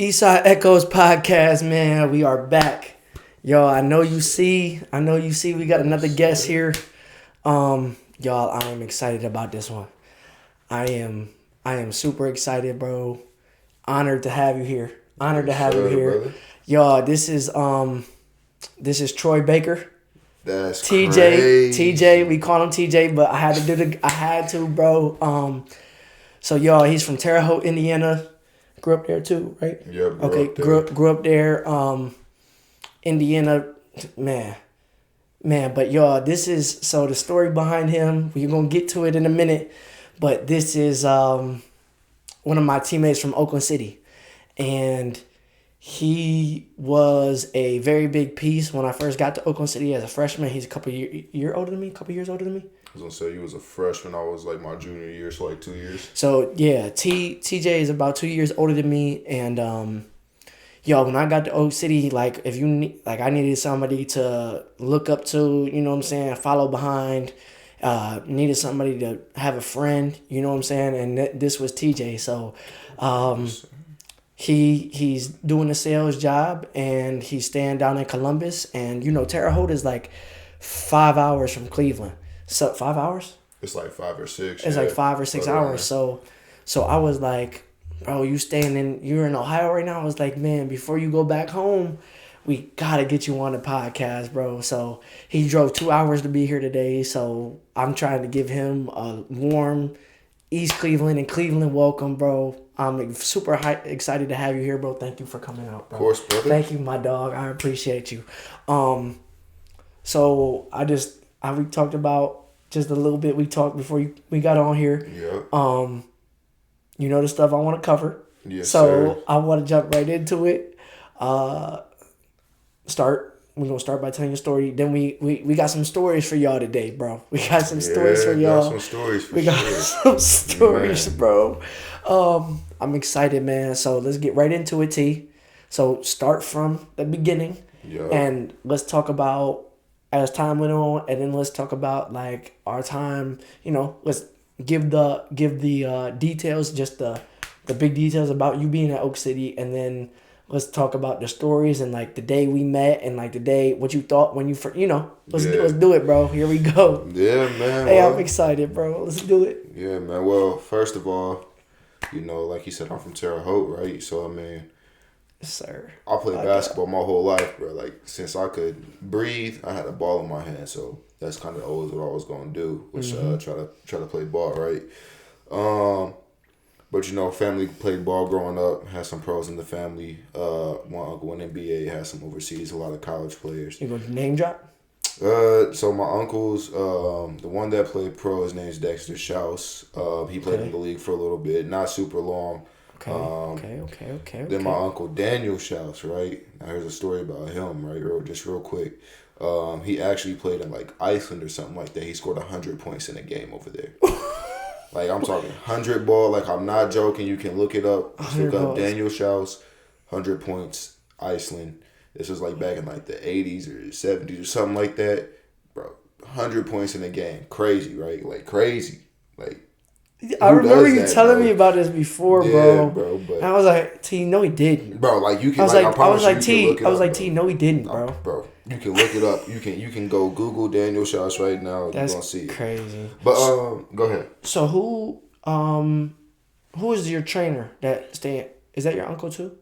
Eastside Echoes podcast, man. We are back. Yo, I know you see we got another guest here. Y'all, I am excited about this one. I am super excited, bro. Honored to have you here. Brother. Y'all, this is Troy Baker. That's TJ. crazy. TJ, we call him TJ, but I had to, bro. So y'all, he's from Terre Haute, Indiana. Grew up there too, right? Yeah, grew up there. Indiana, man. But y'all, this is the story behind him. We're gonna get to it in a minute, but this is one of my teammates from Oakland City, and he was a very big piece when I first got to Oakland City as a freshman. He's a couple years older than me. I was gonna say you was a freshman. I was like my junior year, so like 2 years. So yeah, TJ is about 2 years older than me, and when I got to Oak City, like I needed somebody to look up to, you know what I'm saying, follow behind, needed somebody to have a friend, you know what I'm saying, and this was TJ. So, he's doing a sales job and he's staying down in Columbus, and Terre Haute is like 5 hours from Cleveland. So 5 hours? It's like 5 or 6. It's like 5 or 6 hours. So I was like, bro, you're in Ohio right now? I was like, man, before you go back home, we gotta get you on the podcast, bro. So he drove 2 hours to be here today. So I'm trying to give him a warm East Cleveland and Cleveland welcome, bro. I'm super excited to have you here, bro. Thank you for coming out, bro. Of course, brother. Thank you, my dog. I appreciate you. So we talked about just a little bit. We talked before we got on here. Yeah. You know the stuff I want to cover. Yes, so sir. I want to jump right into it. We're gonna start by telling you a story. Then we got some stories for y'all today, bro. We got some stories for y'all. Got some stories for we got sure. some stories, Man. bro. I'm excited, man. So let's get right into it, T. So start from the beginning, and let's talk about as time went on, and then let's talk about like our time. Let's give the details, just the big details about you being at Oak City, and then let's talk about the stories and like the day we met and like the day what you thought when you first. Let's do it, bro. Here we go. Yeah, man. Hey, I'm excited, bro. Let's do it. Yeah, man. Well, first of all, like you said, I'm from Terre Haute, right? So I mean, yes, sir. I played basketball my whole life, bro. Like since I could breathe, I had a ball in my hand, so that's kind of always what I was gonna do, was try to play ball, right? But family played ball growing up. Had some pros in the family. One uncle went NBA. Had some overseas. A lot of college players. You gonna name drop? So my uncles, the one that played pro, his name's Dexter Schaus. He played in the league for a little bit, not super long. Okay. Then my uncle Daniel Schaus, right? Now here's a story about him, right? Real quick. He actually played in like Iceland or something like that. He scored 100 points in a game over there. Like I'm talking 100 ball. Like I'm not joking. You can look it up. Just look up Daniel Schaus, 100 points, Iceland. This was like back in like the 80s or 70s or something like that, bro. 100 points in a game, crazy, right? Like crazy, like. I remember you telling me about this before, bro. Yeah, bro. But and I was like, T, no, he didn't. Bro, like you can. I was like, T, no, he didn't, bro. Bro, you can look it up. You can go Google Daniel Schaus right now. You're gonna see it. Crazy. But go ahead. So who is your trainer that stay? Is that your uncle too?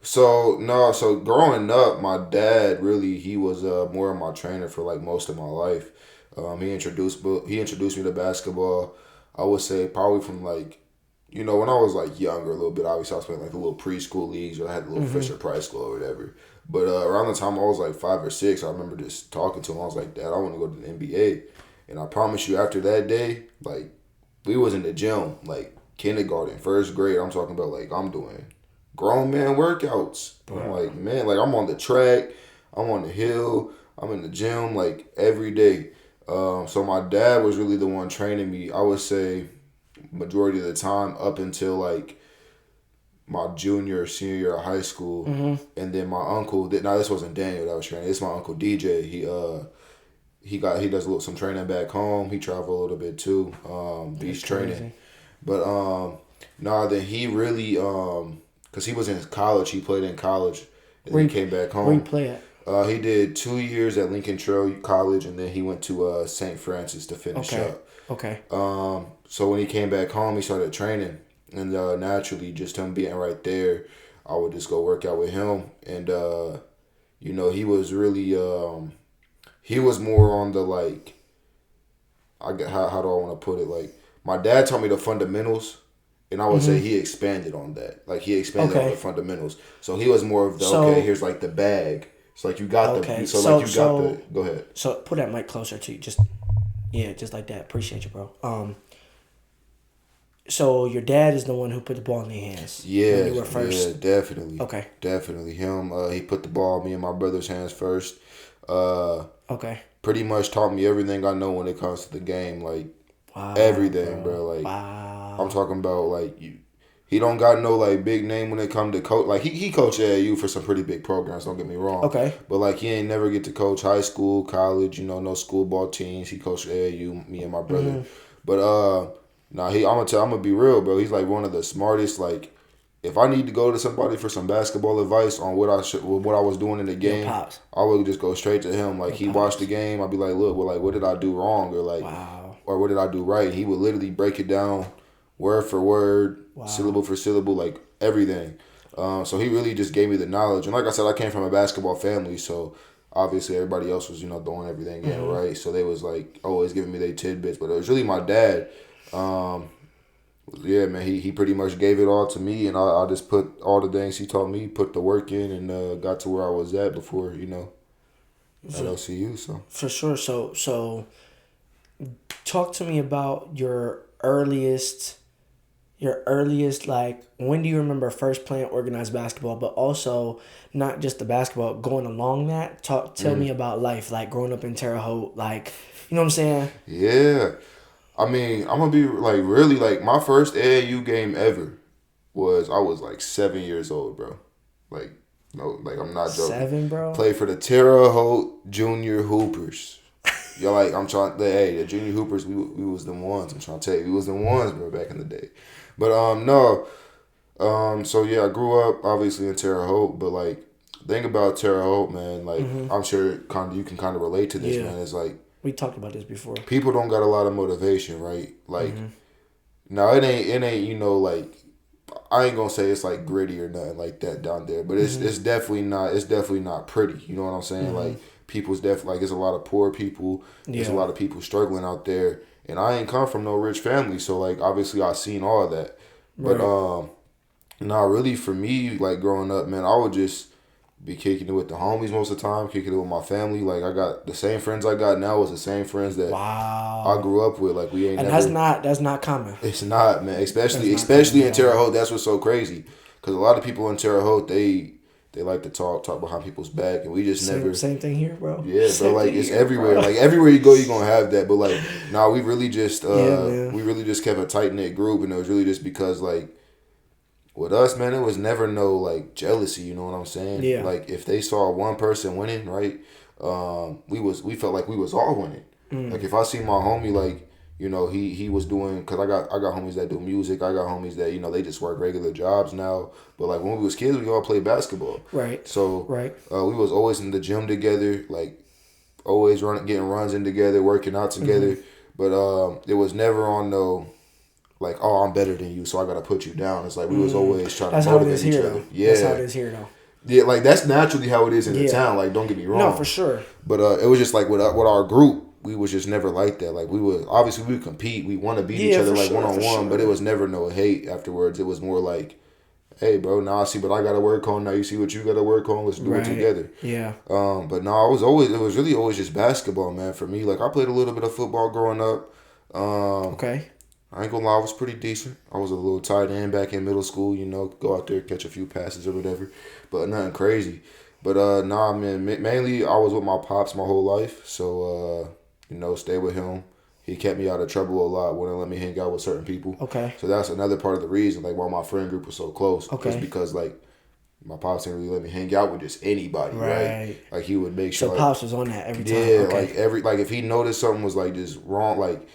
So no, so growing up, my dad he was more of my trainer for like most of my life. He introduced me to basketball. I would say probably from like, when I was like younger a little bit, obviously I was playing like the little preschool leagues, or I had the little Fisher Price School or whatever. But around the time I was like 5 or 6, I remember just talking to him. I was like, Dad, I want to go to the NBA. And I promise you, after that day, like we was in the gym, like kindergarten, first grade. I'm talking about like I'm doing grown man workouts. Wow. I'm like, man, like I'm on the track, I'm on the hill, I'm in the gym like every day. So my dad was really the one training me, I would say, majority of the time up until like my junior or senior year of high school. And then my uncle, this wasn't Daniel that was training, it's my uncle DJ. He does some training back home. He traveled a little bit too, beach training. But then he really because he was in college. He played in college, and then he came back home. Where you play at? He did 2 years at Lincoln Trail College, and then he went to St. Francis to finish up. Okay. So when he came back home, he started training, and naturally, just him being right there, I would just go work out with him, and he was really he was more on the like, how do I want to put it, like my dad taught me the fundamentals. And I would say he expanded on that. Like, he expanded on the fundamentals. So he was more of the, here's like the bag. It's like you got the, go ahead. So put that mic closer to you. Just like that. Appreciate you, bro. So your dad is the one who put the ball in your hands. Yeah. When you were first. Yeah, definitely. Okay. Definitely. Him, he put the ball in me and my brother's hands first. Okay. Pretty much taught me everything I know when it comes to the game. Like, everything, bro. Like, I'm talking about, like, he don't got no, like, big name when it come to coach. Like, he coached AAU for some pretty big programs, don't get me wrong. Okay. But, like, he ain't never get to coach high school, college, no school ball teams. He coached AAU, me and my brother. But, I'm gonna be real, bro. He's, like, one of the smartest, like, if I need to go to somebody for some basketball advice on what I was doing in the game, I would just go straight to him. Like, he watched the game, I'd be like, look, well, like, what did I do wrong? Or, like, or what did I do right? He would literally break it down word for word, syllable for syllable, like everything. So he really just gave me the knowledge. And like I said, I came from a basketball family, so obviously everybody else was, doing everything right. So they was like always giving me their tidbits. But it was really my dad. Yeah, man, he pretty much gave it all to me, and I just put all the things he taught me, put the work in, and got to where I was at before, at LCU. So for sure. So talk to me about your earliest, like, when do you remember first playing organized basketball, but also not just the basketball, going along that? Tell me about life, like growing up in Terre Haute, like, you know what I'm saying? Yeah. I mean, I'm going to be, like, really, like, my first AAU game ever I was, like, 7 years old, bro. Like, no, like, I'm not joking. 7, bro? Played for the Terre Haute Junior Hoopers. You're like, I'm trying to, hey, the Junior Hoopers, we was the ones. I'm trying to tell you, we was the ones, bro, back in the day. But, no. So, yeah, I grew up, obviously, in Terre Haute, but, like, the thing about Terre Haute, man, like, I'm sure you can kind of relate to this, man. It's like, we talked about this before. People don't got a lot of motivation, right? Like, now it ain't, like, I ain't gonna say it's like gritty or nothing like that down there, but it's definitely not pretty. You know what I'm saying? Like, people's definitely, like, there's a lot of poor people. There's a lot of people struggling out there, and I ain't come from no rich family, so, like, obviously I seen all of that. Right. But really for me, like, growing up, man, I would just be kicking it with the homies most of the time, kicking it with my family. Like, I got the same friends I got now was the same friends that I grew up with. Like, we ain't. And that's not common. It's not, man. Especially in Terre Haute, that's what's so crazy. Because a lot of people in Terre Haute, they like to talk behind people's back, and we just never. Same thing here, bro. Yeah, bro. Like, it's everywhere. Like, everywhere you go, you're gonna have that. But, like, we really just we really just kept a tight knit group, and it was really just because, like, with us, man, it was never no, like, jealousy, you know what I'm saying? Yeah. Like, if they saw one person winning, right, we felt like we was all winning. Like, if I see my homie, like, he was doing, because I got homies that do music, I got homies that, they just work regular jobs now, but, like, when we was kids, we all played basketball. Right. So, we was always in the gym together, like, always getting runs in together, working out together, but it was never on no, like, oh, I'm better than you, so I gotta put you down. It's like we was always trying to motivate each other. Yeah, that's how it is here, though. Yeah, like, that's naturally how it is in the town. Like, don't get me wrong. No, for sure. But it was just like with our group, we was just never like that. Like, we would compete. We want to beat each other, like, one-on-one, but it was never no hate afterwards. It was more like, hey, bro, now I see what I gotta work on. Now you see what you gotta work on. Let's do it together. Yeah. But no, it was really always just basketball, man. For me, like, I played a little bit of football growing up. Okay. I ain't gonna lie, I was pretty decent. I was a little tight end back in middle school, go out there, catch a few passes or whatever, but nothing crazy. But man, mainly I was with my pops my whole life, so stay with him. He kept me out of trouble a lot, wouldn't let me hang out with certain people. Okay. So that's another part of the reason, like, why my friend group was so close. Okay. Just because, like, my pops didn't really let me hang out with just anybody, right? Like, he would make sure. So, like, pops was on that every time. Yeah, okay. like if he noticed something was, like, just wrong, like,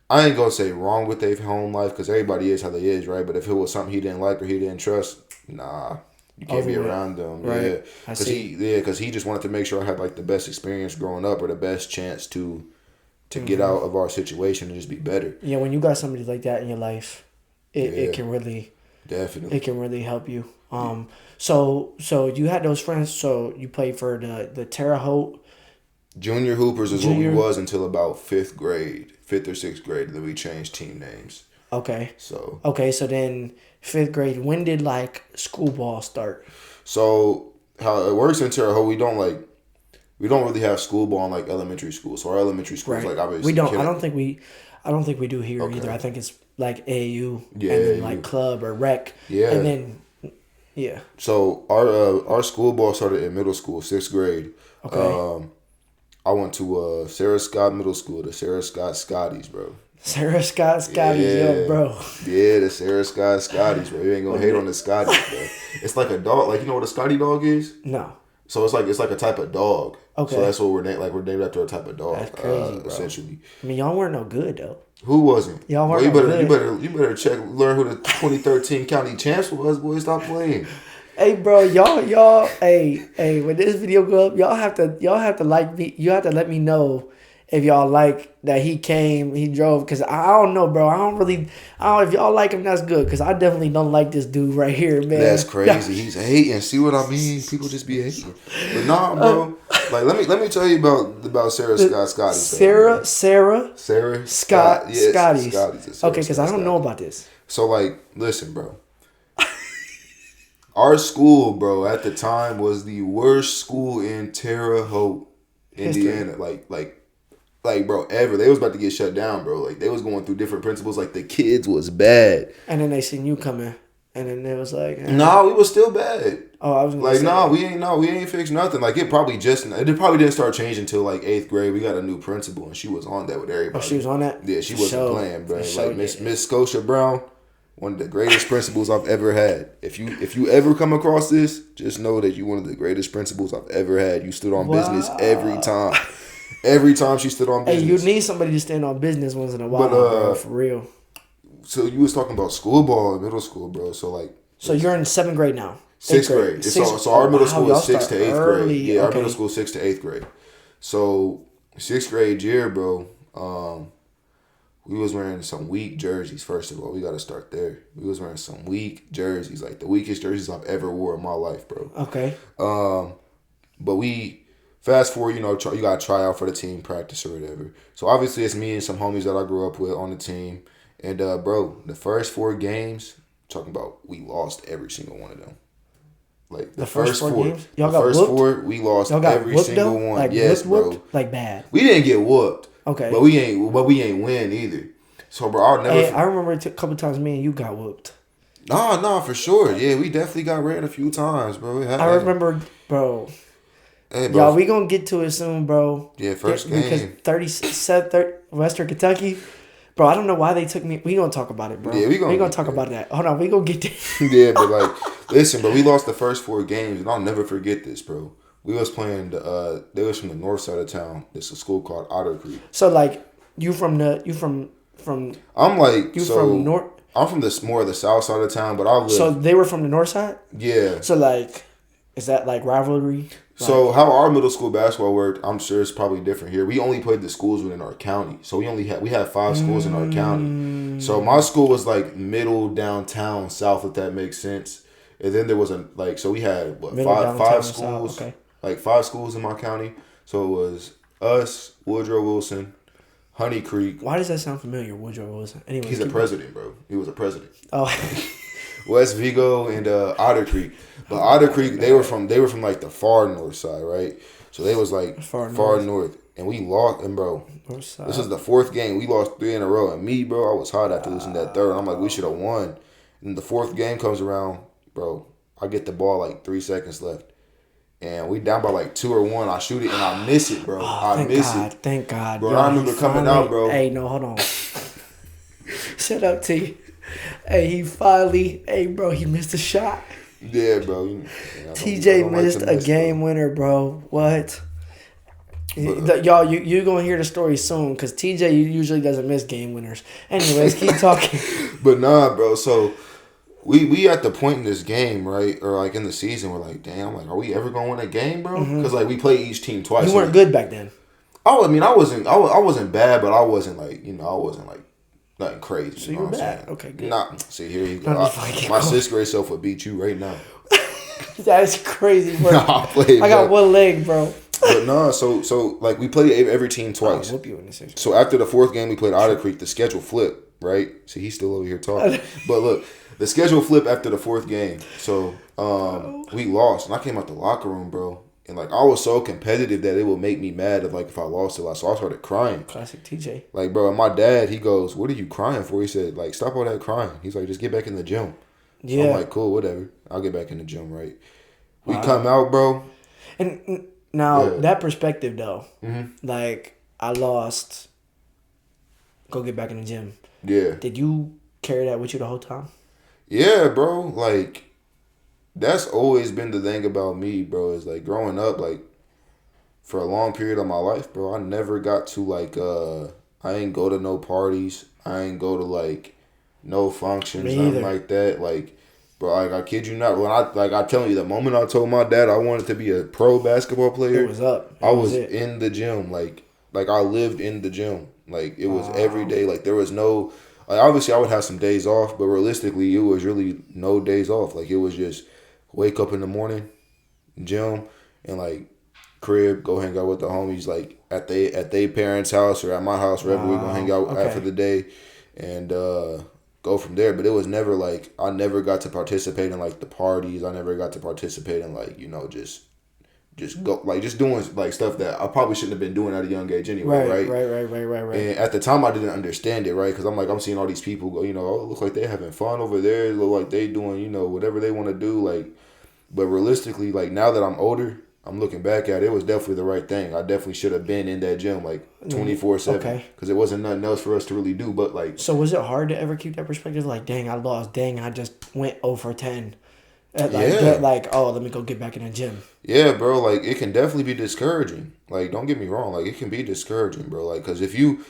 I ain't gonna say wrong with their home life, because everybody is how they is, right? But if it was something he didn't like or he didn't trust, Nah. You can't be around them, right? Yeah, because he just wanted to make sure I had like the best experience growing up or the best chance to get out of our situation and just be better. Yeah, when you got somebody like that in your life, it can really definitely help you. So you had those friends. So you played for the Terre Haute. Junior Hoopers is what we was until about 5th or 6th grade. Then we changed team names. Okay. So then 5th grade. When did like school ball start? So how it works in Terre Haute, we don't really have school ball in like elementary school. So our elementary school is like obviously we don't. I don't think we do here either. I think it's like AAU and then like club or rec. Yeah. And then yeah. So our school ball started in middle school, 6th grade. Okay. I went to Sarah Scott Middle School, the Sarah Scott Scotties, bro. Sarah Scott Scotties, yo, bro. Yeah, the Sarah Scott Scotties, bro. You ain't gonna hate on the Scotties, bro. It's like a dog. Like, you know what a Scotty dog is? No. So it's like a type of dog. Okay. So that's what we're named. Like, we're named after a type of dog. That's crazy, bro. Essentially. I mean, y'all weren't no good though. Who wasn't? Y'all weren't no good. You better learn who the 2013 county champs was. Boy, stop playing. Hey, bro, y'all, hey, when this video go up, y'all have to like me. You have to let me know if y'all like that he drove, because I don't know, bro. If y'all like him, that's good, because I definitely don't like this dude right here, man. That's crazy. He's hating. See what I mean? People just be hating. But nah, bro. Like, let me tell you about Sarah Scott Scotty. Sarah Scott yes, Scotties. Okay, because I don't know about this. So, like, listen, bro. Our school, bro, at the time was the worst school in Terre Haute, Indiana. Like, bro, ever. They was about to get shut down, bro. Like, they was going through different principals. Like, the kids was bad. And then they seen you coming, and then it was like, nah, we was still bad. Oh, I was gonna like, say we ain't fixed nothing. Like, it probably didn't start changing until like 8th grade. We got a new principal, and she was on that with everybody. Oh, she was on that? Yeah, she wasn't playing, bro. Like, Miss Scotia Brown. One of the greatest principals I've ever had. If you ever come across this, just know that you're one of the greatest principals I've ever had. You stood on business every time. Every time she stood on business. Hey, you need somebody to stand on business once in a while, bro, for real. So you was talking about school ball in middle school, bro. So like. So you're in 7th grade now. 6th grade. So our middle school is 6th to 8th grade. Yeah, our middle school is 6th to 8th grade. So 6th grade year, bro. We was wearing some weak jerseys, first of all. We got to start there. We was wearing some weak jerseys, like the weakest jerseys I've ever wore in my life, bro. Okay. But we, fast forward, you got to try out for the team practice or whatever. So obviously it's me and some homies that I grew up with on the team. And, bro, the first 4 games, talking about, we lost every single one of them. Like the first 4 games? Y'all got whooped? 4, we lost every single one. Like, yes, whooped? Like bad. We didn't get whooped. Okay. But we ain't win either. So, bro, I'll never. I remember a couple times me and you got whooped. Nah, for sure. Yeah, we definitely got ran a few times, bro. I remember, bro. Hey, bro. Y'all, we gonna get to it soon, bro. Yeah, first game. Because 30 Western Kentucky. Bro, I don't know why they took me. We gonna talk about it, bro. Yeah, we gonna talk about that. Hold on, we gonna get there. Yeah, but like, listen, bro, we lost the first 4 games, and I'll never forget this, bro. We was playing. They was from the north side of town. It's a school called Otter Creek. So like, from I'm like from north. I'm from more of the south side of town, but I live. So they were from the north side. Yeah. So like, is that like rivalry? So how our middle school basketball worked, I'm sure it's probably different here. We only played the schools within our county, so we had 5 schools in our county. So my school was like middle downtown south, if that makes sense. And then there was so we had five schools, like 5 schools in my county. So it was us, Woodrow Wilson, Honey Creek. Why does that sound familiar, Woodrow Wilson? Anyway, he's a president, bro. He was a president. Oh. West Vigo and Otter Creek. But Otter Creek, they were from like the far north side, right? So they was like far north. And we lost, and bro, this is the 4th game. We lost 3 in a row. And me, bro, I was hot after losing that 3rd. I'm like, we should have won. And the 4th game comes around, bro. I get the ball like 3 seconds left. And we down by like 2 or 1. I shoot it and I miss it, bro. Thank God. Bro, I remember coming out, bro. Hey, no, hold on. Shut up, T. Hey, bro, he missed a shot. Yeah, bro. TJ missed a game winner, bro. What? Y'all, you're going to hear the story soon, because TJ usually doesn't miss game winners. Anyways, keep talking. But nah, bro. So we at the point in this game, right, or like in the season, we're like, damn, like, are we ever gonna win a game, bro? Because like we play each team twice. You weren't good back then. I mean, I wasn't bad, but I wasn't like, I wasn't like nothing crazy. So you were bad. Okay, good. Nah, see, here you go. My sixth grade self would beat you right now. That's crazy, bro. Nah, I got one leg, bro. But no, so like we played every team twice. I'll whoop you in this. So after the fourth game we played Otter Creek, the schedule flipped, right? See, he's still over here talking. But look, the schedule flipped after the fourth game. So we lost, and I came out the locker room, bro. And like I was so competitive that it would make me mad if I lost a lot. So I started crying. Classic TJ. Like, bro, and my dad, he goes, "What are you crying for?" He said, "Like, stop all that crying." He's like, "Just get back in the gym." Yeah. So I'm like, cool, whatever. I'll get back in the gym, right? We come out, bro. And now that perspective though, like I lost. Go get back in the gym. Yeah. Did you carry that with you the whole time? Yeah, bro. Like. That's always been the thing about me, bro, is like growing up, like for a long period of my life, bro, I never got to like I ain't go to no parties. I ain't go to like no functions, nothing like that. Like, bro, like I kid you not, when I'm telling you, the moment I told my dad I wanted to be a pro basketball player, it was up. I was in the gym. Like I lived in the gym. Like it was every day. Like there was no like obviously I would have some days off, but realistically it was really no days off. Like it was just wake up in the morning, gym, and like crib, go hang out with the homies like at they parents' house or at my house, wherever we gonna hang out after the day, and go from there. But it was never like I never got to participate in like the parties. I never got to participate in like just go like just doing like stuff that I probably shouldn't have been doing at a young age anyway. Right. And at the time I didn't understand it, right? Because I'm seeing all these people go, oh, it looks like they having fun over there. It look like they doing whatever they want to do, like. But realistically, like now that I'm older, I'm looking back at it. It was definitely the right thing. I definitely should have been in that gym like 24/7 because it wasn't nothing else for us to really do. But like, so was it hard to ever keep that perspective? Like, dang, I lost. Dang, I just went 0 for 10. Like, oh, let me go get back in the gym. Yeah, bro. Like, it can definitely be discouraging. Like, don't get me wrong. Like, it can be discouraging, bro. Like, because if you,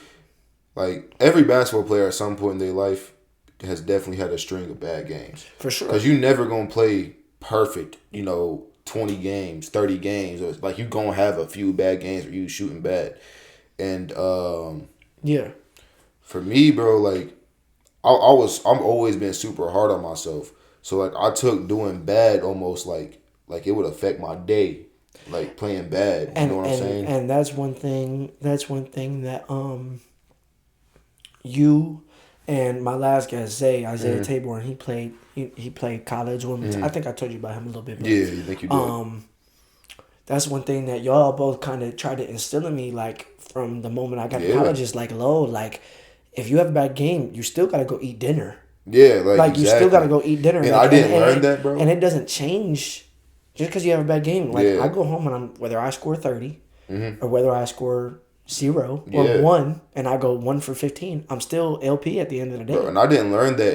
like, every basketball player at some point in their life has definitely had a string of bad games. For sure. Because you never gonna play perfect, 20 games, 30 games. Or like, you gonna have a few bad games where you shooting bad. And, for me, bro, like, I'm always been super hard on myself. So like I took doing bad almost like it would affect my day, like playing bad. You know what I'm saying? And that's one thing. That's one thing that you and my last guest Isaiah Tabor, and he played college women's. I think I told you about him a little bit. But, yeah, you think you did. That's one thing that y'all both kind of tried to instill in me, like from the moment I got to college. Is like, like if you have a bad game, you still gotta go eat dinner. Yeah, like exactly. You still gotta go eat dinner. And I didn't learn that, bro. And it doesn't change just because you have a bad game. Like I go home and whether I score 30 or whether I score 0 or 1 and I go 1 for 15, I'm still LP at the end of the day. Bro, and I didn't learn that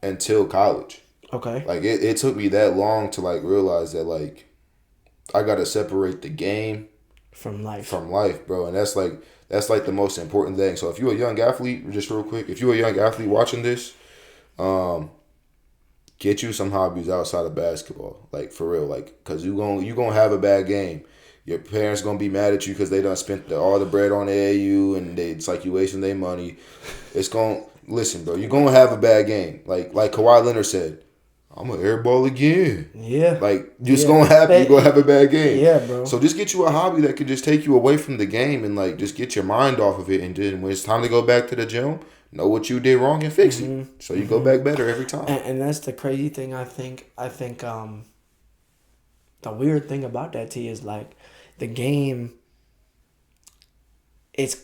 until college. Okay. Like it took me that long to like realize that like I gotta separate the game from life, bro. And that's like the most important thing. So if you're a young athlete, just real quick, if you're a young athlete watching this, get you some hobbies outside of basketball, like for real, like because you gonna have a bad game. Your parents gonna be mad at you because they done spent all the bread on AAU and it's like you wasting their money. Listen, bro, you're gonna have a bad game. Like Kawhi Leonard said, I'm gonna airball again. Yeah. Like, just gonna happen. You're gonna have a bad game. Yeah, bro. So just get you a hobby that could just take you away from the game and, like, just get your mind off of it. And then when it's time to go back to the gym, know what you did wrong and fix it. So you go back better every time. And that's the crazy thing, I think, the weird thing about that, T, is, like, the game, it's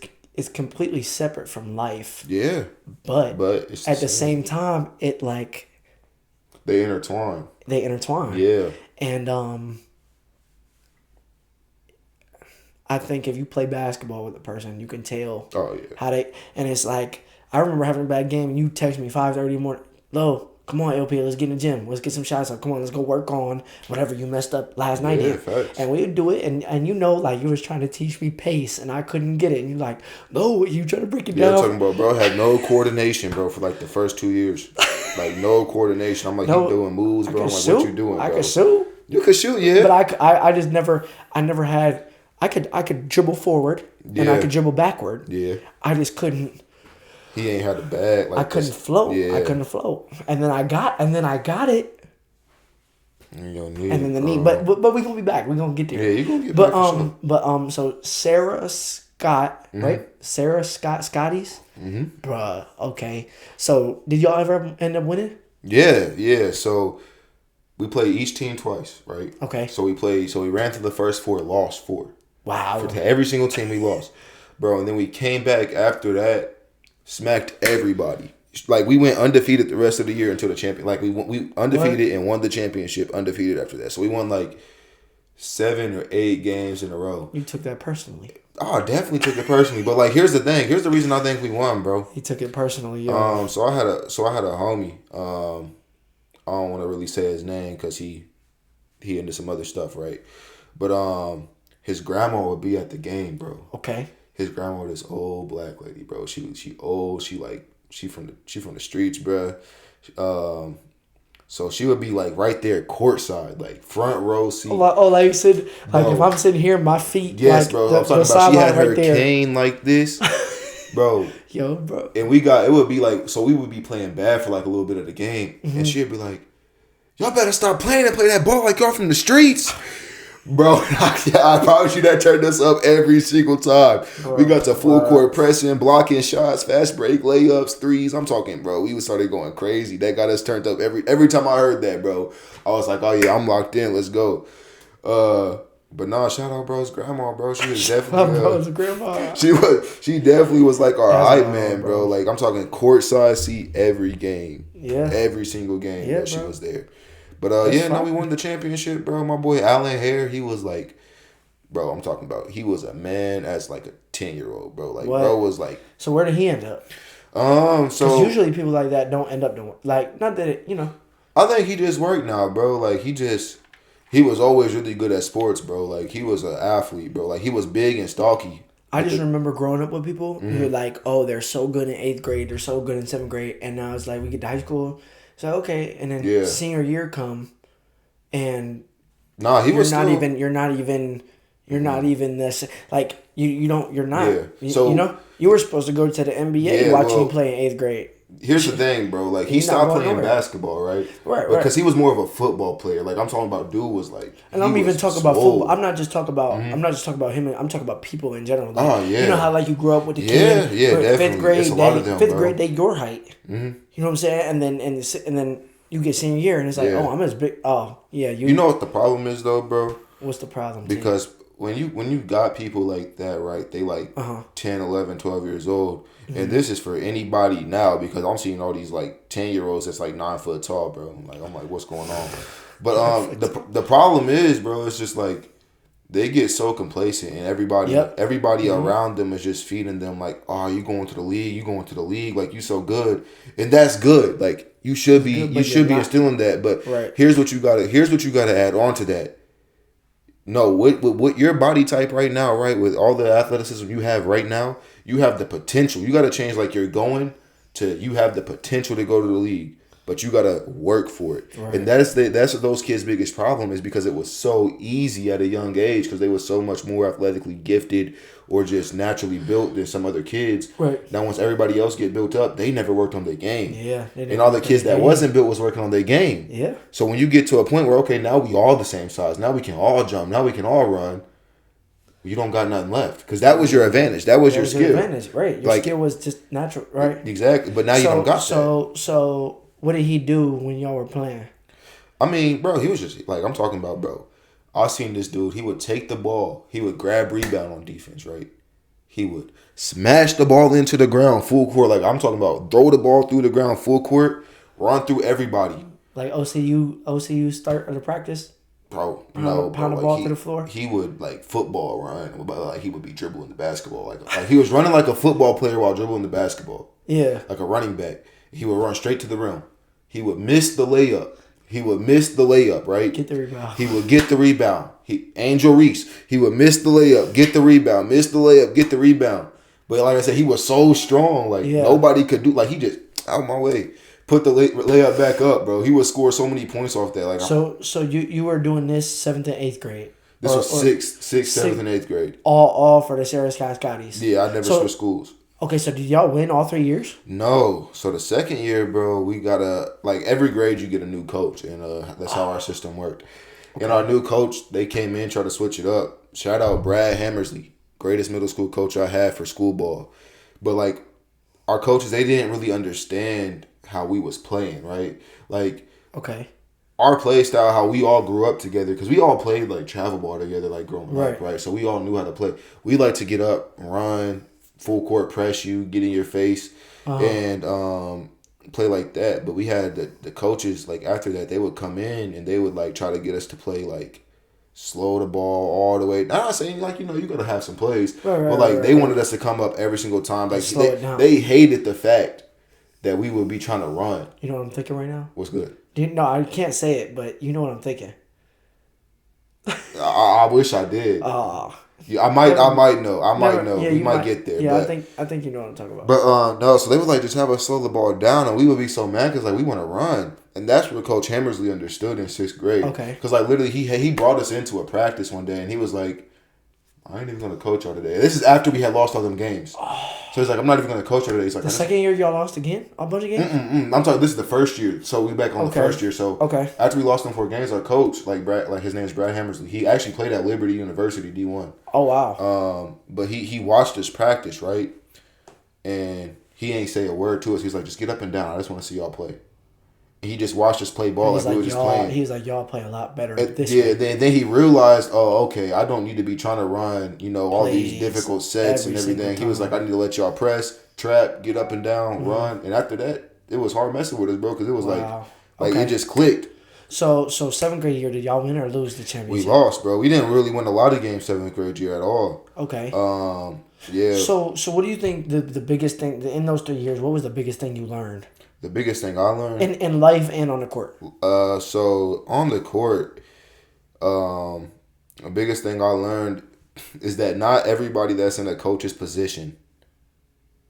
completely separate from life. Yeah. But it's at the same time, it, like... They intertwine. Yeah. And I think if you play basketball with a person, you can tell how they... And it's like, I remember having a bad game and you text me 5:30 in the morning, Lo, come on, LP, let's get in the gym. Let's get some shots up. Come on, let's go work on whatever you messed up last night. And we would do it, and like, you was trying to teach me pace, and I couldn't get it. And you're like, no, you trying to break it down. Yeah, I'm talking about, bro, I had no coordination, bro, for like the first 2 years. Like no coordination. I'm like, No, you doing moves, bro. I'm like, what you doing, bro? I could shoot. You could shoot, yeah. But I just never had. I could dribble forward and I could dribble backward. Yeah. I just couldn't. He ain't had the bag. Like I couldn't float. Yeah. I couldn't float. And then I got it. And then the knee. But we gonna be back. We gonna get there. Yeah, you gonna get back. So Sarah Scott, right? Sarah Scott Scotties. Bruh. Okay. So did y'all ever end up winning? Yeah. So we played each team twice, right? Okay. So we ran through the first 4, lost 4. Wow. For every single team we lost, bro. And then we came back after that, smacked everybody. Like we went undefeated the rest of the year until the champion. Like we undefeated and won the championship undefeated after that. So we won like 7 or 8 games in a row. You took that personally. Oh, I definitely took it personally. But like, here's the thing. Here's the reason I think we won, bro. He took it personally, yo. So I had a homie. I don't want to really say his name because he into some other stuff, right? But his grandma would be at the game, bro. Okay. His grandma, this old black lady, bro. She old. She from the streets, bro. So she would be like right there, courtside, like front row seat. Like you said, like bro. If I'm sitting here, my feet. Yes, like, bro. The, I'm talking about. She had her right there. cane like this, bro. Yo, bro. And it would be like, so we would be playing bad for like a little bit of the game, and she'd be like, "Y'all better stop playing and play that ball like y'all from the streets." Bro, I promise you that turned us up every single time. Bro, we got to full court pressing, blocking shots, fast break, layups, threes. I'm talking, bro. We started going crazy. That got us turned up every time I heard that, bro. I was like, oh yeah, I'm locked in. Let's go. But nah, shout out bro's grandma, bro. She was definitely bro's grandma. She definitely was like our hype man, bro. Like I'm talking courtside seat every game. Yeah. Every single game that she was there. But we won the championship, bro. My boy Alan Hare, he was like, bro, I'm talking about, he was a man as like a 10-year-old, bro. Like, bro was like. So where did he end up? So usually people like that don't end up doing, like, not that it, I think he just worked now, bro. Like he was always really good at sports, bro. Like he was an athlete, bro. Like he was big and stocky. I just remember growing up with people who were like, oh, they're so good in 8th grade, they're so good in 7th grade, and now it's like we get to high school. So okay, and then senior year come, and you're not even this, like you're not. Yeah. So you were supposed to go to the NBA watching him play in 8th grade. Here's the thing, bro. Like he stopped playing basketball, right? Right. Because he was more of a football player. Like I'm talking about, dude was like. And I'm even talking about football. I'm not just talking about. I'm not just talking about him. I'm talking about people in general. Like, you know how like you grew up with the kid. Yeah, definitely. 5th grade, fifth grade, they your height. Mm-hmm. You know what I'm saying? And then you get senior year, and it's like, oh, I'm as big. Oh, yeah. You know what the problem is, though, bro? What's the problem? Because when you got people like that, right? They like 10, 11, 12 years old. Mm-hmm. And this is for anybody now because I'm seeing all these like 10-year-olds that's like 9 foot tall, bro. I'm like, what's going on? But the problem is, bro, it's just like they get so complacent and everybody around them is just feeding them like, oh, you going to the league, like you so good. And that's good. Like you should be instilling that. But here's what you gotta add on to that. No, with your body type right now, right, with all the athleticism you have right now, you have the potential. You got to change like you're going to, you have the potential to go to the league, but you got to work for it. Right. And that's those kids' biggest problem is because it was so easy at a young age because they were so much more athletically gifted or just naturally built than some other kids. Right. Now, once everybody else get built up, they never worked on their game. Yeah. And all the kids that wasn't built was working on their game. Yeah. So when you get to a point where, okay, now we all the same size. Now we can all jump. Now we can all run. You don't got nothing left because that was your advantage. That was your skill. Your advantage, right? Your skill was just natural, right? Exactly. But now you don't got that. So what did he do when y'all were playing? I mean, bro, he was just like, I'm talking about, bro. I seen this dude. He would take the ball. He would grab rebound on defense, right? He would smash the ball into the ground full court. Like I'm talking about, throw the ball through the ground full court, run through everybody. Like OCU start of the practice. Bro, pound the ball to the floor. He would like football run, but like he would be dribbling the basketball. Like he was running like a football player while dribbling the basketball. Yeah, like a running back. He would run straight to the rim. He would miss the layup. Right? Get the rebound. He would get the rebound. Angel Reese. He would miss the layup, get the rebound, miss the layup, get the rebound. But like I said, he was so strong. Like nobody could do. Like he just out my way. put the layup back up, bro. He would score so many points off that. Like, so you were doing this 7th and 8th grade. This was 6th, 7th, and 8th grade. All for the Sarah Scotties. Yeah, I never switched schools. Okay, so did y'all win all 3 years? No. So the second year, bro, we got every grade you get a new coach, and that's how our system worked. Okay. And our new coach, they came in, tried to switch it up. Shout out Brad Hammersley, greatest middle school coach I had for school ball. But like our coaches, they didn't really understand how we was playing, right? Like, okay. Our play style, how we all grew up together, because we all played like travel ball together, like growing up, right? So we all knew how to play. We like to get up, run, full court press you, get in your face, and play like that. But we had the coaches, like after that, they would come in and they would like try to get us to play like slow the ball all the way. I'm not saying like, you gotta have some plays, but like they wanted us to come up every single time. Like they hated the fact that we would be trying to run. You know what I'm thinking right now? What's good? No, I can't say it, but you know what I'm thinking. I wish I did. Yeah, I might know. Yeah, we might get there. Yeah, but, I think you know what I'm talking about. But no, so they would like just have us slow the ball down, and we would be so mad because like we want to run, and that's what Coach Hammersley understood in 6th grade. Okay. Because like literally he brought us into a practice one day, and he was like, "I ain't even gonna coach y'all today." This is after we had lost all them games. So he's like, "I'm not even gonna coach y'all today." He's like, the second year y'all lost again? A bunch of games? I'm talking. This is the first year, so we back on the first year. So after we lost them 4 games, our coach, like Brad, like his name's Brad Hammersley. He actually played at Liberty University D1. Oh wow. But he watched us practice, right, and he ain't say a word to us. He's like, "Just get up and down. I just want to see y'all play." And he just watched us play ball like we were just playing. He was like, "Y'all play a lot better this way." way. Then he realized, oh, okay, I don't need to be trying to run, all these difficult sets and everything. He was like, I need to let y'all press, trap, get up and down, run. And after that, it was hard messing with us, bro, because it was it just clicked. So 7th grade year, did y'all win or lose the championship? We lost, bro. We didn't really win a lot of games 7th grade year at all. Okay. Yeah. So what do you think the biggest thing in those 3 years? What was the biggest thing you learned? The biggest thing I learned in life and on the court. So on the court, the biggest thing I learned is that not everybody that's in a coach's position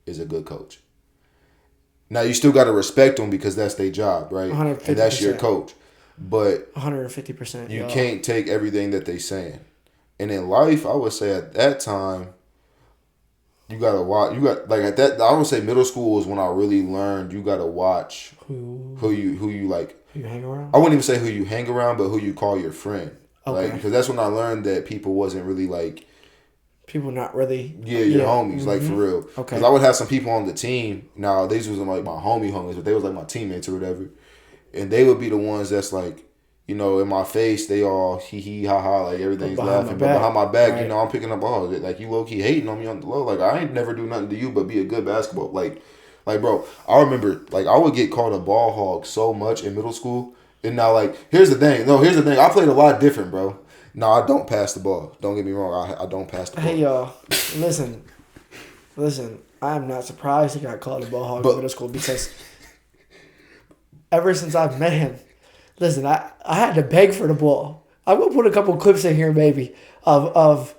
is a good coach. Now you still got to respect them because that's their job, right? 150%. And that's your coach. But 150%. You can't take everything that they saying. And in life, I would say at that time, you gotta watch. At that. I would say middle school is when I really learned. You gotta watch who you like. Who you hang around. I wouldn't even say who you hang around, but who you call your friend. Okay. Because that's when I learned that people wasn't really like. People not really. Yeah, your homies, like for real. Okay. Because I would have some people on the team. Now these wasn't like my homies, but they was like my teammates or whatever, and they would be the ones that's like. In my face, they all hee ha ha, like everything's laughing. But behind my back, right. I'm picking up all of it. Like, you low key hating on me on the low. Like, I ain't never do nothing to you but be a good basketball. Like, bro, I remember, like, I would get called a ball hog so much in middle school. And now, like, here's the thing. I played a lot different, bro. No, I don't pass the ball. Don't get me wrong. I don't pass the ball. Hey, y'all, listen. I am not surprised he got called a ball hog in middle school because ever since I've met him, listen, I had to beg for the ball. I'm gonna put a couple clips in here, maybe, of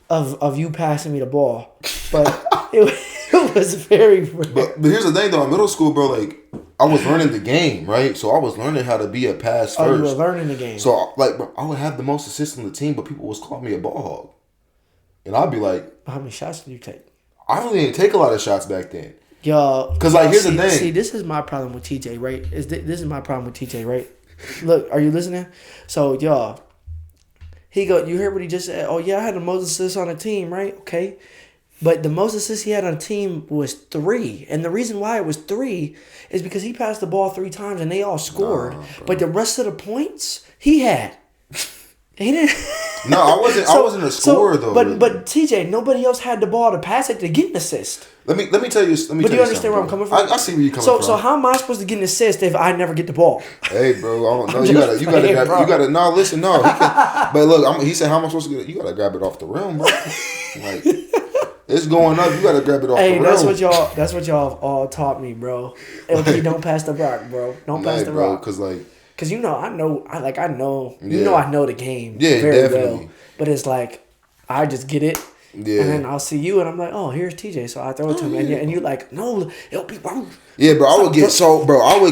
you passing me the ball, but it was very rare. But here's the thing, though. In middle school, bro, like I was learning the game, right? So I was learning how to be a pass first. You were learning the game. So like, bro, I would have the most assists on the team, but people was calling me a ball hog, and I'd be like, "How many shots did you take?" I really didn't take a lot of shots back then. Yo, because like here's the thing. See, this is my problem with TJ, right? This is my problem with TJ, right? Look, are you listening? So, y'all, you heard what he just said? Oh yeah, I had the most assists on the team, right? Okay, but the most assists he had on the team was 3, and the reason why it was 3 is because he passed the ball 3 times and they all scored, but the rest of the points he had. He didn't. No, I wasn't a scorer though. But TJ, nobody else had the ball to pass it to get an assist. Let me tell you. But do you understand where I'm coming from? I see where you're coming from. So how am I supposed to get an assist if I never get the ball? Hey, bro, I don't know. You gotta. No, listen, no. But look, he said, how am I supposed to get it? You gotta grab it off the rim, bro. Like it's going up. You gotta grab it off the rim. Hey, that's what y'all all taught me, bro. LP, don't pass the rock, bro. Don't pass the rock. Because I know the game very well. But it's like, I just get it, Yeah. And then I'll see you, and I'm like, oh, here's TJ. So I throw it to him, and you're like, no, LP, bro. Yeah, bro. I would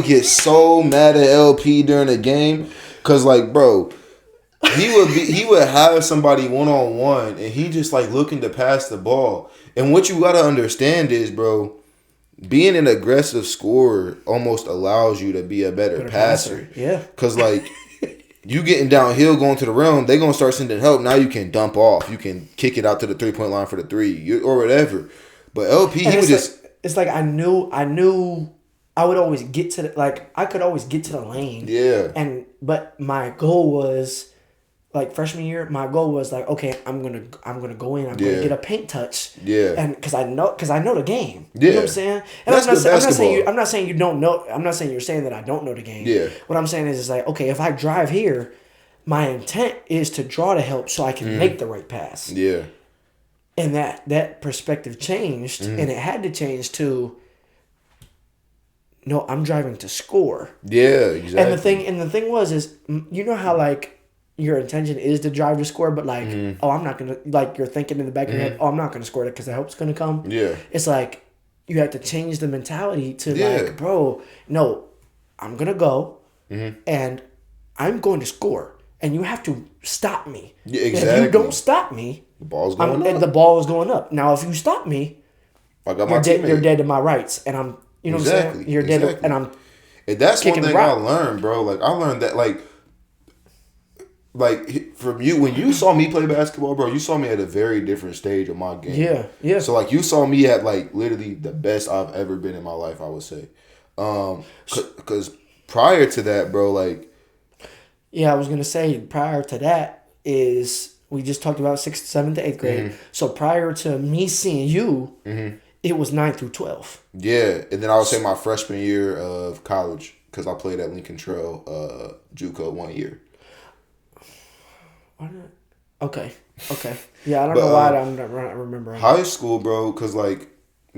get so mad at LP during the game, cause like, bro, he would have somebody 1-on-1, and he just like looking to pass the ball. And what you gotta understand is, bro, being an aggressive scorer almost allows you to be a better passer. Yeah. Cause like you getting downhill going to the rim, they gonna start sending help. Now you can dump off. You can kick it out to the 3-point line for the 3 or whatever. But LP, he would just. It's like I knew I would always get to I could always get to the lane. Yeah. But my goal was, like, freshman year, my goal was like, okay, I'm gonna go in. I'm gonna get a paint touch. Yeah. And because I know the game. Yeah. You know what I'm saying? And I'm not saying you don't know. I'm not saying you're saying that I don't know the game. Yeah. What I'm saying is like, okay, if I drive here, my intent is to draw to help so I can make the right pass. Yeah. And that perspective changed, and it had to change to, no, I'm driving to score. Yeah, exactly. And the thing was you know how like your intention is to drive to score, but like, oh, I'm not gonna, like, you're thinking in the back of your head, oh, I'm not gonna score that because the help's gonna come. Yeah. It's like you have to change the mentality to like, bro, no, I'm gonna go, and I'm going to score, and you have to stop me. Yeah, exactly. And if you don't stop me, the ball's going up. And the ball is going up. Now, if you stop me, I got my you're dead to my rights, and I'm, you know what I'm saying? You're dead, and I'm. And that's one thing I learned, bro. Like, I learned that, like from you, when you saw me play basketball, bro, you saw me at a very different stage of my game. Yeah, yeah. So like, you saw me at like literally the best I've ever been in my life, I would say. Because prior to that, bro, like. Yeah, I was gonna say prior to that is we just talked about 6th, 7th, 8th grade. So prior to me seeing you, it was 9 through 12. Yeah, and then I would say my freshman year of college, because I played at Lincoln Trail JUCO 1 year. Okay. Yeah, I don't know why I'm not remembering. High school, bro, because like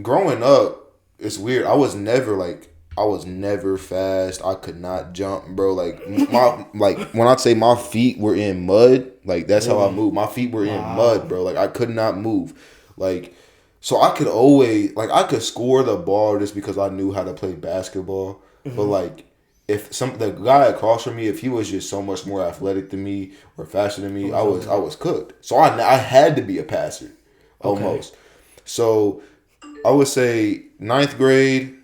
growing up, it's weird. I was never fast. I could not jump, bro. Like when I say my feet were in mud, like that's how I moved. My feet were in mud, bro. Like I could not move. Like, so I could always, like, I could score the ball just because I knew how to play basketball. But like, if the guy across from me, if he was just so much more athletic than me or faster than me, I was cooked. So I had to be a passer almost. Okay. So I would say ninth grade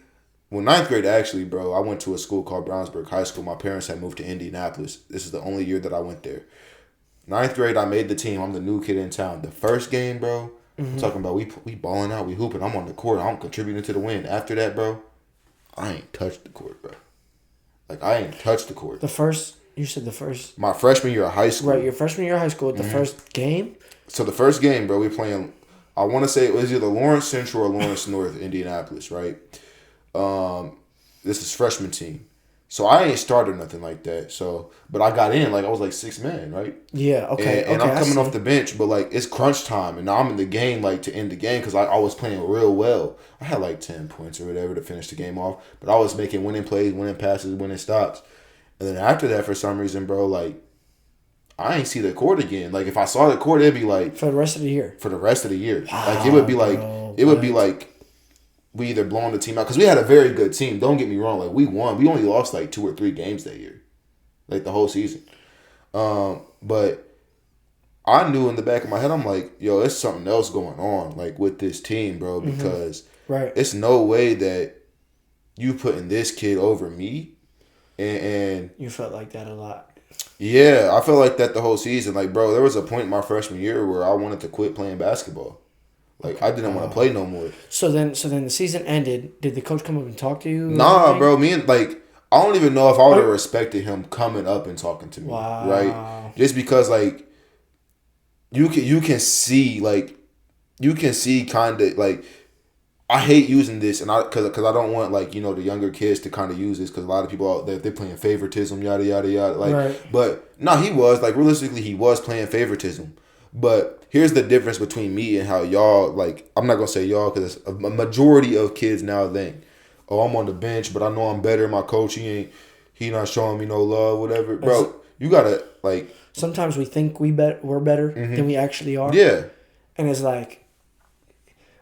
actually, bro, I went to a school called Brownsburg High School. My parents had moved to Indianapolis. This is the only year that I went there. Ninth grade, I made the team. I'm the new kid in town. The first game, bro, I'm talking about we balling out, we hooping. I'm on the court. I'm contributing to the win. After that, bro, I ain't touched the court, bro. Like, I ain't touched the court. You said the first. My freshman year of high school. Right, your freshman year of high school, the first game? So the first game, bro, we playing, I want to say it was either Lawrence Central or Lawrence North, Indianapolis, right? This is freshman team. So I ain't started nothing like that. So, but I got in, like, I was like 6 man, right? Yeah, okay. And I'm coming off the bench, but like, it's crunch time, and now I'm in the game, like, to end the game, because I was playing real well. I had like 10 points or whatever to finish the game off, but I was making winning plays, winning passes, winning stops. And then after that, for some reason, bro, like, I ain't see the court again. Like, if I saw the court, it'd be like for the rest of the year. Wow, like, it would be like, bro, be like we either blowing the team out, because we had a very good team. Don't get me wrong. Like, we won. We only lost like 2 or 3 games that year, like the whole season. But I knew in the back of my head, I'm like, yo, it's something else going on, like, with this team, bro, because it's no way that you putting this kid over me. And you felt like that a lot. Yeah, I felt like that the whole season. Like, bro, there was a point in my freshman year where I wanted to quit playing basketball. Like, I didn't want to play no more. So then the season ended. Did the coach come up and talk to you? Nah, bro. I don't even know if I would have respected him coming up and talking to me. Wow. Right? Just because, like, you can see kind of, like, I hate using this, and because I don't want, like, the younger kids to kind of use this, because a lot of people out there, they're playing favoritism, yada yada yada. Like, right. But no, he was, like, realistically, he was playing favoritism. But here's the difference between me and how y'all, like, I'm not gonna say y'all, because a majority of kids now think, oh, I'm on the bench, but I know I'm better. My coach, he not showing me no love, whatever. Bro, you gotta, like, sometimes we think we're better than we actually are. Yeah. And it's like,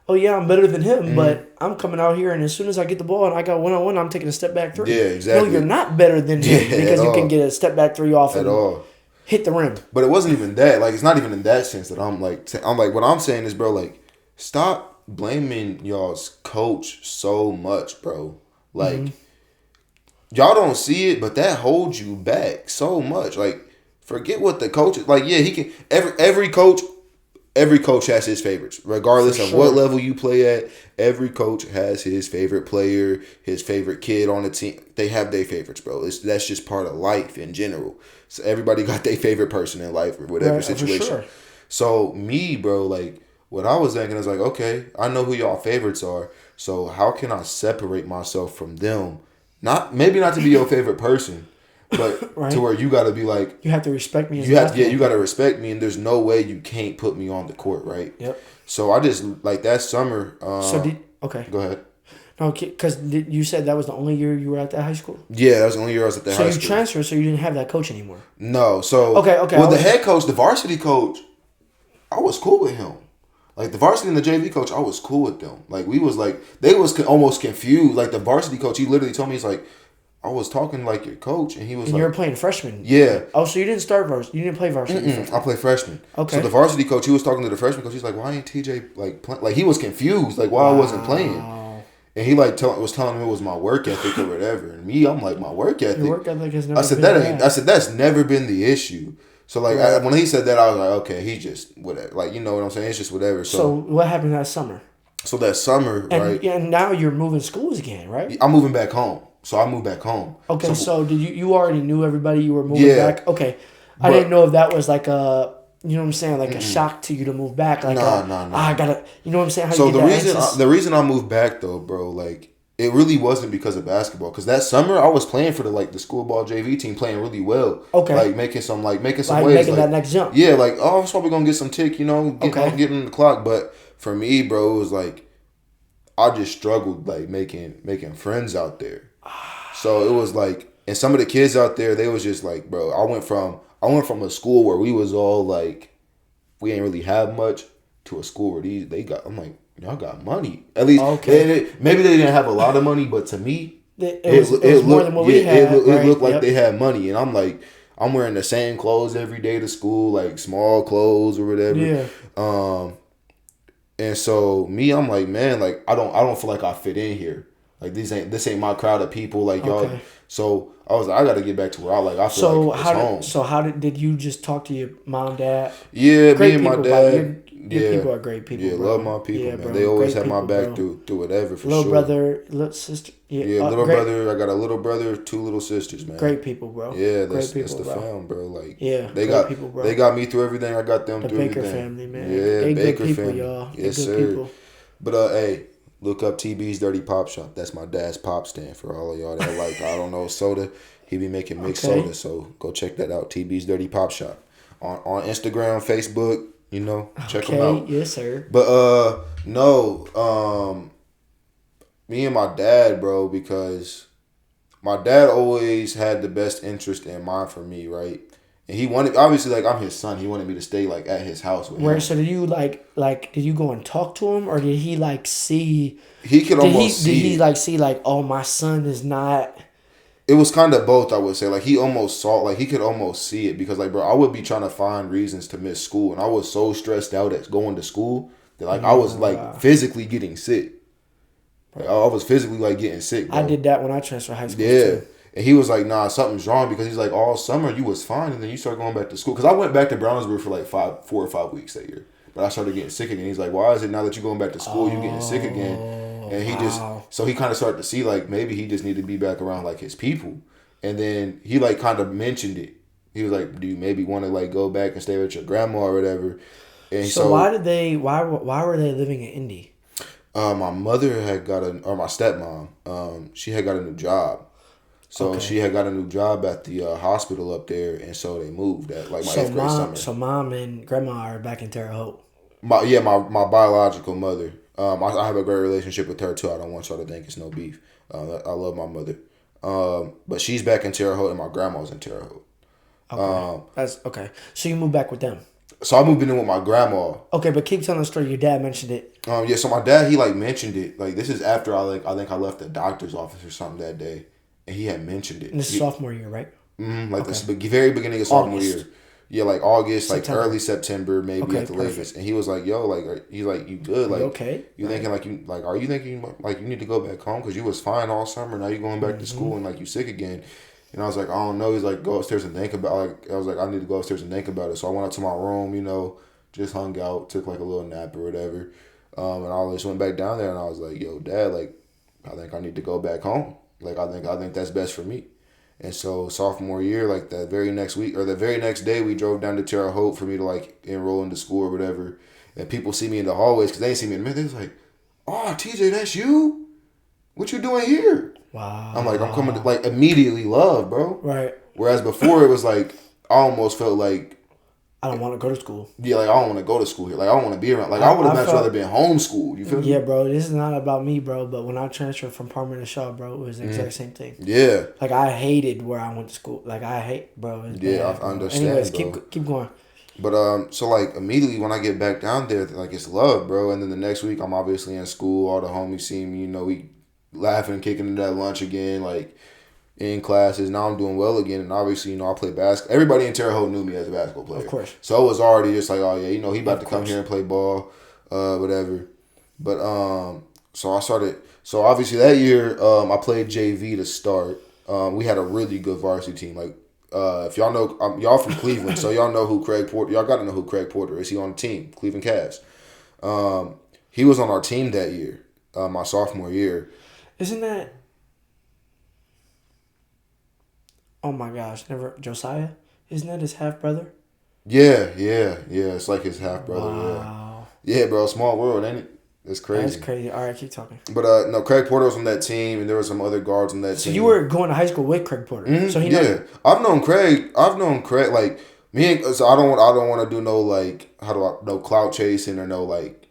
oh yeah, I'm better than him, but I'm coming out here, and as soon as I get the ball and I got 1-on-1, I'm taking a step back three. Yeah, exactly. No, you're not better than him because you can get a step back three off at and all. Hit the rim. But it wasn't even that. Like, it's not even in that sense that I'm like, what I'm saying is, bro, like, stop blaming y'all's coach so much, bro. Like, y'all don't see it, but that holds you back so much. Like, forget what the coach is. Like, yeah, he can. Every coach has his favorites, regardless of what level you play at. Every coach has his favorite player, his favorite kid on the team. They have their favorites, bro. That's just part of life in general. So everybody got their favorite person in life or whatever situation. For sure. So me, bro, like, what I was thinking is like, okay, I know who y'all favorites are. So how can I separate myself from them? Maybe not to be your favorite person, but to where you got to be like, you have to respect me. You got to respect me, and there's no way you can't put me on the court, right? Yep. So I just like that summer. Okay. Go ahead. No, because you said that was the only year you were at that high school. Yeah, that was the only year I was at that high school. So you transferred, so you didn't have that coach anymore. No, so okay. Well, the head coach, the varsity coach, I was cool with him. Like, the varsity and the JV coach, I was cool with them. Like, we was like, they was almost confused. Like, the varsity coach, he literally told me, he's like, I was talking like your coach, and he was and like, you were playing freshman. Yeah. Oh, so you didn't start varsity? You didn't play varsity? I played freshman. Okay. So the varsity coach, he was talking to the freshman coach. He's like, why ain't TJ like playing? Like, he was confused, like, why I wasn't playing. And he like was telling me it was my work ethic or whatever. And me, I'm like, my work ethic. Your work ethic has never. I said that's never been the issue. So like when he said that, I was like, okay, he just whatever. Like, you know what I'm saying? It's just whatever. So what happened that summer? So that summer, right? Yeah, and now you're moving schools again, right? I'm moving back home. So I moved back home. Okay, so did you already knew everybody you were moving back? Okay. I didn't know if that was like a, you know what I'm saying, like a shock to you to move back. Like, no. I gotta, you know what I'm saying? How so you get the reason I moved back though, bro, like, it really wasn't because of basketball. Because that summer I was playing for the school ball JV team, playing really well. Okay. Like making some waves. Making that next jump. Yeah, like, I was probably gonna get some tick, you know, getting on the clock. But for me, bro, it was like I just struggled like making friends out there. So it was like, and some of the kids out there, they was just like, bro, I went from a school where we was all like, we ain't really have much, to a school where I'm like, y'all got money. At least, maybe they didn't have a lot of money, but to me, it was more than what we had. It looked like they had money, and I'm like, I'm wearing the same clothes every day to school, like small clothes or whatever. Yeah. And so me, I'm like, man, like I don't feel like I fit in here. Like, this ain't my crowd of people. Like, y'all. So I was like, I got to get back to where I feel like it's home. So how did you just talk to your mom, dad? Yeah, me and my dad. Your people are great people. Yeah, bro. Love my people, man. Bro. They always have my back through whatever, for little sure. Little brother, little sister. Yeah, little brother. I got a little brother, 2 little sisters, man. Great people, bro. Yeah, that's the fam, bro. Like, people, bro. They got me through everything. I got them through Baker everything. Family, man. Yeah, they Baker good people, family. y'all. Yes, good sir. People. But hey, look up TB's Dirty Pop Shop. That's my dad's pop stand for all of y'all that like, I don't know, soda. He be making mixed soda, so go check that out. TB's Dirty Pop Shop on Instagram, Facebook. You know, check them out. Yes, sir. But no, me and my dad, bro, because my dad always had the best interest in mind for me, right? And he wanted, obviously, like, I'm his son. He wanted me to stay like at his house with him. So did you did you go and talk to him, or did he like see? He could almost see. Did he like see like, oh, my son is not? It was kind of both, I would say. Like, he almost saw, like, he could almost see it because, like, bro, I would be trying to find reasons to miss school, and I was so stressed out at going to school that, like, I was like physically getting sick. Like, I was physically like getting sick, bro. I did that when I transferred high school. Yeah. Too. And he was like, nah, something's wrong, because he's like, all summer you was fine, and then you started going back to school. Because I went back to Brownsburg for like 4 or 5 weeks that year. But I started getting sick again. He's like, why is it now that you're going back to school, you're getting sick again? And he so he kind of started to see, like, maybe he just needed to be back around, like, his people. And then he, like, kind of mentioned it. He was like, do you maybe want to, like, go back and stay with your grandma or whatever? And so why were they living in Indy? My mother had or my stepmom, she had got a new job. So she had got a new job at the hospital up there, and so they moved at like my 8th grade summer. So mom and grandma are back in Terre Haute. My biological mother. I have a great relationship with her too. I don't want y'all to think it's no beef. I love my mother. But she's back in Terre Haute, and my grandma's in Terre Haute. Okay. That's okay. So you moved back with them? So I moved in with my grandma. Okay, but keep telling the story. Your dad mentioned it. Yeah. So my dad, he like mentioned it. Like this is after I think I left the doctor's office or something that day, and he had mentioned it. And this is sophomore year, right? Like this very beginning of sophomore year. Yeah, like August, September. like early September, maybe at the latest. And he was like, "Yo, like, he's like, you good? Like, okay? You thinking are you thinking like you need to go back home because you was fine all summer. Now you going back to school and like you sick again." And I was like, "I don't know." He's like, "Go upstairs and think about." Like, I was like, "I need to go upstairs and think about it." So I went up to my room, just hung out, took like a little nap or whatever, and I just went back down there and I was like, "Yo, Dad, like, I think I need to go back home. Like, I think that's best for me." And so sophomore year, like that very next week or the very next day, we drove down to Terre Haute for me to like enroll into school or whatever. And people see me in the hallways because they ain't see me in a minute. They was like, "Oh, TJ, that's you? What you doing here?" Wow. I'm like, I'm coming to like immediately love, bro. Right. Whereas before it was like I almost felt like I don't want to go to school. Yeah, like I don't want to go to school here. Like I don't want to be around. Like I would have much rather been homeschooled. You feel me? Yeah, bro. This is not about me, bro. But when I transferred from Parma to Shaw, bro, it was the exact same thing. Yeah. Like I hated where I went to school. Like I hate, bro. Yeah, I understand. Anyways, bro. keep going. But so like immediately when I get back down there, like it's love, bro. And then the next week I'm obviously in school. All the homies see me. We laughing, kicking into that lunch again, like in classes. Now I'm doing well again, and obviously I play basketball. Everybody in Terre Haute knew me as a basketball player, of course. So it was already just like, oh yeah, he about to come here and play ball, whatever. But so I started. So obviously that year I played JV to start. We had a really good varsity team. Like if y'all know, y'all from Cleveland, so y'all know who Craig Porter. Y'all got to know who Craig Porter is. He on the team, Cleveland Cavs. He was on our team that year, my sophomore year. Isn't that? Oh my gosh! Never Josiah. Isn't that his half brother? Yeah. It's like his half brother. Wow. Yeah, bro. Small world, ain't it? It's crazy. That's crazy. All right, keep talking. But no, Craig Porter was on that team, and there were some other guards on that team. So you were going to high school with Craig Porter. Mm-hmm. So he knows. I've known Craig. Like me. So I don't want to do no like no clout chasing or no like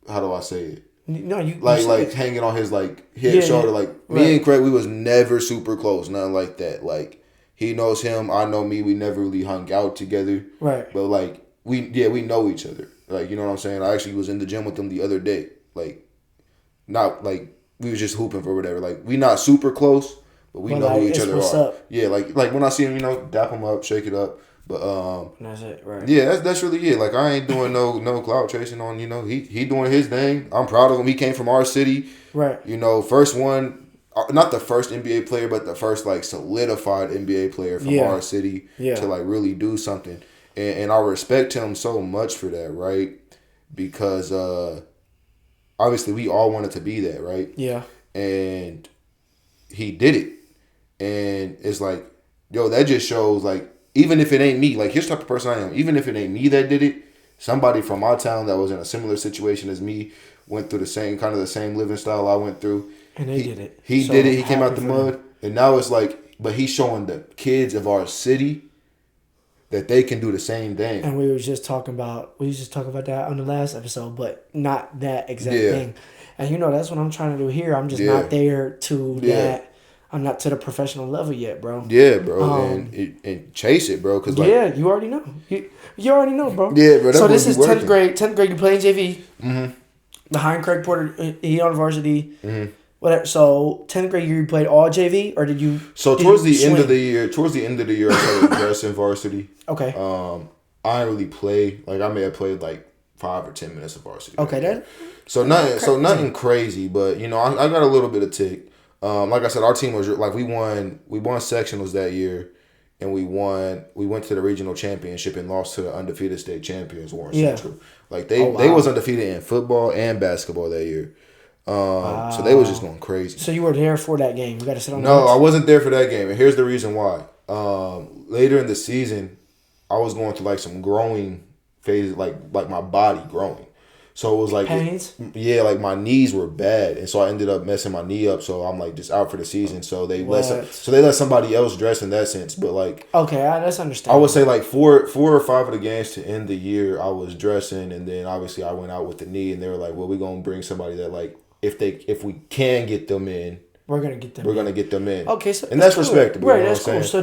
how do I say it? No, you like hanging on his like hip shoulder. Like me and Craig, we was never super close. Nothing like that. Like he knows him. I know me. We never really hung out together. Right. But like we know each other. Like you know what I'm saying. I actually was in the gym with him the other day. Like, not like we was just hooping for whatever. Like we not super close, but we know who each other are. Up. Yeah, like when I see him, dap him up, shake it up. But that's it, right? Yeah, that's really it. Like I ain't doing no clout chasing on. He doing his thing. I'm proud of him. He came from our city. Right. First one. Not the first NBA player, but the first like solidified NBA player from our city to like really do something. And I respect him so much for that, right? Because obviously we all wanted to be that, right? Yeah. And he did it. And it's like, yo, that just shows like, even if it ain't me, like here's the type of person I am, even if it ain't me that did it, somebody from my town that was in a similar situation as me went through the same living style I went through. And they did it. He did it. He came out the mud. And now it's like, but he's showing the kids of our city that they can do the same thing. And we were just talking about that on the last episode, but not that exact thing. And that's what I'm trying to do here. I'm just not there to that. I'm not to the professional level yet, bro. Yeah, bro. And chase it, bro. Cause like, you already know. You already know, bro. Yeah, bro. So this is 10th grade. 10th grade, you playing JV. Mm-hmm. Behind Craig Porter, he on varsity. Mm-hmm. Whatever. So 10th grade year, you played all JV, or did you? So towards the end of the year, I started dressing varsity. Okay. I didn't really play. Like I may have played like 5 or 10 minutes of varsity. Okay, then. So nothing crazy, but I got a little bit of tick. Like I said, our team was like we won sectionals that year, and we went to the regional championship and lost to the undefeated state champions, Warren Central. Like they was undefeated in football and basketball that year. So they was just going crazy. So you were there for that game? You got to sit on. No, I wasn't there for that game, and here's the reason why. Later in the season, I was going through like some growing phases, like my body growing. So it was like pains. Like my knees were bad, and so I ended up messing my knee up. So I'm like just out for the season. So they let somebody else dress in that sense. But like that's understandable. I would say like four or five of the games to end the year, I was dressing, and then obviously I went out with the knee, and they were like, "Well, we're gonna bring somebody that like if we can get them in, we're gonna get them in." Okay, so and that's respectable, right? That's cool. So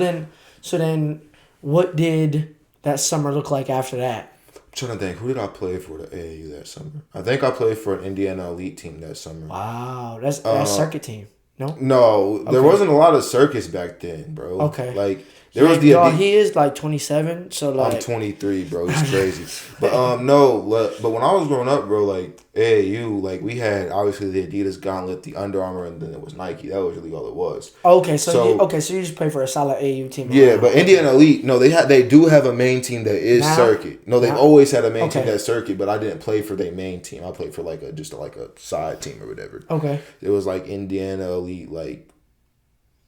then, what did that summer look like after that? trying to think, who did I play for the AAU that summer? I think I played for an Indiana elite team that summer. Wow, that's circuit team. No, no, there wasn't a lot of circus back then, bro. Okay, like there was the. Dog, he is like 27, so like I'm 23, bro. He's crazy. But no, but when I was growing up, bro, like AAU, like we had obviously the Adidas Gauntlet, the Under Armour, and then it was Nike. That was really all it was. Okay, so you just play for a solid AAU team. Yeah, but Indiana Elite, no, they do have a main team that is circuit. No, they've always had a main team that's circuit, but I didn't play for their main team. I played for like a side team or whatever. Okay. It was like Indiana Elite, like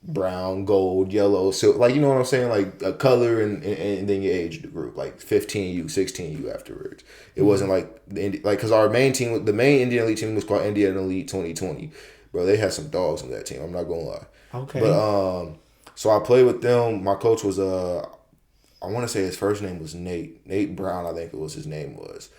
brown, gold, yellow, so like you know what I'm saying, like a color and then you age the group, like 15U, 16U afterwards. It wasn't like because our main team, the main Indiana Elite team was called Indiana Elite 2020. Bro, they had some dogs on that team. I'm not gonna lie. Okay. But so I played with them. My coach was I want to say his first name was Nate Brown. I think it was his name was.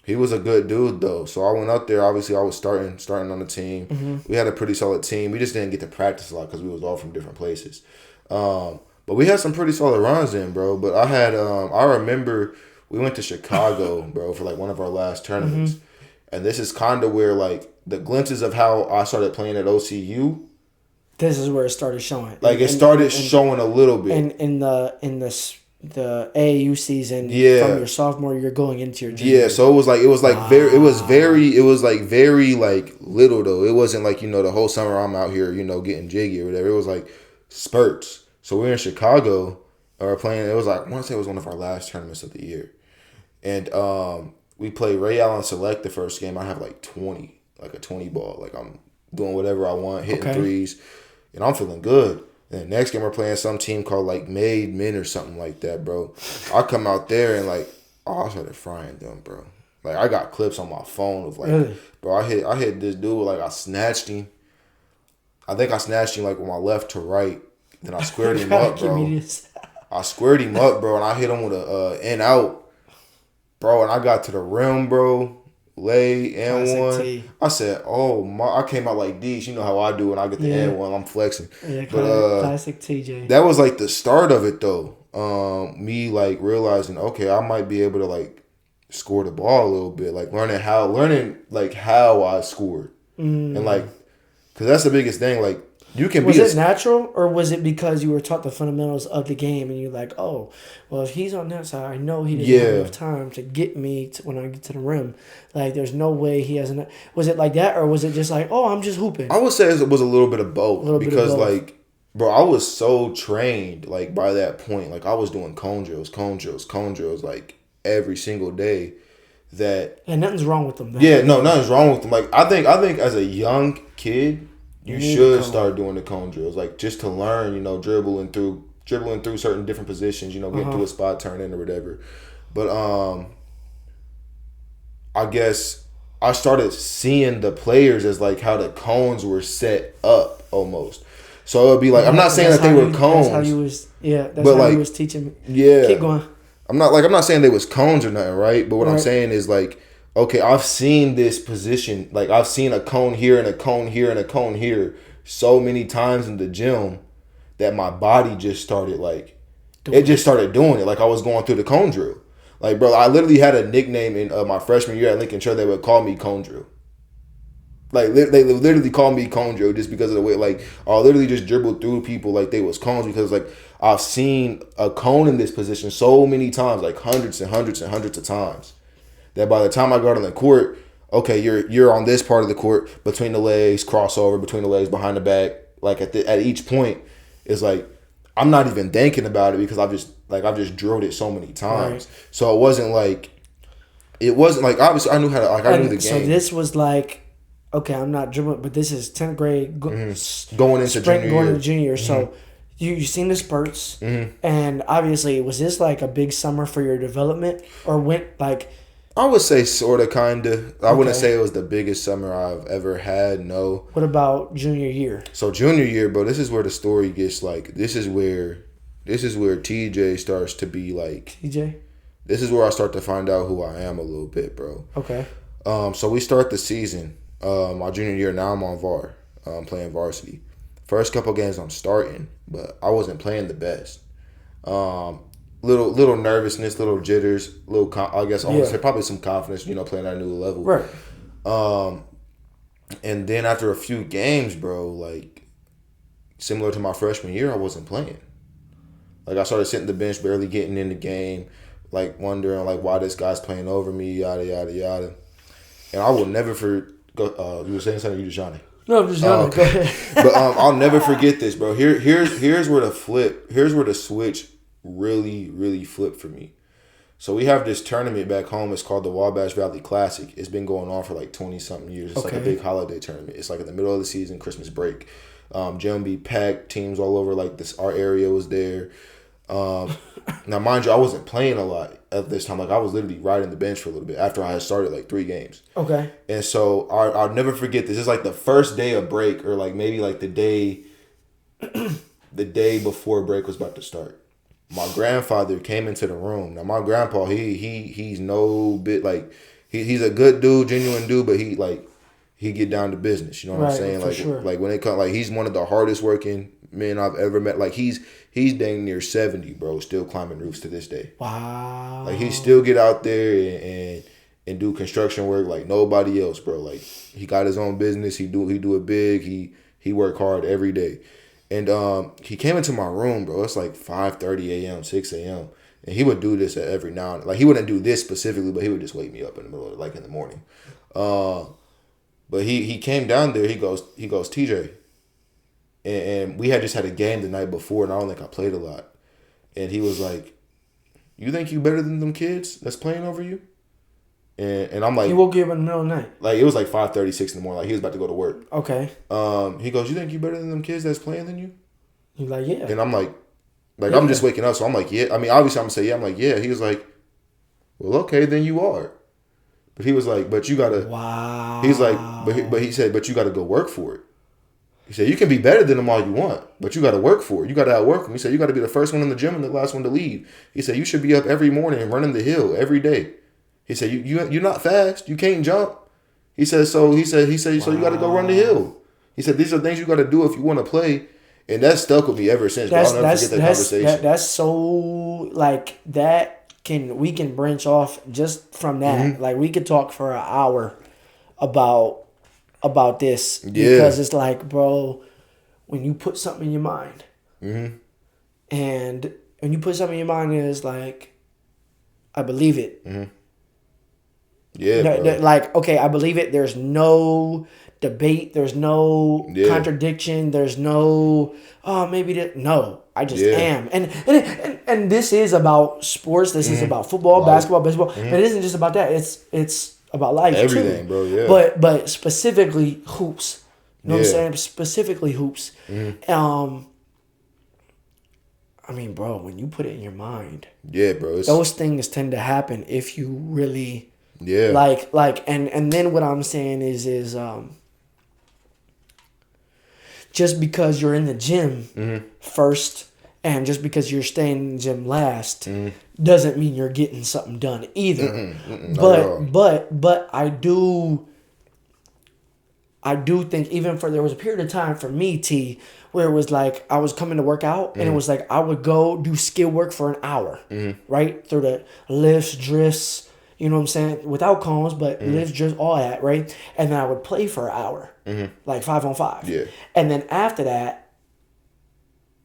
He was a good dude though. So I went up there. Obviously, I was starting on the team. Mm-hmm. We had a pretty solid team. We just didn't get to practice a lot because we was all from different places. But we had some pretty solid runs in, bro. But I had I remember we went to Chicago, bro, for like one of our last tournaments. Mm-hmm. And this is kind of where like the glimpses of how I started playing at OCU. This is where it started showing. Like it started showing a little bit. In the AAU season, from your sophomore year going into your junior. Yeah, so it was very little though. It wasn't like, the whole summer I'm out here, getting jiggy or whatever. It was like spurts. So we were in Chicago playing. It was like, I want to say it was one of our last tournaments of the year. And we played Ray Allen Select the first game. I have like 20, like a 20 ball. Like I'm doing whatever I want, hitting threes, and I'm feeling good. And the next game we're playing some team called like Made Men or something like that, bro. I come out there and like, I started frying them, bro. Like I got clips on my phone of like, really? Bro, I hit this dude with like I snatched him. I think I snatched him like with my left to right. Then I squared him up, bro. I squared him up, bro, and I hit him with a in out, bro. And I got to the rim, bro. Lay and one. I said, "Oh my!" I came out like these. You know how I do when I get the N one. I'm flexing. Yeah, classic TJ. That was like the start of it, though. Me like realizing, okay, I might be able to like score the ball a little bit, like learning how I scored, and like, cause that's the biggest thing. Like, you can was it natural, or was it because you were taught the fundamentals of the game and you're like, oh, well, if he's on that side, I know he doesn't have enough time to get me when I get to the rim. Like, there's no way he has enough. Was it like that, or was it just like, oh, I'm just hooping? I would say it was a little bit of both because, like, bro, I was so trained, like, by that point. Like, I was doing cone drills, like, every single day. And nothing's wrong with them. Yeah, no, nothing's wrong with them. Like, I think as a young kid, you should start doing the cone drills, like just to learn, dribbling through certain different positions, getting to a spot, turn in or whatever. But I guess I started seeing the players as like how the cones were set up almost. So it'd be like, I'm not saying that they were cones. That's how you was, you was teaching me. Yeah. Keep going. I'm not saying they was cones or nothing, right? But what I'm saying is like, okay, I've seen this position. Like, I've seen a cone here and a cone here and a cone here so many times in the gym that my body just started, like, started doing it. Like, I was going through the cone drill. Like, bro, I literally had a nickname in my freshman year at Lincoln Trail. They would call me Cone Drill. Like, they literally called me Cone Drill just because of the way, like, I literally just dribbled through people like they was cones because, like, I've seen a cone in this position so many times, like hundreds and hundreds and hundreds of times, that by the time I got on the court, okay, you're on this part of the court, between the legs, crossover, between the legs, behind the back. Like at each point, it's like I'm not even thinking about it because I've just drilled it so many times. Right. So it wasn't like obviously I knew how to I knew the game. So this was like, okay, I'm not dribbling, but this is 10th grade going into junior year. So you seen the spurts, and obviously was this like a big summer for your development, or went like? I would say sort of, kind of. I wouldn't say it was the biggest summer I've ever had, no. What about junior year? So junior year, bro, this is where the story gets like, this is where TJ starts to be like. TJ? This is where I start to find out who I am a little bit, bro. Okay. So we start the season, my junior year, now I'm on VAR, playing varsity. First couple games I'm starting, but I wasn't playing the best. little nervousness, little jitters, I guess I want to say probably some confidence, playing at a new level. Right. And then after a few games, bro, like similar to my freshman year, I wasn't playing. Like I started sitting the bench, barely getting in the game, like wondering like why this guy's playing over me, yada yada yada. And I will never forget. You were saying something, you just Johnny. No, I'm just Johnny. Go ahead. But I'll never forget this, bro. Here's where the switch really, really flipped for me. So we have this tournament back home. It's called the Wabash Valley Classic. It's been going on for like 20-something years. It's like a big holiday tournament. It's like in the middle of the season, Christmas break. Gym be packed, teams all over. Like this, our area was there. Now, mind you, I wasn't playing a lot at this time. Like I was literally riding the bench for a little bit after I had started like 3 games. Okay. And so I'll never forget this. It's like the first day of break, or like maybe like the day before break was about to start. My grandfather came into the room. Now my grandpa, he's no bit like he's a good dude, genuine dude, but he get down to business. You know what I'm saying? Like sure. Like when it comes, like he's one of the hardest working men I've ever met. Like he's dang near 70, bro, still climbing roofs to this day. Wow. Like he still get out there and do construction work like nobody else, bro. Like he got his own business. He do it big. He work hard every day. And he came into my room, bro. It's like 5:30 a.m., 6 a.m. And he would do this at every now and then. Like he wouldn't do this specifically, but he would just wake me up in the middle of like in the morning. But he came down there. He goes, TJ. And we had just had a game the night before, and I don't think I played a lot. And he was like, "You think you better than them kids that's playing over you?" And I'm like, he woke you up in the middle of the night. Like it was like 5:36 in the morning. Like he was about to go to work. Okay. He goes, "You think you better than them kids that's playing than you?" He's like, "Yeah." And I'm like I'm just waking up, so I'm like, "Yeah." I mean, obviously I'm gonna say yeah. I'm like, "Yeah." He was like, "Well, okay, then you are." But he was like, "But you gotta." Wow. He's like, but he said, "But you gotta go work for it." He said, "You can be better than them all you want, but you got to work for it. You got to outwork them." He said, "You got to be the first one in the gym and the last one to leave." He said, "You should be up every morning and running the hill every day." He said, "You're not fast. You can't jump." He said, "So you got to go run the hill." He said, "These are things you got to do if you want to play." And that stuck with me ever since. I'll never forget that conversation. That's so like that. We can branch off just from that. Mm-hmm. Like we could talk for an hour about this because it's like, bro, when you put something in your mind, and when you put something in your mind, it's like, I believe it. Yeah, like, okay, I believe it. There's no debate. There's no contradiction. There's no maybe that. No, I just am. And this is about sports. This is about football, basketball, baseball. But it isn't just about that. It's about life, everything, too. Bro. Yeah. But specifically hoops. You know what I'm saying? Specifically hoops. I mean, bro, when you put it in your mind, bro, those things tend to happen if you really, like, and then what I'm saying is just because you're in the gym first, and just because you're staying in the gym last, doesn't mean you're getting something done either. But I do think even there was a period of time for me, T, where it was like I was coming to work out, and it was like I would go do skill work for an hour, right? Through the lifts, drifts, you know what I'm saying? Without cones, but lifts, drifts, all that, right? And then I would play for an hour, like 5-on-5. Yeah. And then after that,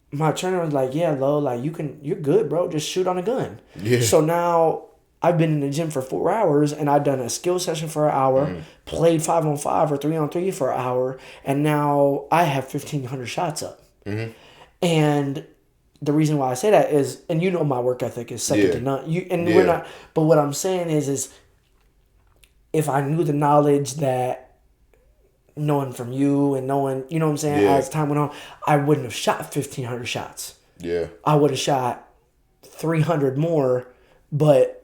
my trainer was like, "Yeah, Lo, like you're good, bro. Just shoot on a gun." Yeah. So now I've been in the gym for 4 hours, and I've done a skill session for an hour, played 5-on-5 or 3-on-3 for an hour, and now I have 1,500 shots up. And the reason why I say that is, and you know my work ethic is second to none. We're not. But what I'm saying is if I knew the knowledge that knowing from you and knowing, you know what I'm saying, as time went on, I wouldn't have shot 1,500 shots. Yeah. I would have shot 300 more, but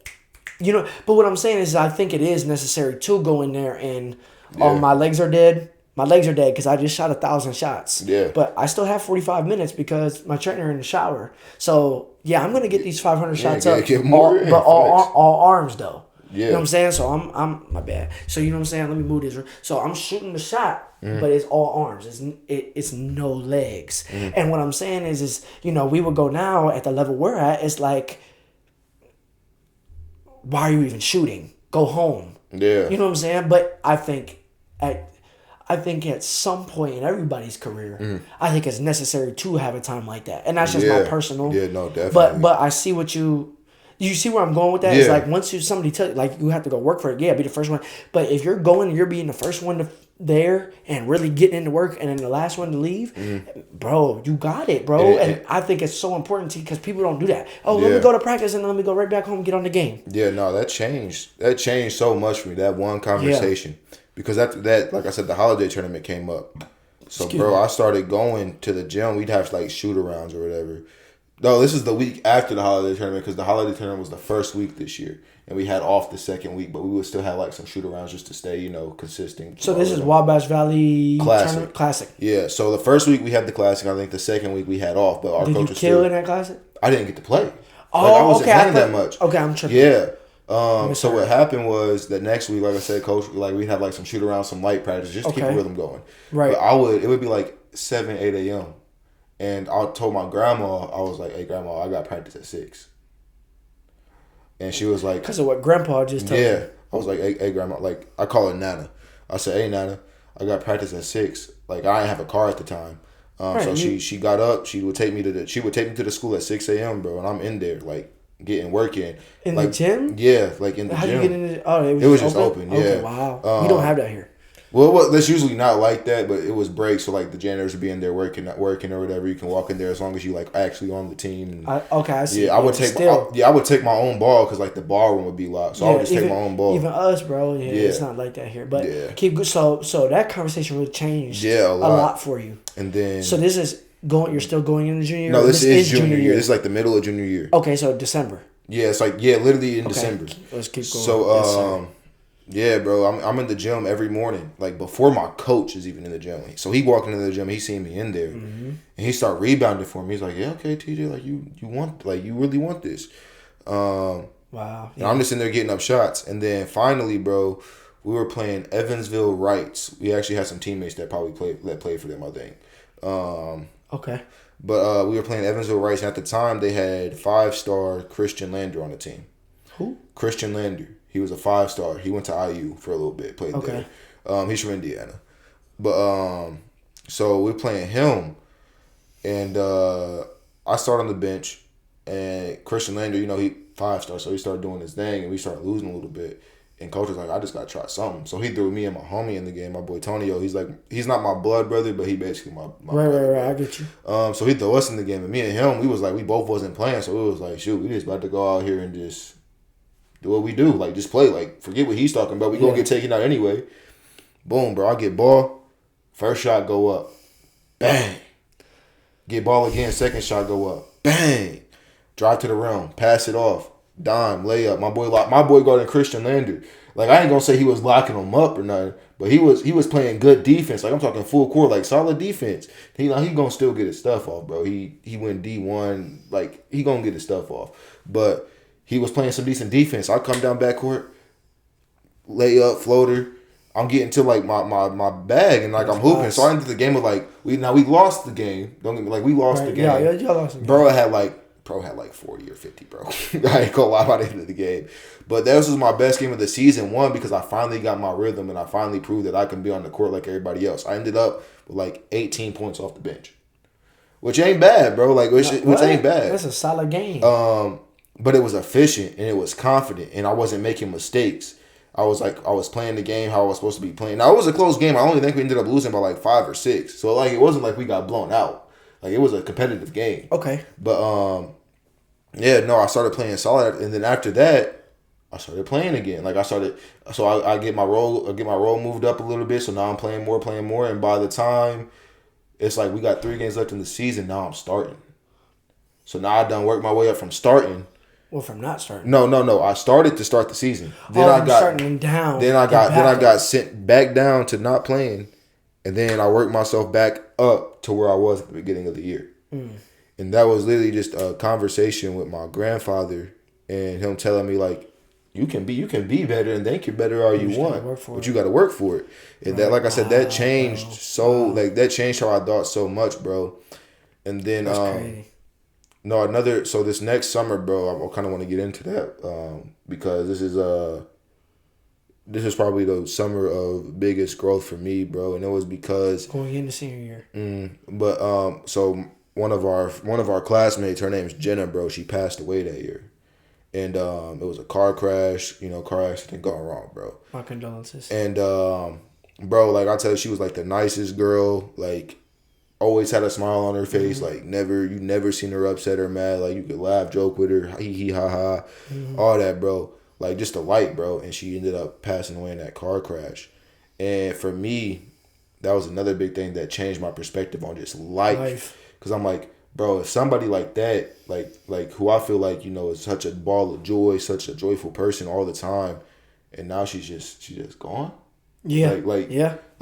what I'm saying is I think it is necessary to go in there and my legs are dead. My legs are dead because I just shot 1,000 shots. Yeah. But I still have 45 minutes because my trainer in the shower. So, I'm going to get these 500 shots up. All arms, though. Yeah. You know what I'm saying? So I'm my bad. So you know what I'm saying? Let me move this. So I'm shooting the shot, but it's all arms. It's no legs. And what I'm saying is we would go now at the level we're at. It's like why are you even shooting? Go home. Yeah. You know what I'm saying? But I think at some point in everybody's career, I think it's necessary to have a time like that. And that's just my personal. Yeah, no, definitely. But I see what you see where I'm going with that? Yeah. It's like once somebody tell you, like, you have to go work for it. Yeah, be the first one. But if you're going and you're being the first one there and really getting into work and then the last one to leave, bro, you got it, bro. And I think it's so important because people don't do that. Oh, let me go to practice and let me go right back home and get on the game. Yeah, no, that changed. That changed so much for me, that one conversation. Yeah. Because after that, like I said, the holiday tournament came up. So, I started going to the gym. We'd have like shoot-arounds or whatever. No, this is the week after the holiday tournament because the holiday tournament was the first week this year. And we had off the second week, but we would still have like some shoot-arounds just to stay, consistent. So this is Wabash Valley Classic. Yeah, so the first week we had the Classic. I think the second week we had off, but our coach was Did you kill in that Classic? I didn't get to play. Oh, I wasn't playing that much. Okay, I'm tripping. Yeah. So what happened was that next week, like I said, coach, like we'd have like some shoot around, some light practice, just to keep the rhythm going. Right. But it would be like 7, 8 a.m. And I told my grandma, I was like, "Hey, grandma, I got practice at 6." And she was like, "Because of what Grandpa just told you." Yeah. I was like, hey, grandma, like I call her Nana. I said, "Hey, Nana, I got practice at 6." Like I didn't have a car at the time. So she got up. She would take me to the school at 6 a.m., bro, and I'm in there like getting work in the gym. Yeah, like in the gym. How did you get in? It was just open. Yeah. Okay, wow. We don't have that here. Well, that's usually not like that, but it was break, so like the janitors would be in there working or whatever. You can walk in there as long as you like actually on the team. I see. Yeah, I would take my own ball because like the ball room would be locked, so I would just take my own ball. Even us, bro. Yeah, it's not like that here. But keep good. So that conversation really changed. A lot for you. And then this is going. You're still going into junior year. No, this is junior year. This is like the middle of junior year. Okay, so December. Yeah, it's like literally in December. Let's keep going. So yeah, bro, I'm in the gym every morning, like before my coach is even in the gym. So he walked into the gym, he seen me in there, and he started rebounding for me. He's like, "Yeah, okay, TJ, like you really want this." Wow. Yeah. And I'm just in there getting up shots, and then finally, bro, we were playing Evansville Rights. We actually had some teammates that probably played for them, I think. Okay. But we were playing Evansville Rights, and at the time they had 5-star Christian Lander on the team. Who? Christian Lander. He was a 5-star. He went to IU for a little bit, played there. He's from Indiana. But so we're playing him, and I start on the bench, and Christian Lander, he 5-star, so he started doing his thing, and we started losing a little bit. And coach was like, "I just got to try something." So he threw me and my homie in the game, my boy Tonio. He's like, he's not my blood brother, but he basically my right. I get you. So he threw us in the game, and me and him, we was like, we both wasn't playing, so it was like, shoot, we just about to go out here and just do what we do, like just play, like forget what he's talking about. We gonna get taken out anyway. Boom, bro. I get ball, first shot go up, bang. Get ball again, second shot go up, bang. Drive to the rim, pass it off. Dime, layup. My boy guarding Christian Lander. Like I ain't gonna say he was locking him up or nothing, but he was playing good defense. Like I'm talking full court, like solid defense. He gonna still get his stuff off, bro. He went D1, like he gonna get his stuff off. But he was playing some decent defense. I come down backcourt, layup, floater. I'm getting to like my bag and like I'm hooping. So I ended the game with like we lost the game. Don't get me we lost the game. Yeah, y'all lost the game. Bro had like 40 or 50, bro. I ain't gonna lie by the end of the game. But that was my best game of the season. One, because I finally got my rhythm and I finally proved that I can be on the court like everybody else. I ended up with like 18 points off the bench. Which ain't bad, bro. Like which ain't bad. That's a solid game. But it was efficient and it was confident and I wasn't making mistakes. I was playing the game how I was supposed to be playing. Now it was a close game. I only think we ended up losing by like 5 or 6. So like it wasn't like we got blown out. Like, it was a competitive game. Okay. But, I started playing solid. And then after that, I started playing again. Like, I get my role moved up a little bit. So now I'm playing more. And by the time it's like we got 3 games left in the season, now I'm starting. So now I done worked my way up from starting. Well, from not starting. No. I started to start the season. Then I got starting down. Then I got sent back down to not playing. And then I worked myself back up to where I was at the beginning of the year. And that was literally just a conversation with my grandfather and him telling me, like, you can be better and think you're better all you want. But you got to work for it. And that, like I said, that changed that changed how I thought so much, bro. And then, No, so this next summer, bro, I kind of want to get into that because this is probably the summer of biggest growth for me, bro, and it was because going into senior year. So one of our classmates, her name's Jenna, bro. She passed away that year, and it was a car crash, car accident gone wrong, bro. My condolences. And bro, like I tell you, she was like the nicest girl, like always had a smile on her face, like you never seen her upset or mad, like you could laugh, joke with her, hee hee ha ha, all that, bro. Like just a light, bro. And she ended up passing away in that car crash. And for me, that was another big thing that changed my perspective on just life. Because I'm like, bro, if somebody like that, like who I feel like, is such a ball of joy, such a joyful person all the time, and now she's just gone. Yeah. Like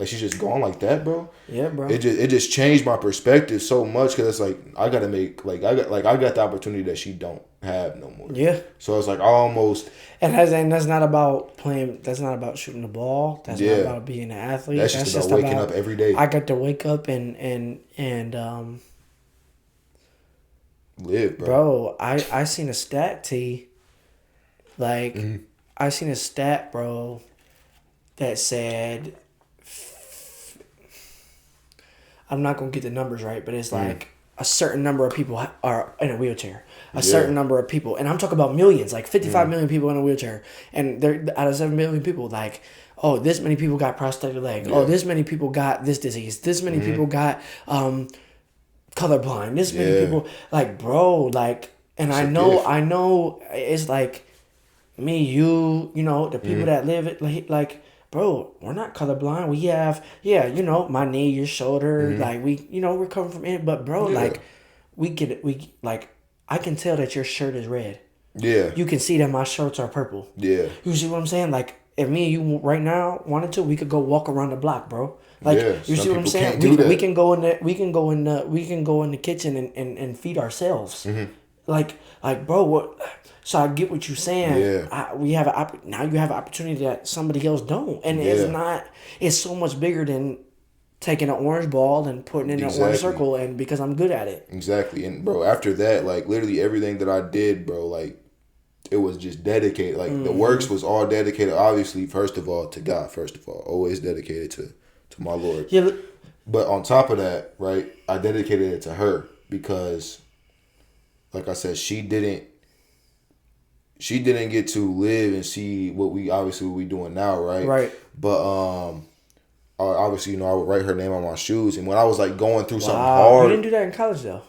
she's just gone like that, bro. Yeah, bro. It just changed my perspective so much because it's like I got the opportunity that she don't have no more. Yeah. So it's like I almost. And that's not about playing. That's not about shooting the ball. That's not about being an athlete. That's just about waking up every day. I got to wake up and live, bro. Bro, I seen a stat, T. Like, I seen a stat, bro, that said, I'm not going to get the numbers right, but it's like a certain number of people are in a wheelchair. A certain number of people, and I'm talking about millions, like 55 million people in a wheelchair. And they're out of 7 million people, like, oh, this many people got prosthetic leg. Yeah. Oh, this many people got this disease. This many people got colorblind. This many people, like, bro, like, and I know it's like me, the people that live it, like, bro, we're not colorblind. We have, my knee, your shoulder, like we're coming from it, but bro, like, I can tell that your shirt is red. Yeah. You can see that my shirts are purple. Yeah. You see what I'm saying? Like, if me and you right now wanted to, we could go walk around the block, bro. Like, you see what I'm saying? We can go in the kitchen and feed ourselves. Like, bro, what? So I get what you're saying. Yeah. Now you have an opportunity that somebody else don't, and it's so much bigger than taking an orange ball and putting it in an orange circle, and because I'm good at it. Exactly. And bro, after that, like literally everything that I did, bro, like it was just dedicated. Like the works was all dedicated, obviously, first of all, to God, always dedicated to my Lord. Yeah. But on top of that, right, I dedicated it to her because, like I said, she didn't get to live and see what we doing now, right? Right. But obviously, I would write her name on my shoes. And when I was like going through something hard, you didn't do that in college though.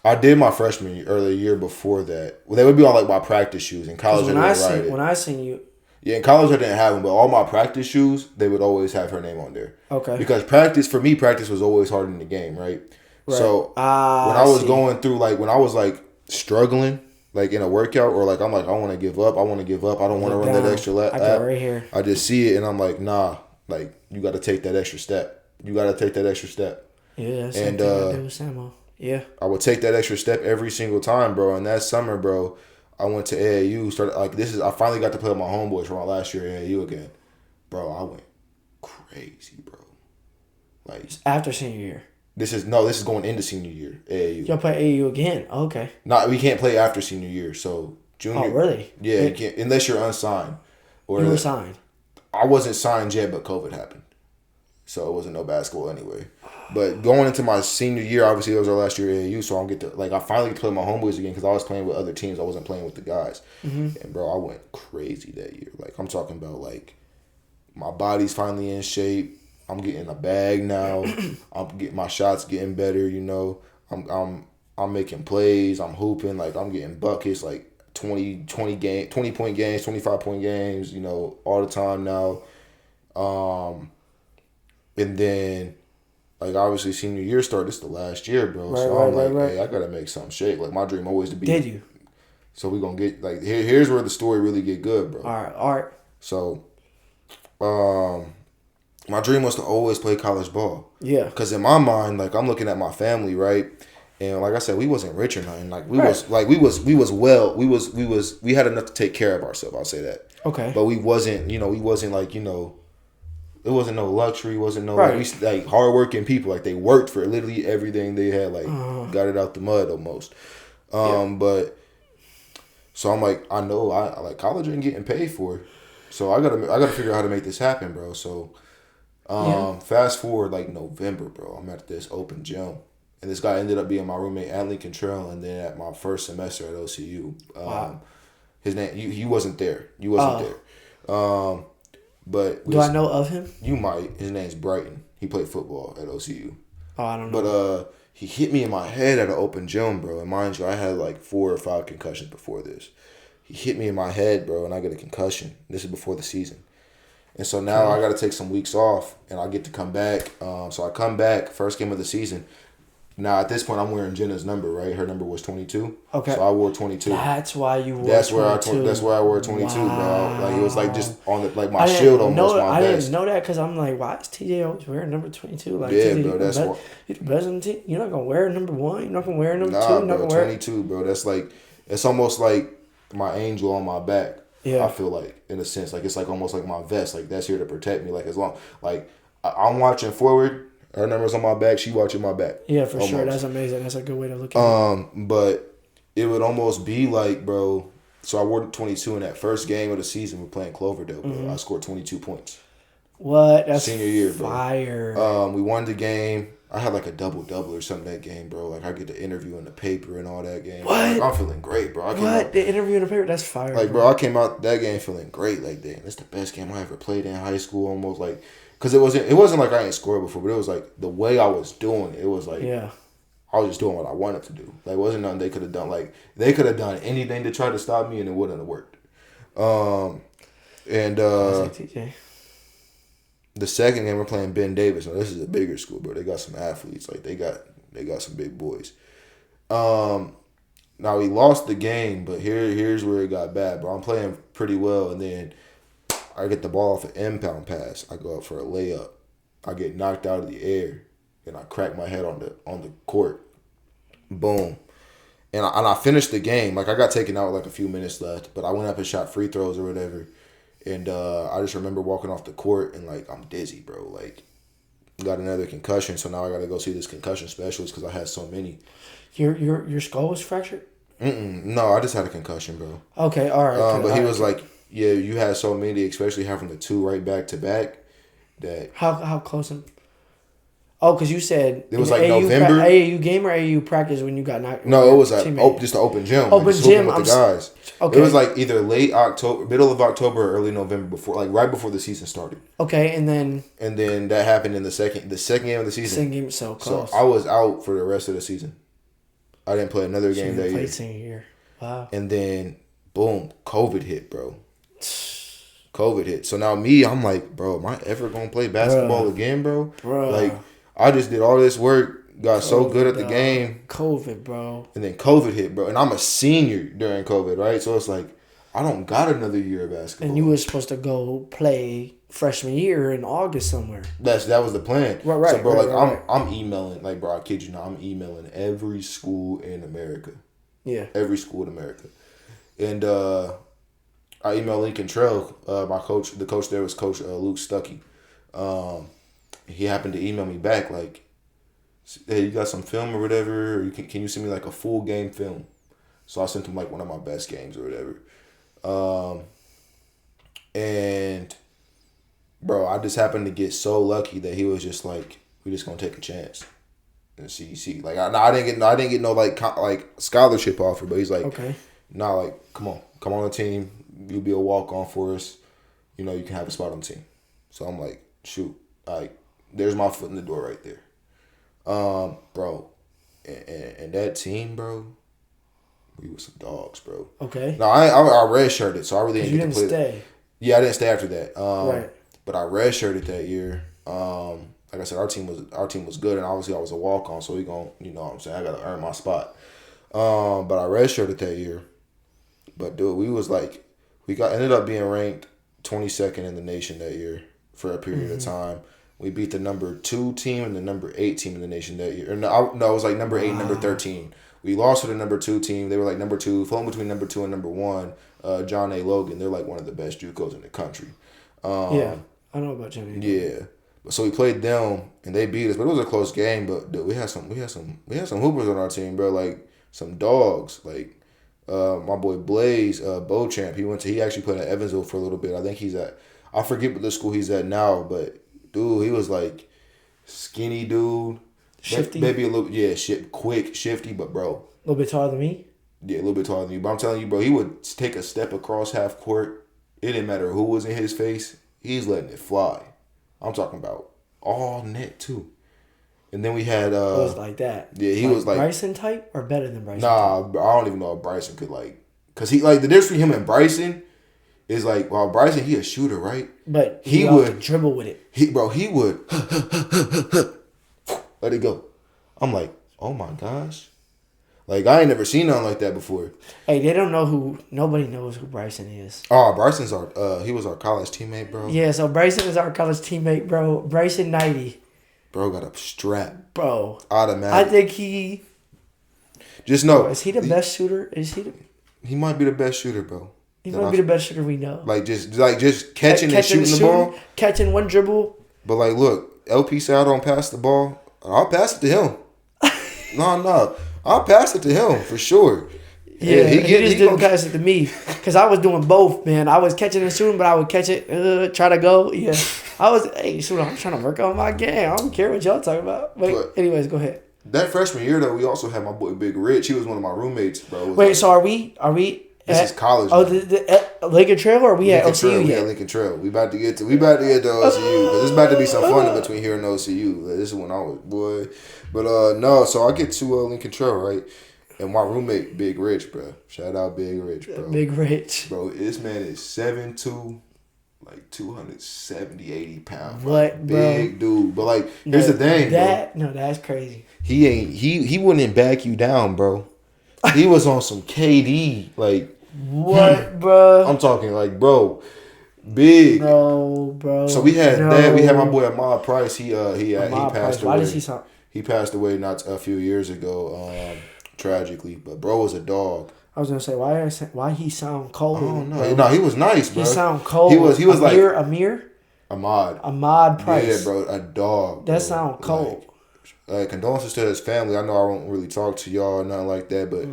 I did my freshman year, early year before that. Well, they would be on like my practice shoes. In college, when I seen you. Yeah, in college I didn't have them, but all my practice shoes, they would always have her name on there. Okay. Because practice was always harder than the game, right? So when I was going through, like, when I was like struggling, like in a workout, or like I'm like, I want to give up, I don't want to run that extra lap. I got it right here. I just see it and I'm like, nah, like you got to take that extra step. Yeah, that's and I did with Samo. Yeah. I would take that extra step every single time, bro. And that summer, bro, I went to AAU. I finally got to play with my homeboys from my last year at AAU again. Bro, I went crazy, bro. Like after senior year. This is going into senior year, AAU. Y'all play AAU again? Okay. We can't play after senior year. So junior. Oh, really? Yeah, you can't unless you're unsigned. Or you were signed. I wasn't signed yet, but COVID happened. So it wasn't no basketball anyway. But going into my senior year, obviously it was our last year at AAU, so I finally get to play with my homeboys again because I was playing with other teams. I wasn't playing with the guys. And bro, I went crazy that year. Like I'm talking about, like my body's finally in shape. I'm getting a bag now. I'm getting my shots getting better. I'm making plays. I'm hooping. Like I'm getting buckets. Like 20 point games, 25-point games. All the time now. And then, like, obviously, senior year started. This is the last year, bro. Right, so I'm like, hey, I gotta make something shake. Like, my dream always to be. Did you? So we gonna get like here's where the story really get good, bro. All right. So, my dream was to always play college ball. Yeah. Cause in my mind, like I'm looking at my family, right, and like I said, we wasn't rich or nothing. Like we had enough to take care of ourselves. I'll say that. Okay. But we wasn't like it wasn't no luxury, wasn't no like hardworking people. Like they worked for literally everything they had, like got it out the mud almost. But so I'm like, I know I like college ain't getting paid for, so I gotta figure out how to make this happen, bro. So fast forward like November, bro. I'm at this open gym, and this guy ended up being my roommate at Lincoln Trail, and then at my first semester at OCU. Wow. His name, he wasn't there. You wasn't there. But do I know of him? You might. His name's Brighton. He played football at OCU. Oh, I don't know. But he hit me in my head at an open gym, bro. And mind you, I had like 4 or 5 concussions before this. He hit me in my head, bro, and I get a concussion. This is before the season. And so now I got to take some weeks off, and I get to come back. So I come back, first game of the season. Now, at this point, I'm wearing Jenna's number, right? Her number was 22. Okay. So I wore 22. That's why you wore 22. That's where I wore 22, wow. bro. Like, it was like just on the, like my shield almost, my I vest. didn't know that because I'm like, why is TJ always wearing number 22? Like, yeah, TJ, bro, that's what. You're the best in the team. You're not going to wear number 1. You're not going to wear number 2. Nah, You're not bro, gonna 22, bro. That's like, it's almost like my angel on my back. Yeah. I feel like, in a sense. Like, it's like almost like my vest. Like, that's here to protect me. Like, as long, like, I'm watching forward. Her number's on my back. She watching my back. Yeah, for sure. That's amazing. That's a good way to look at it. But it would almost be like, bro. So I wore 22 in that first game of the season. We're playing Cloverdale, bro. I scored 22 points. What? That's senior year, bro. Fire. We won the game. I had like a double or something that game, bro. Like I get the interview in the paper and all that game. What? Like, I'm feeling great, bro. The interview in the paper? That's fire. Like, bro, I came out that game feeling great. Like, damn, that's the best game I ever played in high school. Almost like. Because it wasn't like I ain't scored before, but it was like the way I was doing it was like I was just doing what I wanted to do. Like, it wasn't nothing they could have done. Like, they could have done anything to try to stop me and it wouldn't have worked. The second game we're playing Ben Davis. Now, this is a bigger school, bro. They got some athletes. Like, they got some big boys. Now we lost the game, but here's where it got bad, bro. I'm playing pretty well, and then I get the ball off an impound pass. I go up for a layup. I get knocked out of the air, and I crack my head on the court. Boom. And I finished the game. Like, I got taken out with like a few minutes left, but I went up and shot free throws or whatever. And I just remember walking off the court and like I'm dizzy, bro. Like, got another concussion, so now I got to go see this concussion specialist because I had so many. Your skull was fractured? No, I just had a concussion, bro. Okay, all right. But he was like, yeah, you had so many, especially having the 2 right back to back. That how close? Oh, because you said it was like November. AAU game or AAU practice when you got knocked? No, it was just an open gym. Open like, gym with the guys. Okay. It was like either late October, middle of October, or early November before, like right before the season started. Okay, and then that happened in the second game of the season. Second game, so close. So I was out for the rest of the season. I didn't play another game that year. Senior year. Wow. And then boom, COVID hit, bro. COVID hit. So now me, I'm like, bro, am I ever gonna play basketball again, bro? Like, I just did all this work, got so good at the game. COVID, bro. And then COVID hit, bro. And I'm a senior during COVID, right? So it's like, I don't got another year of basketball. And you were supposed to go play freshman year in August somewhere. That was the plan. Right. So, bro, I'm emailing, like, bro, I kid you not, I'm emailing every school in America. Yeah. Every school in America. And I emailed Lincoln Trail. My coach, the coach there was Coach Luke Stuckey. He happened to email me back like, hey, you got some film or whatever? Or can you send me like a full game film? So I sent him like one of my best games or whatever. And bro, I just happened to get so lucky that he was just like, we just gonna take a chance and see. Like I didn't get no like scholarship offer, but he's like, okay, nah, like come on the team. You'll be a walk on for us. You know, you can have a spot on the team. So I'm like, shoot, like there's my foot in the door right there. Bro, and that team, bro, we were some dogs, bro. Okay. No, I redshirted, so I really didn't get to play. Stay. Yeah, I didn't stay after that. Right. But I redshirted that year. Like I said, our team was good, and obviously I was a walk on, so we gon', you know what I'm saying, I gotta earn my spot. But I redshirted that year. But dude, we was like, ended up being ranked 22nd in the nation that year for a period of time. We beat the number 2 team and the number 8 team in the nation that year. Or no, it was like number 8 and number 13. We lost to the number 2 team. They were like number 2, floating between number 2 and number 1. John A. Logan. They're like one of the best JUCOs in the country. Yeah, I know about John A. Yeah. So we played them and they beat us, but it was a close game. But dude, we had some hoopers on our team, bro. Like some dogs. Like my boy Blaze, Beauchamp. He actually played at Evansville for a little bit. I think he's at, I forget what the school he's at now, but dude, he was like skinny dude. Shifty. Maybe a little, yeah, quick, shifty, but bro. A little bit taller than me? Yeah, a little bit taller than you. But I'm telling you, bro, he would take a step across half court. It didn't matter who was in his face. He's letting it fly. I'm talking about all net, too. And then we had... it was like that. Yeah, he was like... Bryson type or better than Bryson Nah, type? I don't even know if Bryson could like... Because he, like, the difference between him and Bryson is like, while Bryson, he a shooter, right? But he would dribble with it. He would... let it go. I'm like, oh my gosh. Like, I ain't never seen nothing like that before. Hey, they don't know who... Nobody knows who Bryson is. Oh, Bryson's he was our college teammate, bro. Yeah, so Bryson is our college teammate, bro. Bryson 90. Bro got a strap. Bro. Automatic. I think he... Just know. Bro, is he the best shooter? Is he the... He might be the best shooter, bro. He might be the best shooter we know. Like, just catching and shooting the ball. Catching one dribble. But, like, look. LP said I don't pass the ball. I'll pass it to him. No. I'll pass it to him for sure. Yeah, he just didn't pass it to me because I was doing both, man. I was catching and shooting, but I would catch it, try to go. Yeah, I'm trying to work on my game. I don't care what y'all talking about. But anyways, go ahead. That freshman year though, we also had my boy Big Rich. He was one of my roommates, bro. Wait, so are we? This is college. Oh, the Lincoln Trail, or are we at OCU yet? Yeah, Lincoln Trail. We about to get to OCU because it's about to be some fun in between here and OCU. Like, this is when I was boy, but no. So I get to Lincoln Trail, right, and my roommate Big Rich, bro. Shout out Big Rich, bro. Big Rich, bro. This man is 7'2", like 270, 80 pounds. What, like, big dude. But like, here's the thing, bro. No, that's crazy. He wouldn't back you down, bro. He was on some KD, like what, bro? I'm talking like, bro, big. No, bro. So we had that. We had my boy Ahmad Price. He passed away. Why does he sound? He passed away not a few years ago, tragically. But bro was a dog. I was gonna say why he sound cold. Oh no, he was nice, bro. He sound cold. He was Amir. Ahmad Price. Yeah, bro, a dog. That sound cold. Condolences to his family. I know I won't really talk to y'all or nothing like that, but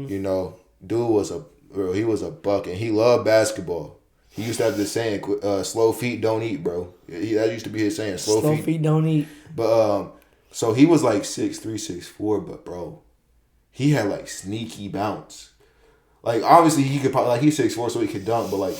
you know, dude was he was a buck and he loved basketball. He used to have this saying, "Slow feet don't eat, bro." That used to be his saying, "Slow feet don't eat." But so he was like 6'3", 6'4", but bro, he had like sneaky bounce. Like obviously he could probably he's 6'4", so he could dunk, but like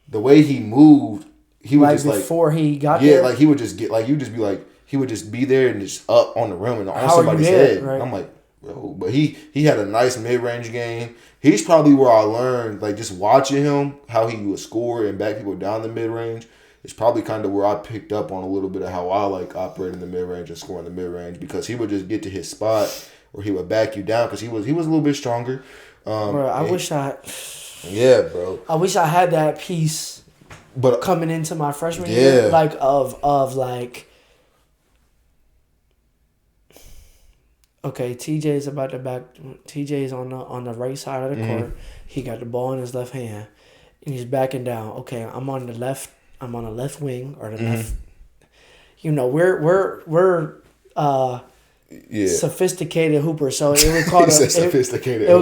the way he moved, he would just before he got there. Yeah, like he would just get you just be like. He would just be there and just up on the rim and on somebody's head. Right? I'm like, bro, but he had a nice mid-range game. He's probably where I learned, like just watching him, how he would score and back people down the mid-range. It's probably kind of where I picked up on a little bit of how I like operating the mid-range and scoring the mid-range because he would just get to his spot or he would back you down because he was a little bit stronger. Bro, I wish I had that piece, but coming into my freshman year, like of like. Okay, TJ's about to back. TJ's on the right side of the court. He got the ball in his left hand, and he's backing down. Okay, I'm on the left wing or the left. You know, we're sophisticated hoopers, so it would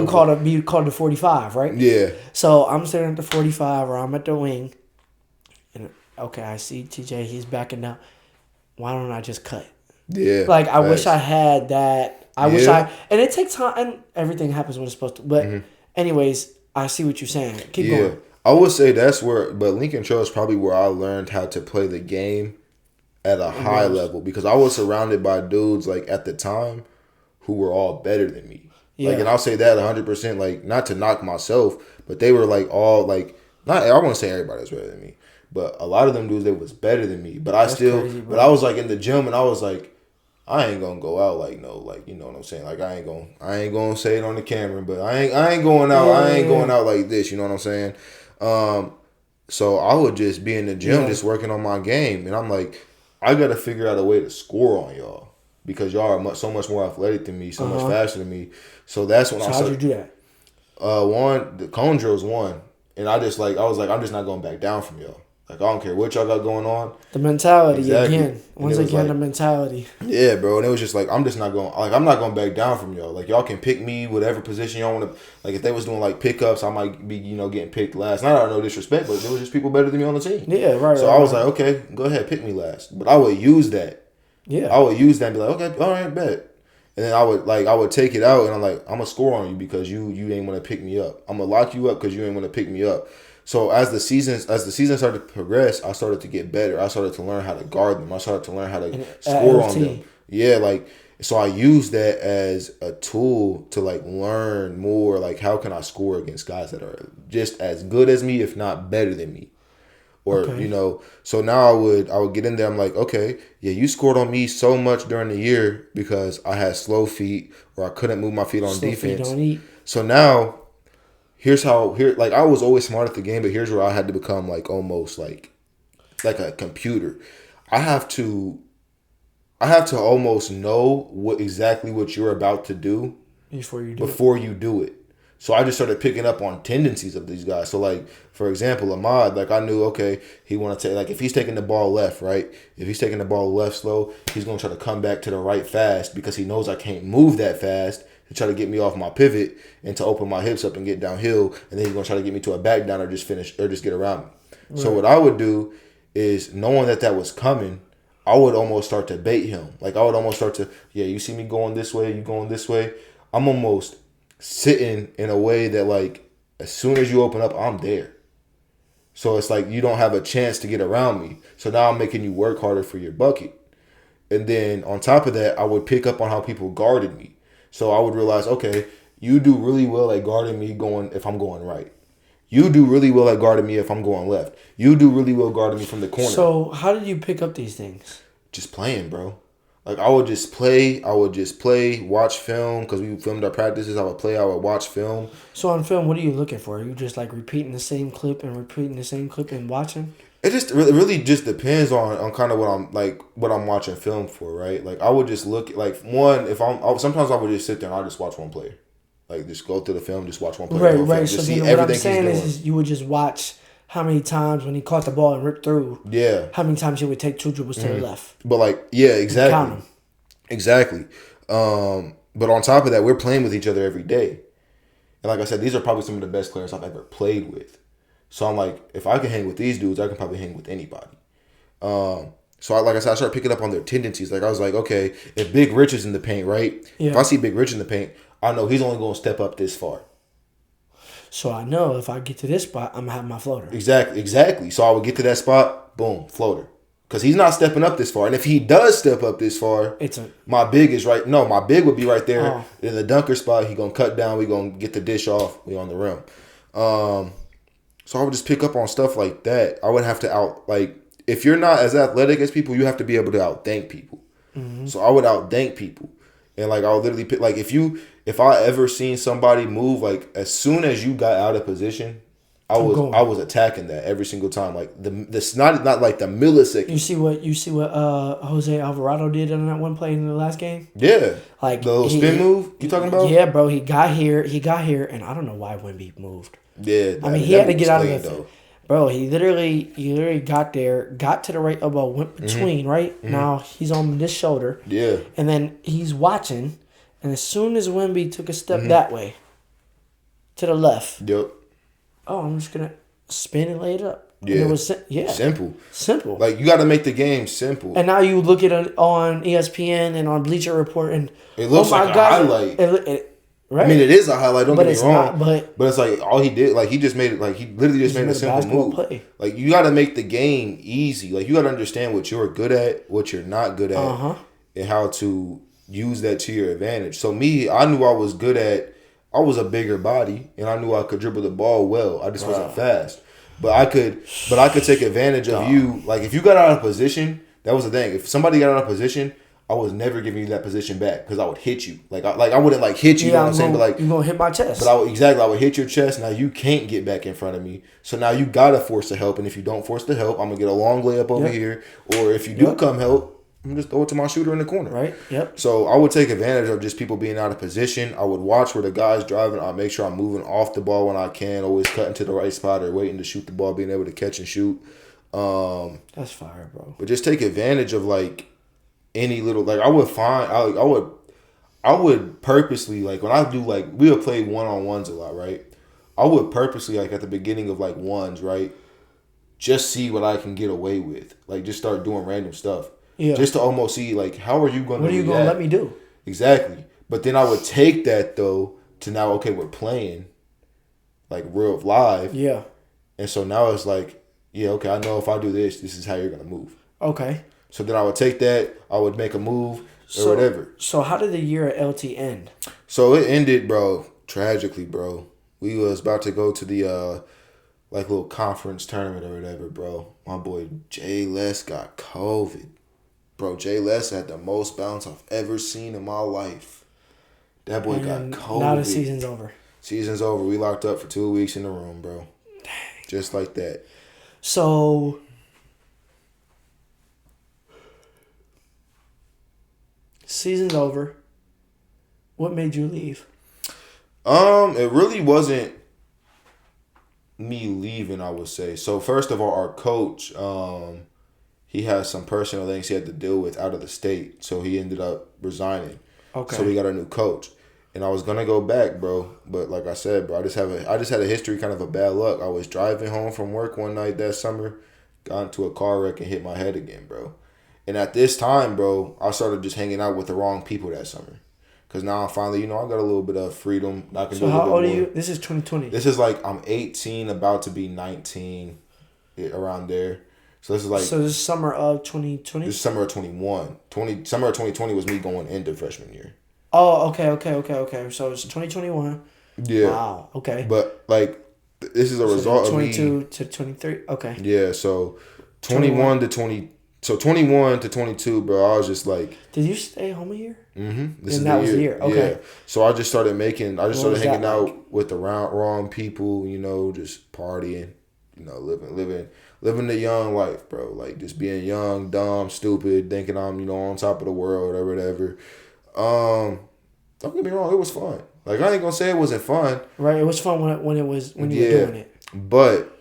call be called the 45, right? Yeah. So I'm sitting at the 45, or I'm at the wing, and okay, I see TJ. He's backing down. Why don't I just cut? Yeah. Like I wish I had that. And it takes time, and everything happens when it's supposed to. But anyways, I see what you're saying. Keep going. I would say that's where, but Lincoln Trail is probably where I learned how to play the game at a high level because I was surrounded by dudes like at the time who were all better than me. Yeah. Like, and I'll say that 100%. Like, not to knock myself, but they were like all like not. I wouldn't say everybody was better than me, but a lot of them dudes they was better than me. But that's crazy, but I was like in the gym and I was like. I ain't gonna go out like no, like you know what I'm saying. Like I ain't gonna say it on the camera, but I ain't going out. I ain't going out like this. You know what I'm saying? So I would just be in the gym, just working on my game, and I'm like, I gotta figure out a way to score on y'all because y'all are so much more athletic than me, so much faster than me. So that's when I started. How'd you do that? The cone drills one, and I was like, I'm just not going back down from y'all. Like, I don't care what y'all got going on. The mentality Exactly. again. Once again, the mentality. Yeah, bro. And it was just like, I'm not going back down from y'all. Like, y'all can pick me whatever position y'all want to. Like, if they was doing like pickups, I might be, getting picked last. Not out of no disrespect, but there was just people better than me on the team. Yeah, right. So I was like, okay, go ahead, pick me last. But I would use that. Yeah. I would use that and be like, okay, all right, bet. And then I would take it out and I'm like, I'm gonna score on you because you ain't want to pick me up. I'm gonna lock you up because you ain't want to pick me up. So as the season started to progress, I started to get better. I started to learn how to guard them. I started to learn how to score on them. Yeah, like, so I used that as a tool to like learn more, like, how can I score against guys that are just as good as me, if not better than me. Or, so now I would get in there. I'm like, okay, yeah, you scored on me so much during the year because I had slow feet or I couldn't move my feet on defense. Feet don't eat. So now I was always smart at the game, but here's where I had to become like almost like a computer. I have to almost know exactly what you're about to do before you do it. So I just started picking up on tendencies of these guys. So like, for example, Ahmad, like I knew, okay, he want to take, like if he's taking the ball left, right? If he's taking the ball left slow, he's going to try to come back to the right fast because he knows I can't move that fast to try to get me off my pivot and to open my hips up and get downhill. And then he's going to try to get me to a back down or just get around me. Right. So what I would do is, knowing that was coming, I would almost start to bait him. Like I would almost start to, you see me going this way, you going this way. I'm almost sitting in a way that like as soon as you open up, I'm there. So it's like you don't have a chance to get around me. So now I'm making you work harder for your bucket. And then on top of that, I would pick up on how people guarded me. So I would realize, okay, you do really well at guarding me if I'm going right. You do really well at guarding me if I'm going left. You do really well guarding me from the corner. So how did you pick up these things? Just playing, bro. Like, I would just play, watch film, because we filmed our practices. I would watch film. So on film, what are you looking for? Are you just, like, repeating the same clip and watching? It really just depends on kind of what I'm watching film for, right? Like, I would just look, like, sometimes I would just sit there and I'll just watch one player. Like, just go through the film, just watch one player. Right. So then what I'm saying is you would just watch how many times when he caught the ball and ripped through. Yeah. How many times he would take two dribbles to the left. But like, yeah, exactly. Count them. Exactly. But on top of that, we're playing with each other every day. And like I said, these are probably some of the best players I've ever played with. So I'm like, if I can hang with these dudes, I can probably hang with anybody. So I started picking up on their tendencies. Like I was like, okay, if Big Rich is in the paint, right? Yeah. If I see Big Rich in the paint, I know he's only going to step up this far. So I know if I get to this spot, I'm going to have my floater. Exactly. So I would get to that spot, boom, floater. Because he's not stepping up this far. And if he does step up this far, my big would be right there in the dunker spot. He going to cut down. We going to get the dish off. We on the rim. So I would just pick up on stuff like that. I would have to if you're not as athletic as people, you have to be able to outthink people. Mm-hmm. So I would outthink people. And like I would literally pick, like if I ever seen somebody move, like as soon as you got out of position, I was attacking that every single time. Like this not like the millisecond. You see what Jose Alvarado did on that one play in the last game? Yeah. Like the little spin move you talking about? Yeah, bro. He got here, and I don't know why Wemby moved. Yeah. I mean, he had to get out of the. Bro, he literally got there, got to the right elbow, went between, right? Mm-hmm. Now he's on this shoulder. Yeah. And then he's watching, and as soon as Wemby took a step that way, to the left. Yep. Oh, I'm just going to spin and lay it up. Yeah. And it was, Simple. Like, you got to make the game simple. And now you look at it on ESPN and on Bleacher Report, and it looks like a highlight. Right. I mean, it is a highlight. Don't get me wrong. But it's like all he did, like he just made it. Like he literally just made a simple move. Play. Like you got to make the game easy. Like you got to understand what you're good at, what you're not good at, and how to use that to your advantage. So I knew I was good at. I was a bigger body, and I knew I could dribble the ball well. I just wasn't fast. But I could take advantage of you. Like if you got out of position, that was the thing. If somebody got out of position, I was never giving you that position back because I would hit you. I wouldn't hit you. You know what I'm saying? But like you're gonna hit my chest. But I would hit your chest. Now you can't get back in front of me. So now you gotta force the help. And if you don't force the help, I'm gonna get a long layup over here. Or if you do come help, I'm gonna just throw it to my shooter in the corner. Right. Yep. So I would take advantage of just people being out of position. I would watch where the guy's driving. I'll make sure I'm moving off the ball when I can. Always cutting to the right spot or waiting to shoot the ball, being able to catch and shoot. That's fire, bro. But just take advantage of like any little like I would purposely like when I do like we'll play 1-on-1s a lot, right? I would purposely like at the beginning of like ones, right? Just see what I can get away with. Like just start doing random stuff. Yeah. Just to almost see like how are you going to What are you going to let me do? Exactly. But then I would take that though to now okay, we're playing like real live. Yeah. And so now it's like, yeah, okay, I know if I do this, this is how you're going to move. Okay. So then I would take that, I would make a move or whatever. So how did the year at LT end? So it ended, bro, tragically, bro. We was about to go to the like little conference tournament or whatever, bro. My boy Jay Les got COVID. Bro, Jay Les had the most bounce I've ever seen in my life. That boy got COVID. Now the season's over. Season's over. We locked up for 2 weeks in the room, bro. Dang. Just like that. So season's over. What made you leave? It really wasn't me leaving, I would say. So first of all, our coach, he has some personal things he had to deal with out of the state, so he ended up resigning. Okay. So we got a new coach, and I was gonna go back, bro. But like I said, bro, I just had a history, kind of a bad luck. I was driving home from work one night that summer, got into a car wreck and hit my head again, bro. And at this time, bro, I started just hanging out with the wrong people that summer. Because now I'm finally, I got a little bit of freedom. I can so do a how little old bit are more. you? This is 2020. This is like, I'm 18, about to be 19, around there. So this is like... So this is summer of 2020? This is summer of 21. Summer of 2020 was me going into freshman year. Oh, okay. So it's 2021. Yeah. Wow, okay. But, like, this is a result of me... 22 to 23, okay. Yeah, so 21 to 20... So 21 to 22, bro, I was just like... Did you stay home a year? Mm-hmm. And that was the year, okay. Yeah. So I just started hanging out with the wrong people, just partying, living the young life, bro. Like, just being young, dumb, stupid, thinking I'm, on top of the world or whatever. Don't get me wrong, it was fun. Like, I ain't gonna say it wasn't fun. Right, it was fun when you were doing it. But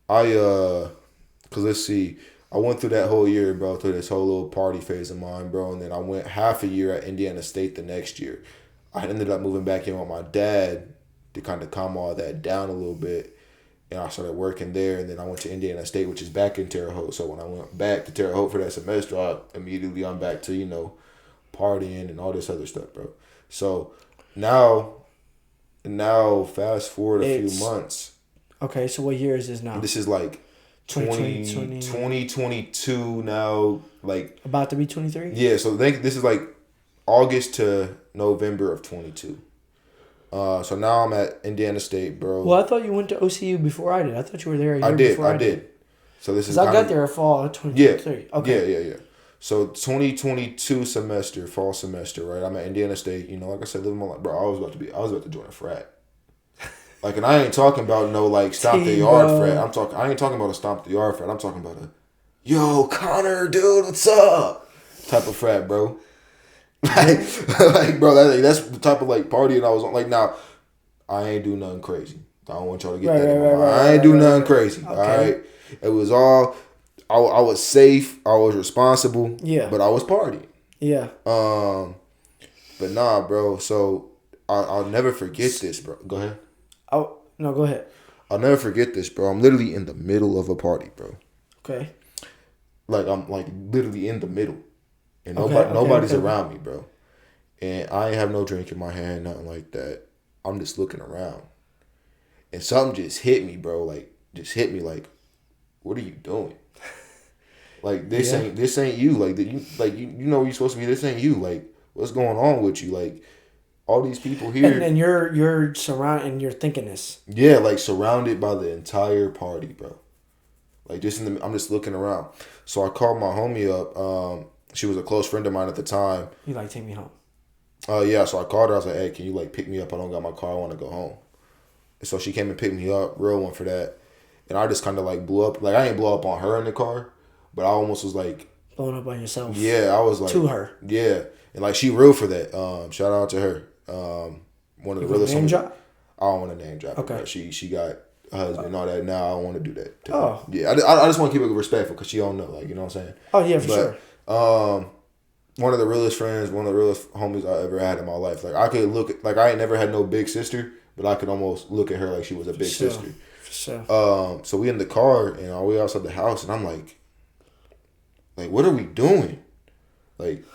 cause let's see... I went through that whole year, bro, through this whole little party phase of mine, bro. And then I went half a year at Indiana State the next year. I ended up moving back in with my dad to kind of calm all that down a little bit. And I started working there. And then I went to Indiana State, which is back in Terre Haute. So when I went back to Terre Haute for that semester, I'm back to, partying and all this other stuff, bro. So now fast forward a few months. Okay, so what year is this now? This is like... 2022 now, like... About to be 23? Yeah, so this is like August to November of 22. So now I'm at Indiana State, bro. Well, I thought you went to OCU before I did. I thought you were there a year before I did. So this is... I got there fall of 2023. Yeah. Okay. Yeah. So 2022 semester, fall semester, right? I'm at Indiana State. Like I said, living my life. Bro, I was about to join a frat. Like, and I ain't talking about no, like, stomp the yard frat. I ain't talking about a stomp the yard frat. I'm talking about a, yo, Connor, dude, what's up? Type of frat, bro. Like, bro, that's the type of, like, party that I was on. Like, now, I ain't do nothing crazy. I don't want y'all to get that in my mind. I ain't do nothing crazy, all right? It was all, I was safe. I was responsible. Yeah. But I was partying. Yeah. But nah, bro, so I'll never forget this, bro. Go ahead. Oh, no, go ahead. I'll never forget this, bro. I'm literally in the middle of a party, bro. Okay. Like, I'm, like, literally in the middle. And nobody's around me, bro. And I ain't have no drink in my hand, nothing like that. I'm just looking around. And something just hit me, bro. Like, what are you doing? Like, this ain't you. Like, you know you're supposed to be. This ain't you. Like, what's going on with you? Like, all these people here, and you're surrounded, and you're thinking this. Yeah, like surrounded by the entire party, bro. Like I'm just looking around. So I called my homie up. She was a close friend of mine at the time. You like take me home? Yeah. So I called her. I was like, hey, can you like pick me up? I don't got my car. I want to go home. And so she came and picked me up. Real one for that. And I just kind of like blew up. Like I ain't blow up on her in the car, but I almost was like blowing up on yourself. Yeah, I was like to her. Yeah, and like she real for that. Shout out to her. One of the realest. Name drop? I don't want to name drop. Okay. Her, she got a husband and all that. Now I don't want to do that. Oh. Yeah, I just want to keep it respectful because she don't know, like, you know what I'm saying? Oh, yeah, for sure. One of the realest friends, one of the realest homies I ever had in my life. Like, I could look at, like, I ain't never had no big sister, but I could almost look at her like she was a big sister. For sure. So we in the car and we outside the house and I'm like, what are we doing? Like,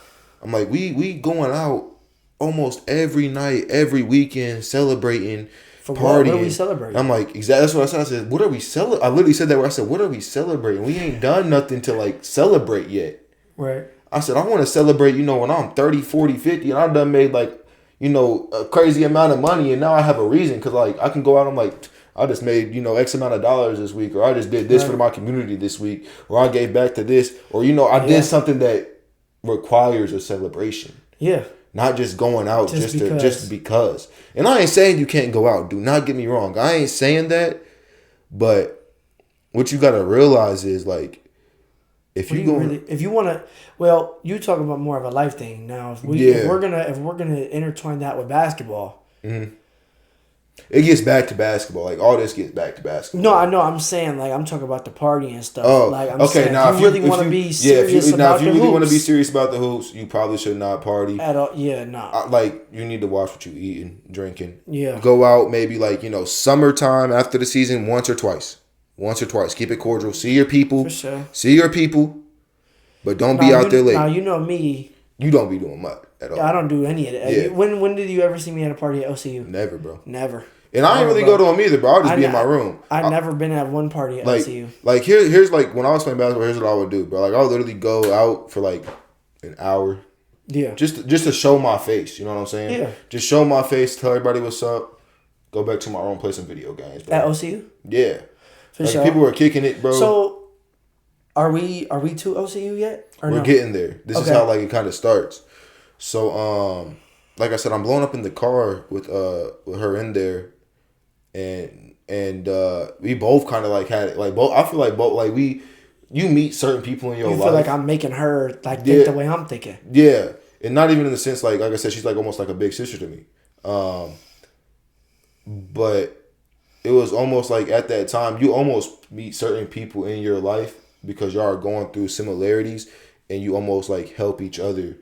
I'm like, we going out almost every night, every weekend, celebrating, partying. What are we celebrating? I'm like, exactly. That's what I said. I said, what are we celebrating? I literally said that. I said, what are we celebrating? We ain't done nothing to like celebrate yet. Right. I said, I want to celebrate, when I'm 30, 40, 50, and I done made like, a crazy amount of money, and now I have a reason because like I can go out. I'm like, I just made X amount of dollars this week, or I just did this for my community this week, or I gave back to this, or I did something that requires a celebration. Yeah. Not just going out just because. And I ain't saying you can't go out. Do not get me wrong. I ain't saying that. But what you gotta realize is like, if you want to, well, you talk about more of a life thing now. If we're gonna intertwine that with basketball, it gets back to basketball. Like all this gets back to basketball. No, I know. I'm saying like I'm talking about the party and stuff. Oh, like I'm saying, now if you really want to be serious about the hoops. If you really want to be serious about the hoops, you probably should not party at all. Yeah, nah. Like you need to watch what you eating, drinking. Yeah. Go out maybe like summertime after the season once or twice. Keep it cordial. See your people. For sure. See your people, but don't be out there late. Now you know me. You don't be doing much at all. I don't do any of that. Yeah. When did you ever see me at a party at OCU? Never, bro. Never. And I ain't really go to them either, bro. I'll just be in my room. I've never been at one party at OCU. Like here's like when I was playing basketball. Here's what I would do, bro. Like I would literally go out for like an hour. Yeah. Just to show my face. You know what I'm saying? Yeah. Just show my face. Tell everybody what's up. Go back to my room. Play some video games, bro. At OCU? Yeah. For like sure. People were kicking it, bro. So, are we to OCU yet? Or we're getting there. This is Okay. how like it kind of starts. So like I said, I'm blowing up in the car with her in there. And we both kind of like had it. Like both, I feel like both like you meet certain people in your life. You feel like I'm making her like think the way I'm thinking. Yeah, and not even in the sense like I said, she's like almost like a big sister to me. But it was almost like at that time you almost meet certain people in your life because y'all are going through similarities, and you almost like help each other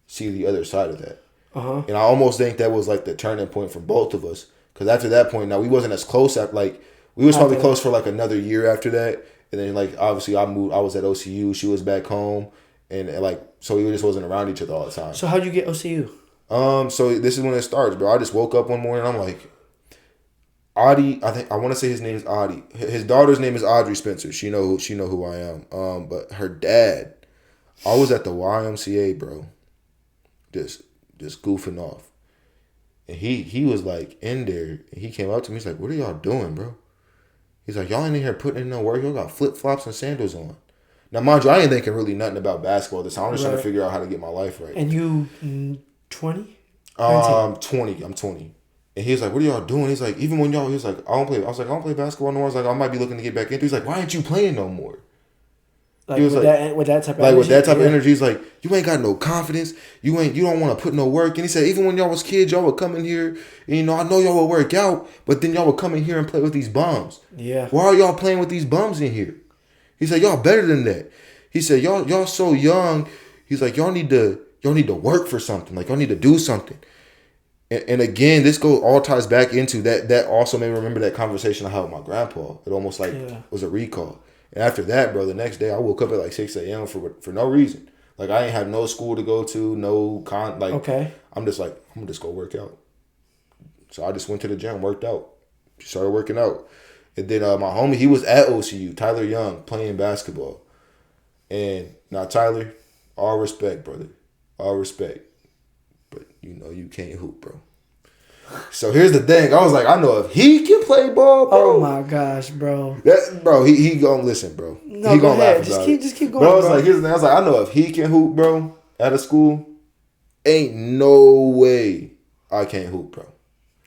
see the other side of that. And I almost think that was like the turning point for both of us. Because after that point, now we wasn't as close. We was probably close for like another year after that. And then like obviously I moved. I was at OCU. She was back home, and like so we just wasn't around each other all the time. So how'd you get OCU? So this is when it starts, bro. I just woke up one morning. I'm like, Audie. I want to say his name is Audie. His daughter's name is Audrey Spencer. She know who I am. But her dad, I was at the YMCA, bro. Just goofing off. And he was like in there. And he came up to me. He's like, "What are y'all doing, bro?" He's like, "Y'all ain't in here putting in no work. Y'all got flip flops and sandals on." Now, mind you, I ain't thinking really nothing about basketball this time. I'm just trying to figure out how to get my life right. And you 20? I'm 20. I'm 20. And he's like, "What are y'all doing?" He's like, "Even when y'all," he was like, "I don't play." I was like, "I don't play basketball no more." I was like, "I might be looking to get back into." He's like, "Why aren't you playing no more?" Like with that type of energy? With that type of energy, he's like, "You ain't got no confidence. You don't want to put no work." And he said, "Even when y'all was kids, y'all would come in here, and I know y'all would work out, but then y'all would come in here and play with these bums. Yeah. Why are y'all playing with these bums in here?" He said, "Y'all better than that." He said, "Y'all so young." He's like, "Y'all need to work for something. Like y'all need to do something." And again, this all ties back into that. That also made me remember that conversation I had with my grandpa. It almost was a recall. And after that, bro, the next day I woke up at like 6 a.m. for no reason. Like I ain't have no school to go to, okay. I'm just like, I'm gonna just go work out. So I just went to the gym, worked out, started working out. And then my homie, he was at OCU, Tyler Young, playing basketball. And now Tyler, all respect, brother. All respect. But you can't hoop, bro. So here's the thing. I was like, I know if he can play ball, bro. Oh my gosh, bro. He gonna listen, bro. No, he go gonna ahead. laugh about it. Just keep going, bro. I was like, here's the thing. I was like, I know if he can hoop, bro, out of school, ain't no way I can't hoop, bro.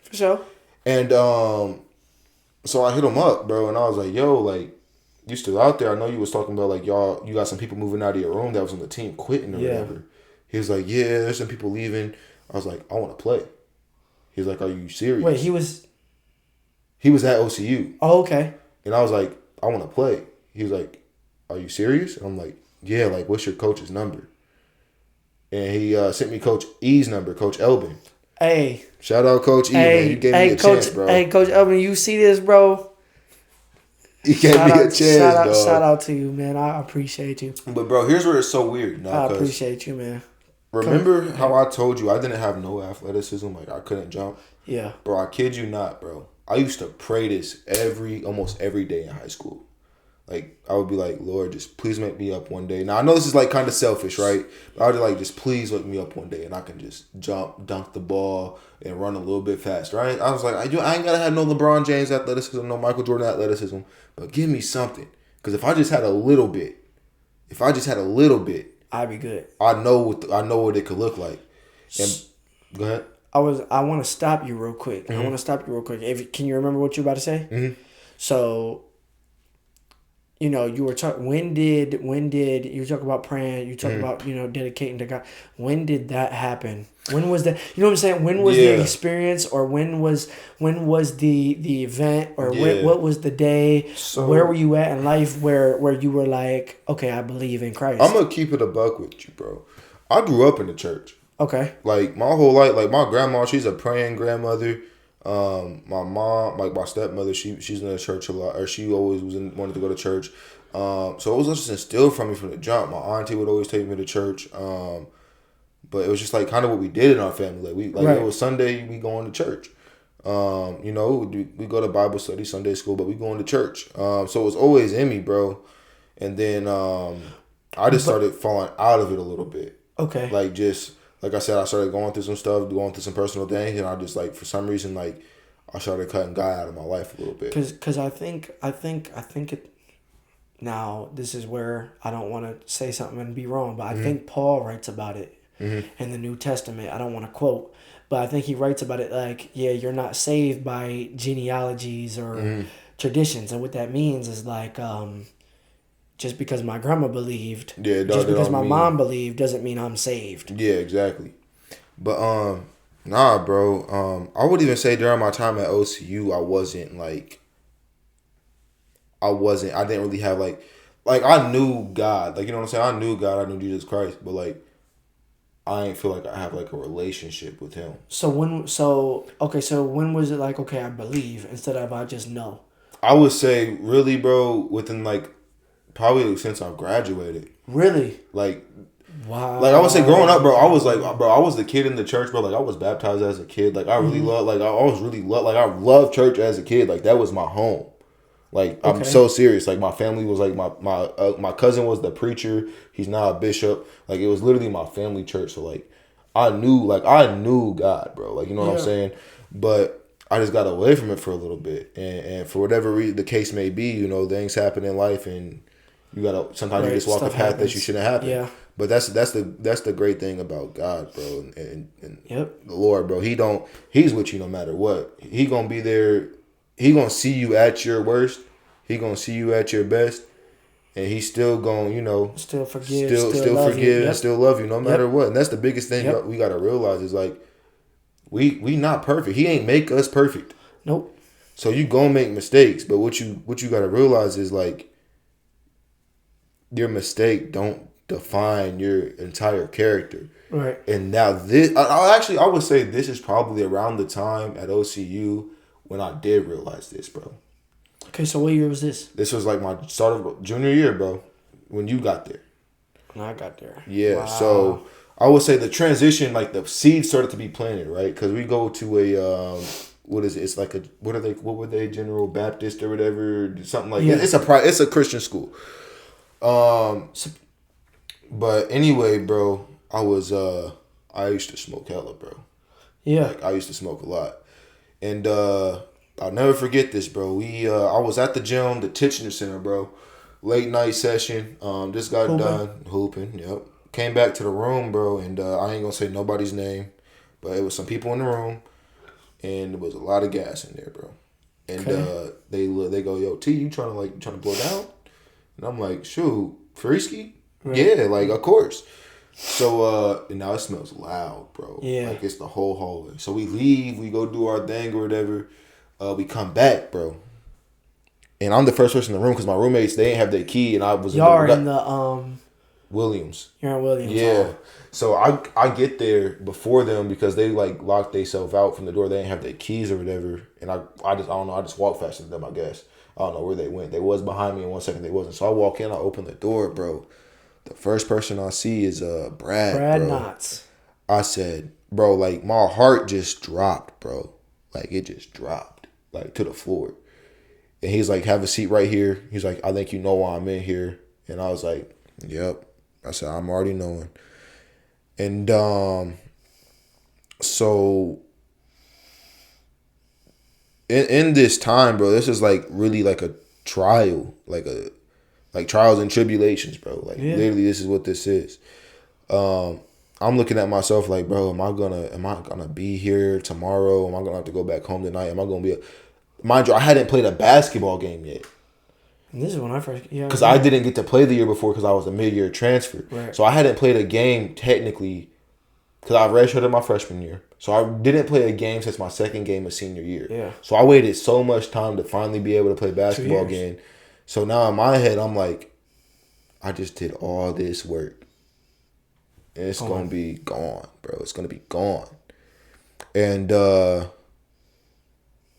For sure. And so I hit him up, bro, and I was like, yo, like, you still out there? I know you was talking about like you got some people moving out of your room that was on the team quitting or whatever. He was like, yeah, there's some people leaving. I was like, I want to play. He's like, are you serious? Wait, He was at OCU. Oh, okay. And I was like, I want to play. He was like, are you serious? And I'm like, yeah, like, what's your coach's number? And he sent me Coach E's number, Coach Elvin. Hey. Shout out Coach E, man. You gave me a chance, bro. Hey, Coach Elvin, you see this, bro? He gave me a chance, dog. Shout out to you, man. I appreciate you. But, bro, here's where it's so weird. I appreciate you, man. Remember how I told you I didn't have no athleticism? Like, I couldn't jump? Yeah. Bro, I kid you not, bro. I used to pray this almost every day in high school. Like, I would be like, Lord, just please make me up one day. Now, I know this is, like, kind of selfish, right? But I would be like, just please wake me up one day and I can just jump, dunk the ball, and run a little bit faster, right? I was like, I ain't got to have no LeBron James athleticism, no Michael Jordan athleticism, but give me something. Because if I just had a little bit, I'd be good. I know what it could look like. And go ahead. I want to stop you real quick. Mm-hmm. Can you remember what you were about to say? Mm-hmm. So, you know, you were talking. When did you talk about praying? You talk about dedicating to God. When did that happen? When was that? You know what I'm saying? When was the experience, or when was the event, or what was the day? So, where were you at in life where you were like, okay, I believe in Christ? I'm gonna keep it a buck with you, bro. I grew up in the church. Okay. Like, my whole life, like, my grandma, she's a praying grandmother. My mom, like, my stepmother, she's in the church a lot, or she always wanted to go to church. So it was just instilled from me from the jump. My auntie would always take me to church. But it was just like kind of what we did in our family. Like, It was Sunday, we going to church. We go to Bible study, Sunday school, but we going to church. So it was always in me, bro. And then I just started falling out of it a little bit. Okay. Like I said, I started going through some stuff, going through some personal things, and I just, like, for some reason, like, I started cutting God out of my life a little bit. Because I think it. Now, this is where I don't want to say something and be wrong, but I think Paul writes about it in the New Testament. I don't want to quote, but I think he writes about it like, yeah, you're not saved by genealogies or traditions, and what that means is like, just because my grandma believed, just because my mom believed, doesn't mean I'm saved. Yeah, exactly. But nah, bro. I would even say during my time at OCU, I didn't really have like I knew God. Like, you know what I'm saying? I knew God. I knew Jesus Christ. But, like, I ain't feel like I have, like, a relationship with him. So when was it like, okay, I believe instead of I just know? I would say really, bro, within, like, probably since I graduated. Really? Like, wow. Like, I would say growing up, bro, I was the kid in the church, bro. Like, I was baptized as a kid. Like, I really I loved church as a kid. Like, that was my home. Like, I'm so serious. Like, my family was like my cousin was the preacher. He's now a bishop. Like, it was literally my family church. So, like, I knew God, bro. Like, you know what I'm saying? But I just got away from it for a little bit, and for whatever reason the case may be, things happen in life, and you gotta sometimes you just walk a path that you shouldn't happen. Yeah. But that's the great thing about God, bro, and the Lord, bro. He's with you no matter what. He gonna be there. He gonna see you at your worst. He gonna see you at your best, and he's still gonna, still forgive, still forgive, and still love you no matter what. And that's the biggest thing we gotta realize is, like, we not perfect. He ain't make us perfect. Nope. So you gonna make mistakes, but what you gotta realize is, like, your mistake don't define your entire character. Right. And now I would say this is probably around the time at OCU when I did realize this, bro. Okay, so what year was this? This was like my start of junior year, bro, when you got there. When I got there. Yeah, wow. So I would say the transition, like, the seeds started to be planted, right? Because we go to a, what is it? It's like what were they, General Baptist or whatever, something like that. It's a Christian school. But anyway, bro, I used to smoke hella, bro. Yeah. Like, I used to smoke a lot. And I'll never forget this, bro. I was at the gym, the Titchener Center, bro. Late night session. Just got done hooping. Yep. Came back to the room, bro, and I ain't gonna say nobody's name, but it was some people in the room, and there was a lot of gas in there, bro. And they go, yo, T, you trying to blow down? And I'm like, shoot, Frisky? Right. Yeah, like, of course. So, and now it smells loud, bro. Yeah. Like, it's the whole hallway. So we leave, we go do our thing or whatever. We come back, bro. And I'm the first person in the room because my roommates, they didn't have their key, and I was Y'all are in the Williams. You're in Williams. Yeah. So I get there before them because they like locked themselves out from the door. They didn't have their keys or whatever. And I don't know. I just walked faster than them, I guess. I don't know where they went. They was behind me in 1 second. They wasn't. So I walk in. I open the door, bro. The first person I see is Brad. Brad bro. Knotts. I said, bro, like my heart just dropped, bro. Like it just dropped, like to the floor. And he's like, have a seat right here. He's like, I think you know why I'm in here. And I was like, yep. I said, I'm already knowing. And so in this time, bro, this is like really like a trial, like trials and tribulations, bro. Like literally, this is what this is. I'm looking at myself like, bro, am I gonna be here tomorrow? Am I gonna have to go back home tonight? Am I gonna be? Mind you, I hadn't played a basketball game yet. And this is when I first... Because I didn't get to play the year before because I was a mid-year transfer. Right. So I hadn't played a game technically because I redshirted my freshman year. So I didn't play a game since my second game of senior year. Yeah. So I waited so much time to finally be able to play basketball again. So now in my head, I'm like, I just did all this work. And it's going to be gone, bro. It's going to be gone. And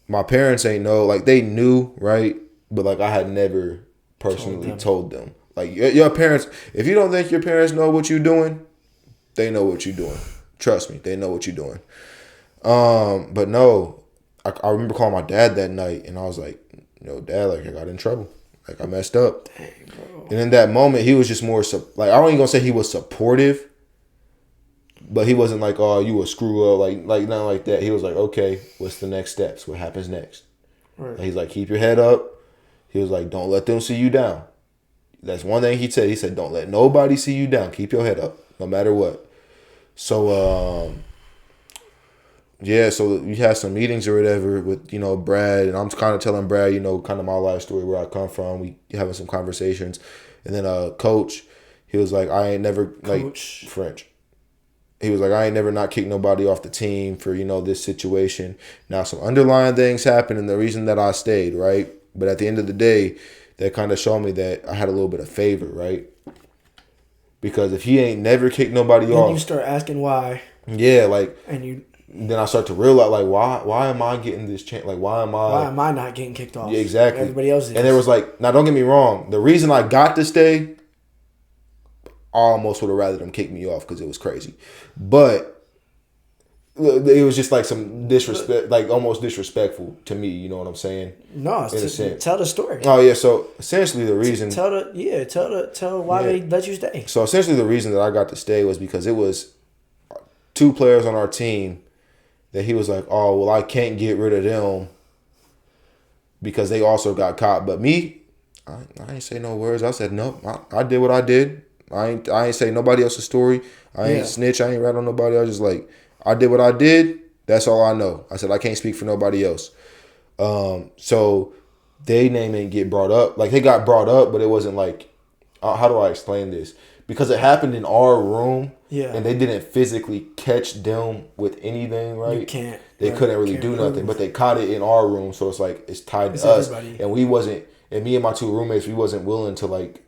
my parents ain't know. Like, they knew, right? But, like, I had never personally told them. Like, your parents, if you don't think your parents know what you're doing, they know what you're doing. Trust me, they know what you're doing. But no, I remember calling my dad that night, and I was like, Dad, like, I got in trouble. Like, I messed up. Dang, bro. And in that moment, he was just more, like, I ain't gonna say he was supportive, but he wasn't like, oh, you a screw up, like nothing like that. He was like, okay, what's the next steps? What happens next? Right. He's like, keep your head up. He was like, don't let them see you down. That's one thing he said. He said, don't let nobody see you down. Keep your head up, no matter what. So, so we had some meetings or whatever with, Brad. And I'm kind of telling Brad, kind of my life story, where I come from. We having some conversations. And then Coach, he was like, I ain't never, Coach. French. He was like, I ain't never not kicked nobody off the team for, this situation. Now, some underlying things happened, and the reason that I stayed, right? But at the end of the day, that kind of showed me that I had a little bit of favor, right? Because if he ain't never kicked nobody off. Then you start asking why. Yeah, like. And then I start to realize, like, why am I getting this chance? Like, why am I not getting kicked off? Yeah, exactly. Everybody else is. And there was like, now don't get me wrong. The reason I got to stay, I almost would have rather them kick me off because it was crazy. But it was just like some disrespect, like almost disrespectful to me. You know what I'm saying? No, in a sense. Tell the story. Oh yeah. So essentially, the reason tell why they let you stay. So essentially, the reason that I got to stay was because it was 2 players on our team that he was like, oh well, I can't get rid of them because they also got caught. But me, I ain't say no words. I said no. I did what I did. I ain't say nobody else's story. I ain't snitch. I ain't rat on nobody. I was just like, I did what I did. That's all I know. I said, I can't speak for nobody else. So their name didn't get brought up. Like, they got brought up, but it wasn't like, how do I explain this? Because it happened in our room, and they didn't physically catch them with anything, right? You can't. They couldn't really do nothing, but they caught it in our room, so it's like, it's tied to us. Everybody. And we wasn't, and me and my 2 roommates, we wasn't willing to, like,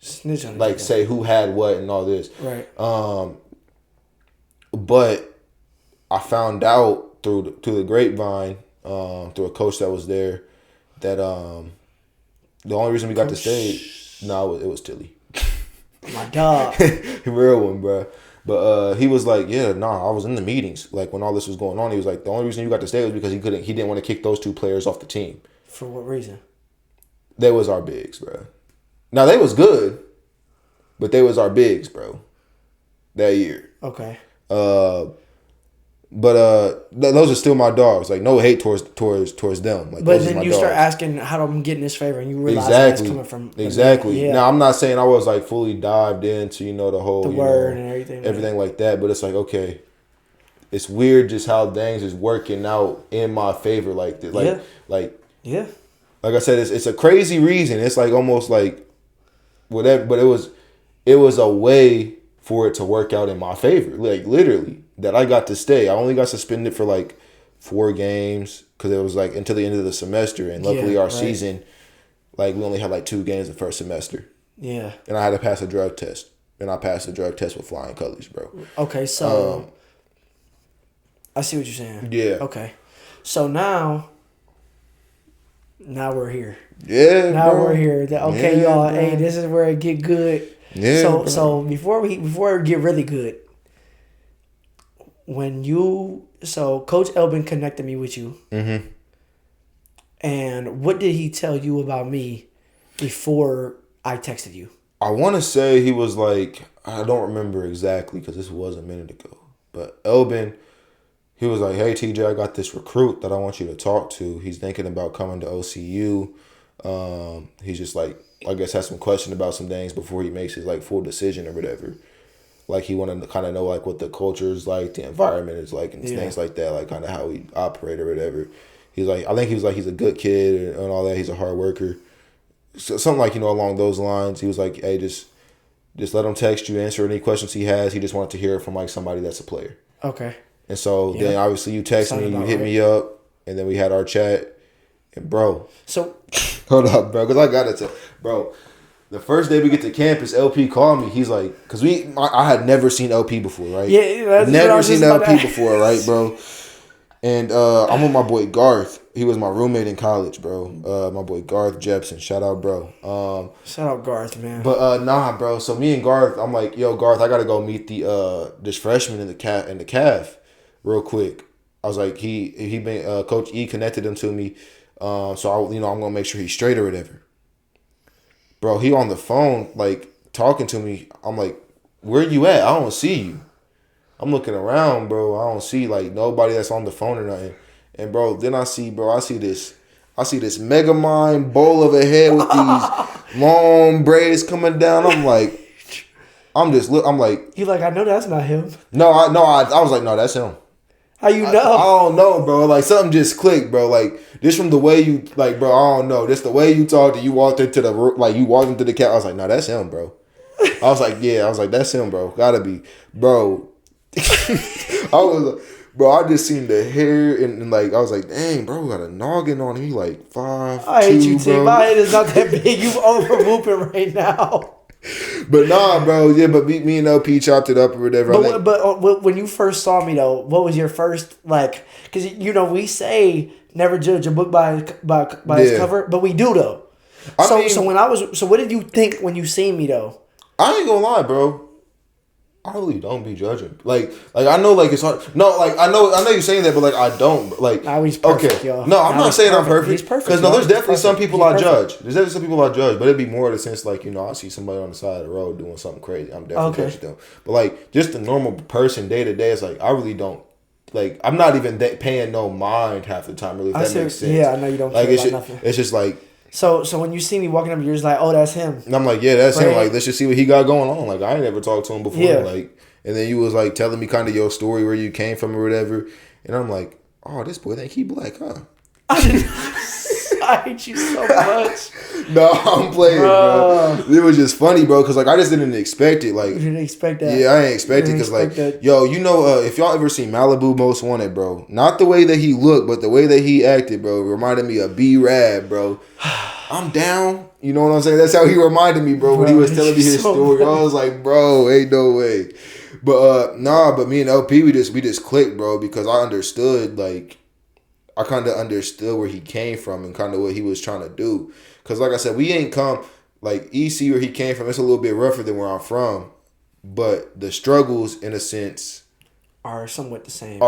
snitch on like, say who had what and all this. Right. But I found out through the grapevine, through a coach that was there, that the only reason we got to stay, it was Tilly. My God. Real one, bro. But he was like, I was in the meetings. Like, when all this was going on, he was like, the only reason you got to stay was because he didn't want to kick those 2 players off the team. For what reason? They was our bigs, bro. Now, they was good, but they was our bigs, bro, that year. Okay. But those are still my dogs. Like, no hate towards them. Like, but then you start asking how I'm getting this favor, and you realize that's coming from exactly. Now, I'm not saying I was like fully dived into the whole the word and everything like that. But it's like, okay, it's weird just how things is working out in my favor. Like I said, it's a crazy reason. It's like almost like whatever. But it was a way for it to work out in my favor. Like, literally. That I got to stay. I only got suspended for like 4 games. because it was like until the end of the semester, and luckily our season, like we only had like 2 games the first semester. Yeah. And I had to pass a drug test, and I passed the drug test with flying colors, bro. Okay, so I see what you're saying. Yeah. Okay, so now we're here. Yeah. Now bro. We're here. Okay, y'all. Bro. Hey, this is where it get good. Yeah. So before it get really good, Coach Elbin connected me with you. Mm-hmm. And what did he tell you about me before I texted you? I want to say he was like, I don't remember exactly because this was a minute ago. But Elbin, he was like, hey, TJ, I got this recruit that I want you to talk to. He's thinking about coming to OCU. He's just like, I guess, has some question about some things before he makes his like full decision or whatever. Like he wanted to kind of know like what the culture is like, the environment is like, and things like that, like kind of how we operate or whatever. He's like, I think he was like, he's a good kid and all that. He's a hard worker. So, something like, along those lines. He was like, hey, just let him text you, answer any questions he has. He just wanted to hear it from like somebody that's a player. Okay. And so then obviously you text me, you hit me up, and then we had our chat. And bro, so hold up, bro, because I gotta tell, bro. The first day we get to campus, LP called me. He's like, because I had never seen LP before, right? Yeah, never seen LP before, right, bro? And I'm with my boy Garth. He was my roommate in college, bro. My boy Garth Jepson. Shout out, bro. Shout out Garth, man. But nah, bro. So me and Garth, I'm like, yo, Garth, I gotta go meet this freshman in the calf real quick. I was like, he been Coach E connected him to me. So I'm gonna make sure he's straight or whatever. Bro, he on the phone like talking to me. I'm like, where you at? I don't see you. I'm looking around, bro. I don't see like nobody that's on the phone or nothing. And bro, then I see this Megamind bowl of a head with these long braids coming down. I'm like, I'm like, you like, I know that's not him. No, I was like, no, that's him. How you know? I don't know, bro. Like something just clicked, bro. Like just from the way you, like, bro. I don't know. Just the way you talked. You walked into the cat. I was like, no, that's him, bro. I was like, yeah. I was like, that's him, bro. Gotta be, bro. I just seen the hair and like I was like, dang, bro, got a noggin on him. He like 5'2". I hate you, bro. T. My head is not that big. You over whooping right now. But nah, bro. Yeah, but me and LP chopped it up or whatever. But when you first saw me though, what was your first like? Because we say never judge a book by its cover, but we do though. So what did you think when you seen me though? I ain't gonna lie, bro. I really don't be judging. Like I know, like it's hard. No, like I know you're saying that, but like I don't. Like he's perfect, okay, y'all. no, I'm not saying I'm perfect. He's perfect. Because there's definitely some people I judge. There's definitely some people I judge, but it'd be more in the sense like I see somebody on the side of the road doing something crazy. I'm definitely judging them. But like just a normal person day to day, it's like I really don't. Like I'm not even paying no mind half the time. Really, if that makes sense. Yeah, I know you don't. Like care about nothing. It's just like. So when you see me walking up, you're just like, oh, that's him. And I'm like, yeah, that's him. Like, let's just see what he got going on. Like, I ain't never talked to him before. Yeah. Like, and then you was like telling me kind of your story, where you came from or whatever. And I'm like, oh, this boy think he black, huh? I hate you so much. No, I'm playing, bro. It was just funny, bro, because like I just didn't expect it. Like, you didn't expect that. Yeah, I ain't expect it because like, yo, if y'all ever seen Malibu Most Wanted, bro, not the way that he looked, but the way that he acted, bro, reminded me of B-Rad, bro. I'm down. You know what I'm saying? That's how he reminded me, bro, when he was telling me his story. I was like, bro, ain't no way. But but me and LP, we just clicked, bro, because I understood, like, I kind of understood where he came from and kind of what he was trying to do. Because, like I said, we ain't come, like, EC where he came from, it's a little bit rougher than where I'm from. But the struggles, in a sense, are somewhat the same.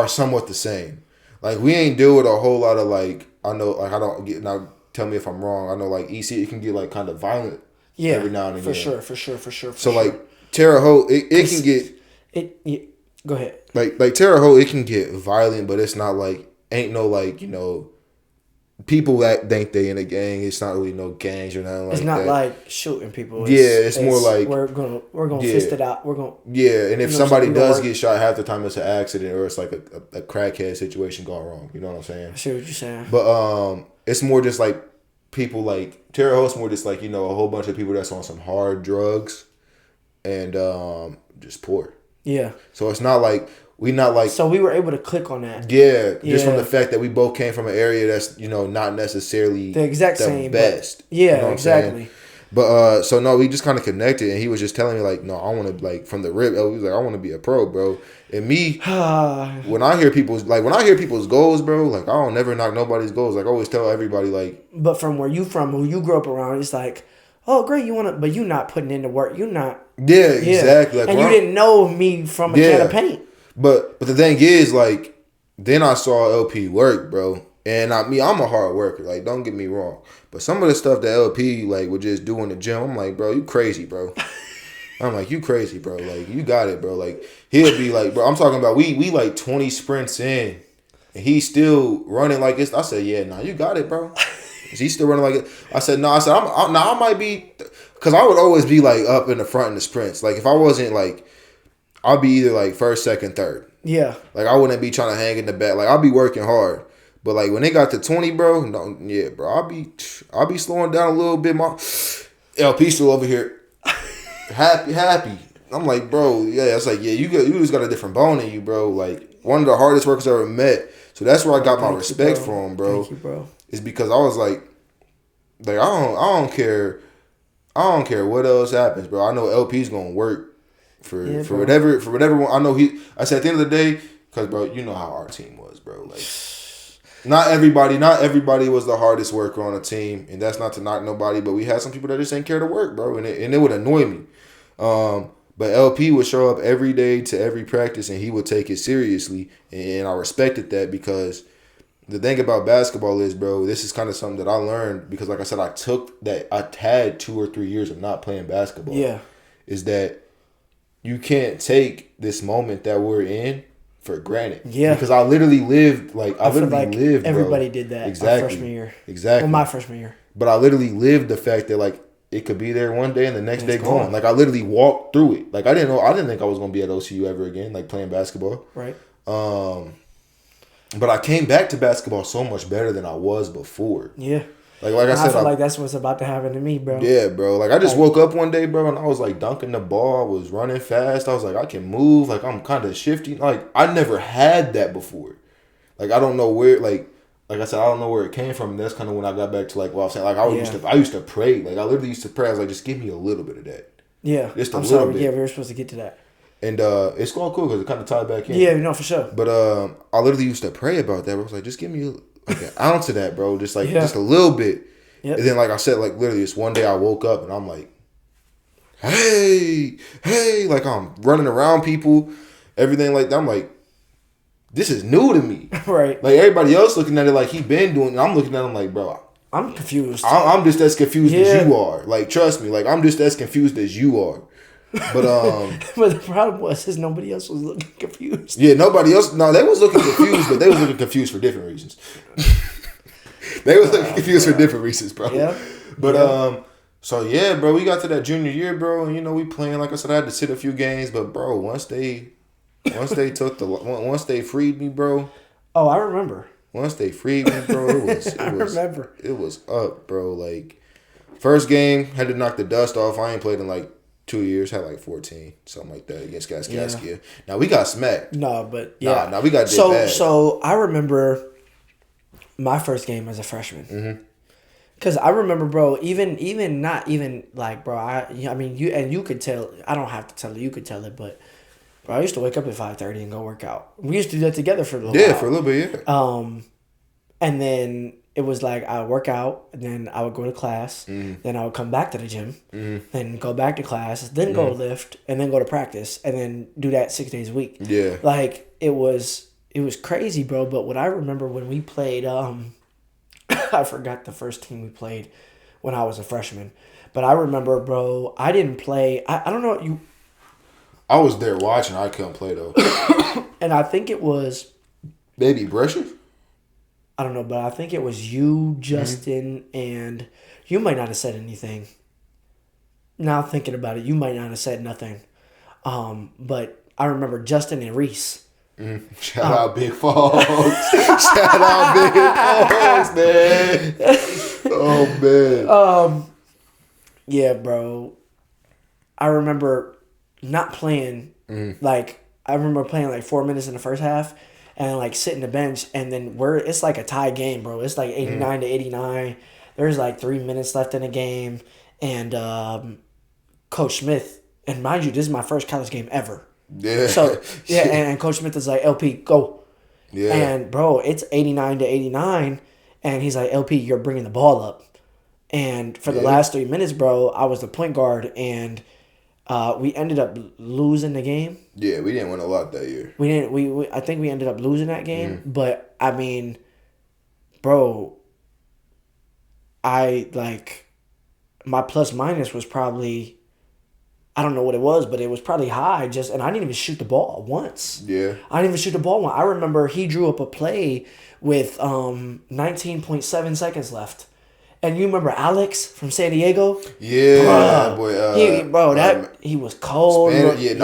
Like, we ain't deal with a whole lot of, like, I know, like, I don't get, now tell me if I'm wrong. I know, like, EC, it can get, like, kind of violent every now and again. For sure. So, like, Terre Haute, it can get... Go ahead. Like Terre Haute, it can get violent, but it's not, like, ain't no, like, people that think they in a gang. It's not really no gangs or nothing like that. It's not like shooting people. It's more like we're gonna fist it out. We're gonna and if somebody does get shot, half the time it's an accident or it's like a crackhead situation going wrong. You know what I'm saying? I see what you're saying. But it's more just like people like Terre Haute's more just like a whole bunch of people that's on some hard drugs and just poor. Yeah. So it's not like We not like. So we were able to click on that. Yeah, just from the fact that we both came from an area that's, you know, not necessarily the exact same best. Yeah, you know exactly. But so no, we just kind of connected, and he was just telling me like, no, I want to, like, from the rip. He was like, I want to be a pro, bro. And me, when I hear people's goals, bro, like, I don't never knock nobody's goals. Like, I always tell everybody, like. But from where you from, who you grew up around, it's like, oh great, you want to, but you not putting in the work. You not. Yeah, exactly. Like, and you didn't know me from a can of paint. But the thing is, like, then I saw LP work, bro. And I'm a hard worker. Like, don't get me wrong. But some of the stuff that LP, like, would just do in the gym, I'm like, bro, you crazy, bro. I'm like, you crazy, bro. Like, you got it, bro. Like, he'll be like, bro, I'm talking about we like 20 sprints in, and he's still running like this. I said, yeah, nah, you got it, bro. Is he still running like it? I said, no. I said, I might be, because I would always be, like, up in the front in the sprints. Like, if I wasn't, like, I'll be either, like, first, second, third. Yeah. Like, I wouldn't be trying to hang in the back. Like, I'll be working hard. But, like, when they got to 20, bro, no, yeah, bro, I'll be slowing down a little bit. My LP still over here, happy. I'm like, bro, yeah. It's like, yeah, you just got a different bone in you, bro. Like, one of the hardest workers I ever met. So that's where I got my respect from, bro. Thank you, bro. It's because I was like, I don't care what else happens, bro. I know LP's gonna work for whatever one. I know I said at the end of the day, because, bro, you know how our team was, bro. Like, not everybody was the hardest worker on a team, and that's not to knock nobody, but we had some people that just ain't care to work, bro, and it would annoy me. But LP would show up every day to every practice, and he would take it seriously, and I respected that, because the thing about basketball is, bro, this is kind of something that I learned, because, like I said, I had 2 or 3 years of not playing basketball. Yeah. Is that you can't take this moment that we're in for granted. Yeah. Because I literally lived, like, lived, everybody bro. did that. Exactly. Our freshman year. Exactly. Well, my freshman year. But I literally lived the fact that, like, it could be there one day and the next day gone. Like, I literally walked through it. Like, I didn't think I was going to be at OCU ever again, like, playing basketball. Right. But I came back to basketball so much better than I was before. Yeah. Like I said, I feel like that's what's about to happen to me, bro. Yeah, bro. Like, I just woke up one day, bro, and I was, like, dunking the ball. I was running fast. I was like, I can move. Like, I'm kind of shifty. Like, I never had that before. Like, I don't know where, like I said, I don't know where it came from. And that's kind of when I got back to, like, what I was saying. Like, I used to pray. Like, I literally used to pray. I was like, just give me a little bit of that. Yeah. Just a little bit. Yeah, we were supposed to get to that. And it's going cool because it kind of tied back in. Yeah, no, for sure. But I literally used to pray about that. I was like, just give me like an ounce of that, bro. Just, like, just a little bit. Yep. And then, like I said, like, literally, just one day I woke up and I'm like, hey, like, I'm running around people, everything like that. I'm like, this is new to me. Right. Like, everybody else looking at it like he been doing it. And I'm looking at him like, bro, I'm confused. I'm just as confused as you are. Like, trust me. Like, I'm just as confused as you are. But but the problem is nobody else was looking confused. Yeah, nobody else. No, they was looking confused, but they was looking confused for different reasons. They was looking confused for different reasons, bro. Yeah. But so yeah, bro, we got to that junior year, bro, and, you know, we playing. Like I said, I had to sit a few games, but, bro, once they freed me, bro. Oh, I remember. Once they freed me, bro, I remember. It was up, bro. Like, first game, had to knock the dust off. I ain't played in like 2 years, had like 14, something like that against Kaskaskia. Yeah. Now we got smacked. No, but yeah. Nah, we got bad. So I remember my first game as a freshman. Mm-hmm. Cause I remember, bro, even not even like, bro, I mean, you could tell. I don't have to tell it. You could tell it, but, bro, I used to wake up at 5:30 and go work out. We used to do that together for a little while. Yeah, for a little bit, yeah. And then it was like I would work out, and then I would go to class, then I would come back to the gym, then go back to class, then go lift, and then go to practice, and then do that 6 days a week. Yeah. Like, it was crazy, bro. But what I remember when we played, I forgot the first team we played when I was a freshman. But I remember, bro, I didn't play. I don't know. I was there watching. I couldn't play, though. And I think it was... Maybe Brescia? I don't know, but I think it was you, Justin, and you might not have said anything. Now thinking about it, you might not have said nothing. But I remember Justin and Reese. Shout out Big Fogs. Shout out Big Fogs, man. Oh, man. Yeah, bro. I remember not playing, like, I remember playing like 4 minutes in the first half, and like sitting the bench, and then it's like a tie game, bro. It's like 89-89. There's like 3 minutes left in the game, and Coach Smith, and mind you, this is my first college game ever. Yeah. So yeah, and Coach Smith is like, LP, go. Yeah. And bro, it's 89-89, and he's like, LP, you're bringing the ball up. And for the last 3 minutes, bro, I was the point guard, and we ended up losing the game. Yeah, we didn't win a lot that year. We didn't. We I think we ended up losing that game. But I mean, bro, I like my plus minus was probably, I don't know what it was, but it was probably high. And I didn't even shoot the ball once. Yeah, I didn't even shoot the ball once. I remember he drew up a play with 19.7 seconds left. And you remember Alex from San Diego? Yeah, boy. He was cold. He had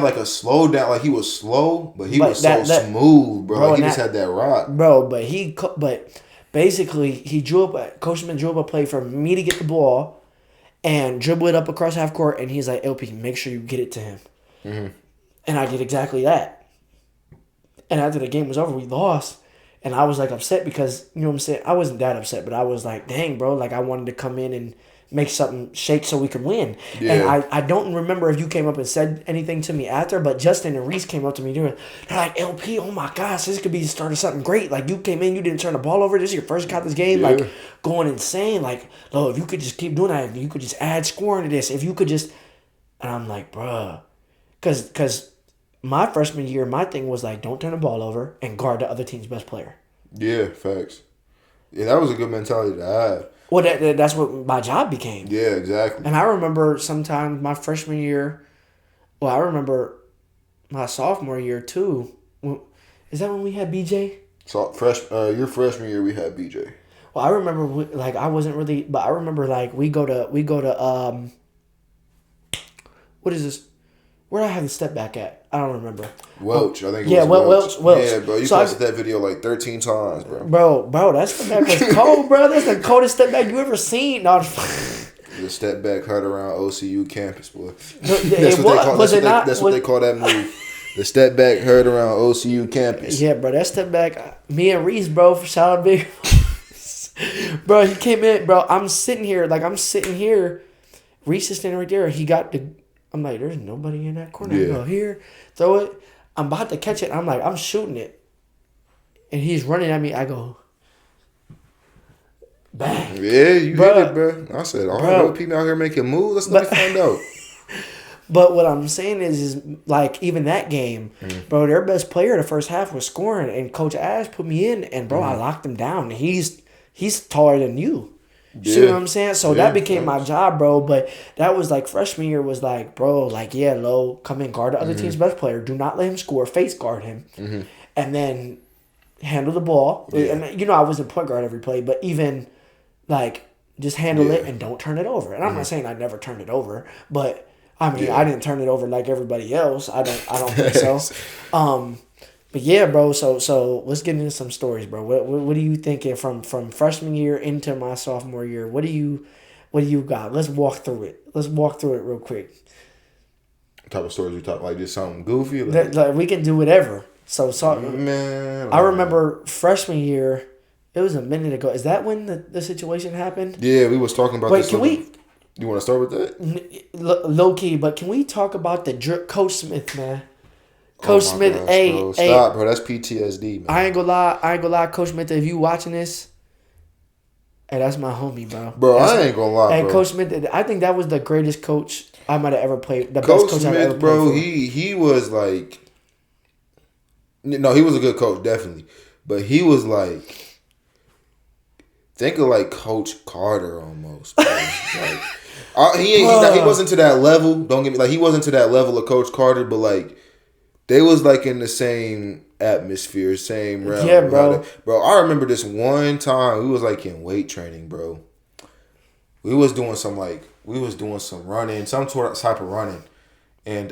like a slow down. Like he was slow, but he was so smooth, bro. He just had that rock, bro. But basically Coach Smith drew up a play for me to get the ball and dribble it up across half court, and he's like, LP, make sure you get it to him. Mm-hmm. And I did exactly that. And after the game was over, we lost. And I was like upset because, you know what I'm saying? I wasn't that upset, but I was like, dang, bro, like I wanted to come in and make something shake so we could win. Yeah. And I don't remember if you came up and said anything to me after, but Justin and Reese came up to me. They're like, LP, oh my gosh, this could be the start of something great. Like you came in, you didn't turn the ball over. This is your first college game, like going insane. Like, oh, if you could just keep doing that, if you could just add scoring to this, if you could just, and I'm like, bruh, because my freshman year, my thing was like, don't turn the ball over and guard the other team's best player. Yeah, facts. Yeah, that was a good mentality to have. Well, that's what my job became. Yeah, exactly. And I remember sometimes my freshman year, well, I remember my sophomore year too. Is that when we had BJ? So your freshman year we had BJ. Well, I remember I wasn't really, but I remember like we go to what is this? Where did I have the step back at? I don't remember. Welch, I think it was Welch. Yeah, bro, you posted that video like 13 times, bro. Bro, that step back was cold, bro. That's the coldest step back you ever seen. No, the step back heard around OCU campus, boy. That's what they call that move. The step back heard around OCU campus. Yeah, bro, that step back. Me and Reese, bro, shout out big. Bro, he came in, bro. I'm sitting here. Reese is standing right there. He got the. I'm like, there's nobody in that corner. I go here, throw it. I'm about to catch it. I'm like, I'm shooting it. And he's running at me. I go, bang. Yeah, you hit it, bro. I said, all those people out here making moves. Let's find out. But what I'm saying is like, even that game, bro, their best player the first half was scoring. And Coach Ash put me in. And, bro, I locked him down. He's taller than you. Yeah. See what I'm saying? So that became my job, bro. But that was like freshman year was like, bro, like, yeah, Low, come in, guard the other team's best player. Do not let him score. Face guard him. And then handle the ball. Yeah. And, I wasn't point guard every play, but even like just handle it and don't turn it over. And I'm not saying I never turned it over, but I mean, I didn't turn it over like everybody else. I don't think so. But yeah, bro. So let's get into some stories, bro. What are you thinking from freshman year into my sophomore year? What do you got? Let's walk through it. Real quick. What type of stories we talk? Like just something goofy? Like we can do whatever. So man, I remember freshman year. It was a minute ago. is that when the situation happened? Yeah, we was talking about. Wait, can we? You want to start with that? Low key, but can we talk about the Coach Smith, man? Coach Smith, bro. Stop, bro. That's PTSD, man. I ain't gonna lie, Coach Smith. If you watching this, hey, that's my homie, bro. Bro, I ain't gonna lie, bro. Hey, Coach Smith, I think that was the greatest coach I might have ever played. The Coach best coach Smith, I've ever bro, played for. he was like, no, he was a good coach, definitely, but he was like, think of like Coach Carter almost, bro. Like, he wasn't to that level. Don't get me, like, he wasn't to that level of Coach Carter, but like. They was like in the same atmosphere, same realm. Yeah, bro. Bro, I remember this one time we was like in weight training, bro. We was doing some running, some type of running. And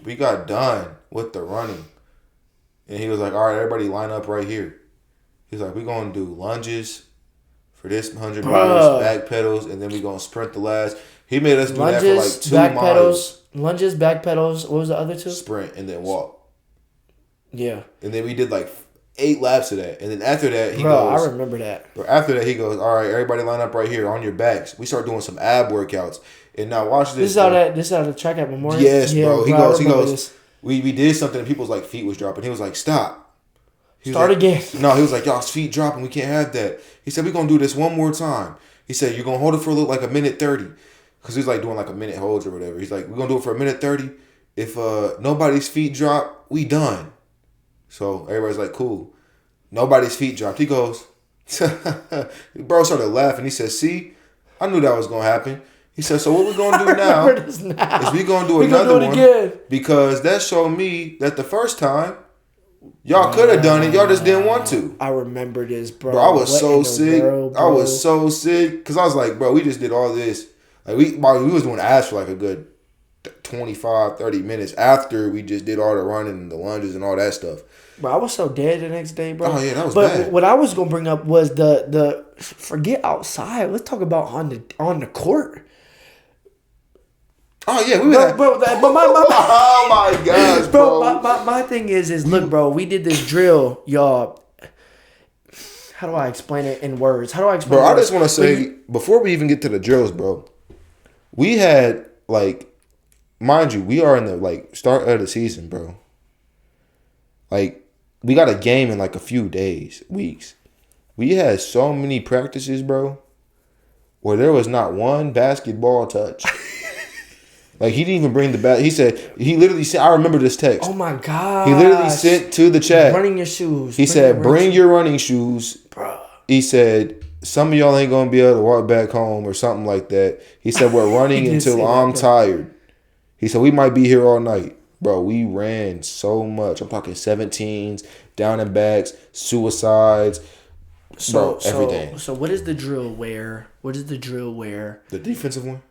we got done with the running. And he was like, all right, everybody line up right here. He's like, we're going to do lunges for this 100 meters, back pedals, and then we're going to sprint the last. He made us do that for like 2 miles. Lunges, back pedals. What was the other two? Sprint and then walk. Yeah. And then we did like 8 laps of that. And then after that, he Bro, goes. I remember that. Bro, after that, he goes, all right, everybody line up right here on your backs. We start doing some ab workouts. And now watch this. This is how the track at Memorial? Yes, yeah, bro. He goes. This. We did something and people's like feet was dropping. He was like, stop. Start again. No, he was like, y'all's feet dropping. We can't have that. He said, we're going to do this one more time. He said, you're going to hold it for like a minute 30. Because he's like doing like a minute holds or whatever. He's like, we're going to do it for a minute 30. If nobody's feet drop, we done. So everybody's like, cool. Nobody's feet dropped. He goes, bro started laughing. He said, see, I knew that was going to happen. He said, so what we're going to do now is we're going to do another one. Again. Because that showed me that the first time, y'all could have done it. Y'all just didn't want to. I remember this, bro. I was so sick. I was so sick. Because I was like, bro, we just did all this. Like we was doing abs for like a good 25, 30 minutes after we just did all the running and the lunges and all that stuff. Bro, I was so dead the next day, bro. Oh, yeah, that was bad. But what I was going to bring up was the forget outside. Let's talk about on the court. Oh yeah, we were. Oh my gosh, bro. My thing is look, bro. We did this drill, y'all. How do I explain it in words? How do I explain? Bro, I just want to say before we even get to the drills, bro. We had like, mind you, we are in the like start of the season, bro. Like, we got a game in like a few days, weeks. We had so many practices, bro, where there was not one basketball touch. Like, he didn't even bring the bat. He literally said, I remember this text. Oh, my God. He literally sent to the chat. Running your shoes. He said, bring your running shoes. Bro. He said, some of y'all ain't going to be able to walk back home or something like that. He said, we're running until I'm tired. He said, we might be here all night. Bro, we ran so much. I'm talking 17s, down and backs, suicides, everything. So what is the drill where? The defensive one?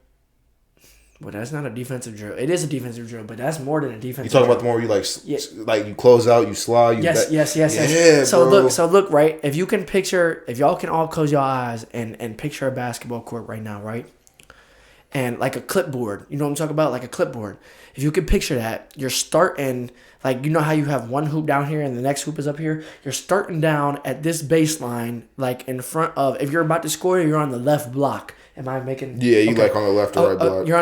Well, that's not a defensive drill. It is a defensive drill, but that's more than a defensive. You talking about the one where you like you close out, you slide. Yes. Yeah, so bro. look, right? If y'all can all close your eyes and picture a basketball court right now, right? And like a clipboard, you know what I'm talking about? Like a clipboard. If you can picture that, you're starting, like, you know how you have one hoop down here and the next hoop is up here? You're starting down at this baseline, like in front of, if you're about to score, you're on the left block. Am I making? Yeah, you like on the left or right block. You're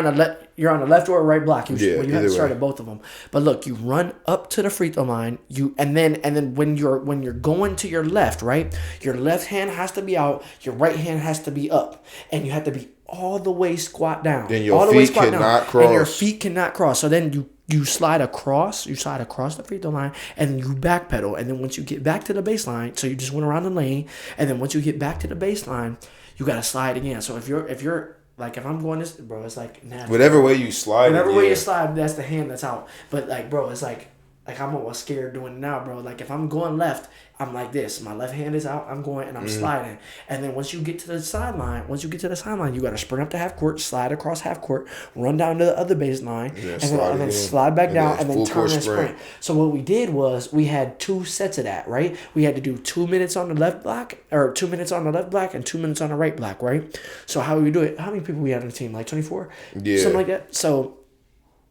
on the left or right block. You have to start way. at both of them. But look, you run up to the free throw line. And then when you're going to your left, right? Your left hand has to be out. Your right hand has to be up, and you have to be all the way squat down. Then your feet cannot cross. And your feet cannot cross. So then you slide across the free throw line, and you backpedal. And then once you get back to the baseline, so you just went around the lane, and then once you get back to the baseline, you gotta slide again. So if you're like, if I'm going this, bro, it's like nasty. Whatever way you slide, way you slide, that's the hand that's out. But like, bro, it's like I'm almost scared doing it now, bro. Like, if I'm going left, I'm like this. My left hand is out. I'm going and I'm sliding. And then once you get to the sideline, you got to sprint up to half court, slide across half court, run down to the other baseline, and then slide back down, and then turn and sprint. So what we did was we had 2 sets of that, right? We had to do 2 minutes on the left block, or 2 minutes on the left block and 2 minutes on the right block, right? So how we do it? How many people we had on the team? Like 24? Yeah. Something like that. So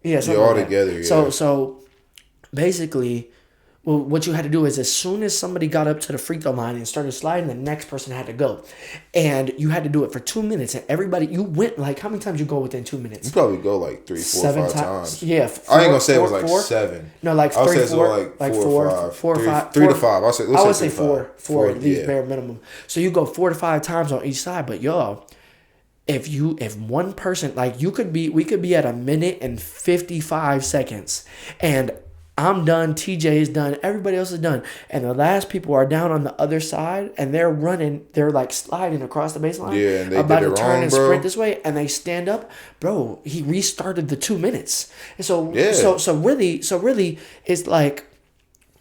yeah, something all like together. That. Yeah. So basically, well, what you had to do is, as soon as somebody got up to the free throw line and started sliding, the next person had to go. And you had to do it for 2 minutes. And everybody, you went, like, how many times you go within 2 minutes? You probably go like 3, 4, 5 times. Yeah. I ain't gonna say it was like 7. No, like 3, 4, like 4 or 5. 3 to 5. I would say 4 at least, bare minimum. So you go 4 to 5 times on each side. But y'all, if one person, like, we could be at 1 minute and 55 seconds, and I'm done, TJ is done, everybody else is done, and the last people are down on the other side, and they're like sliding across the baseline. Yeah, and they about did to it turn wrong, and bro. sprint this way, and they stand up, bro. He restarted the 2 minutes, and so really, it's like,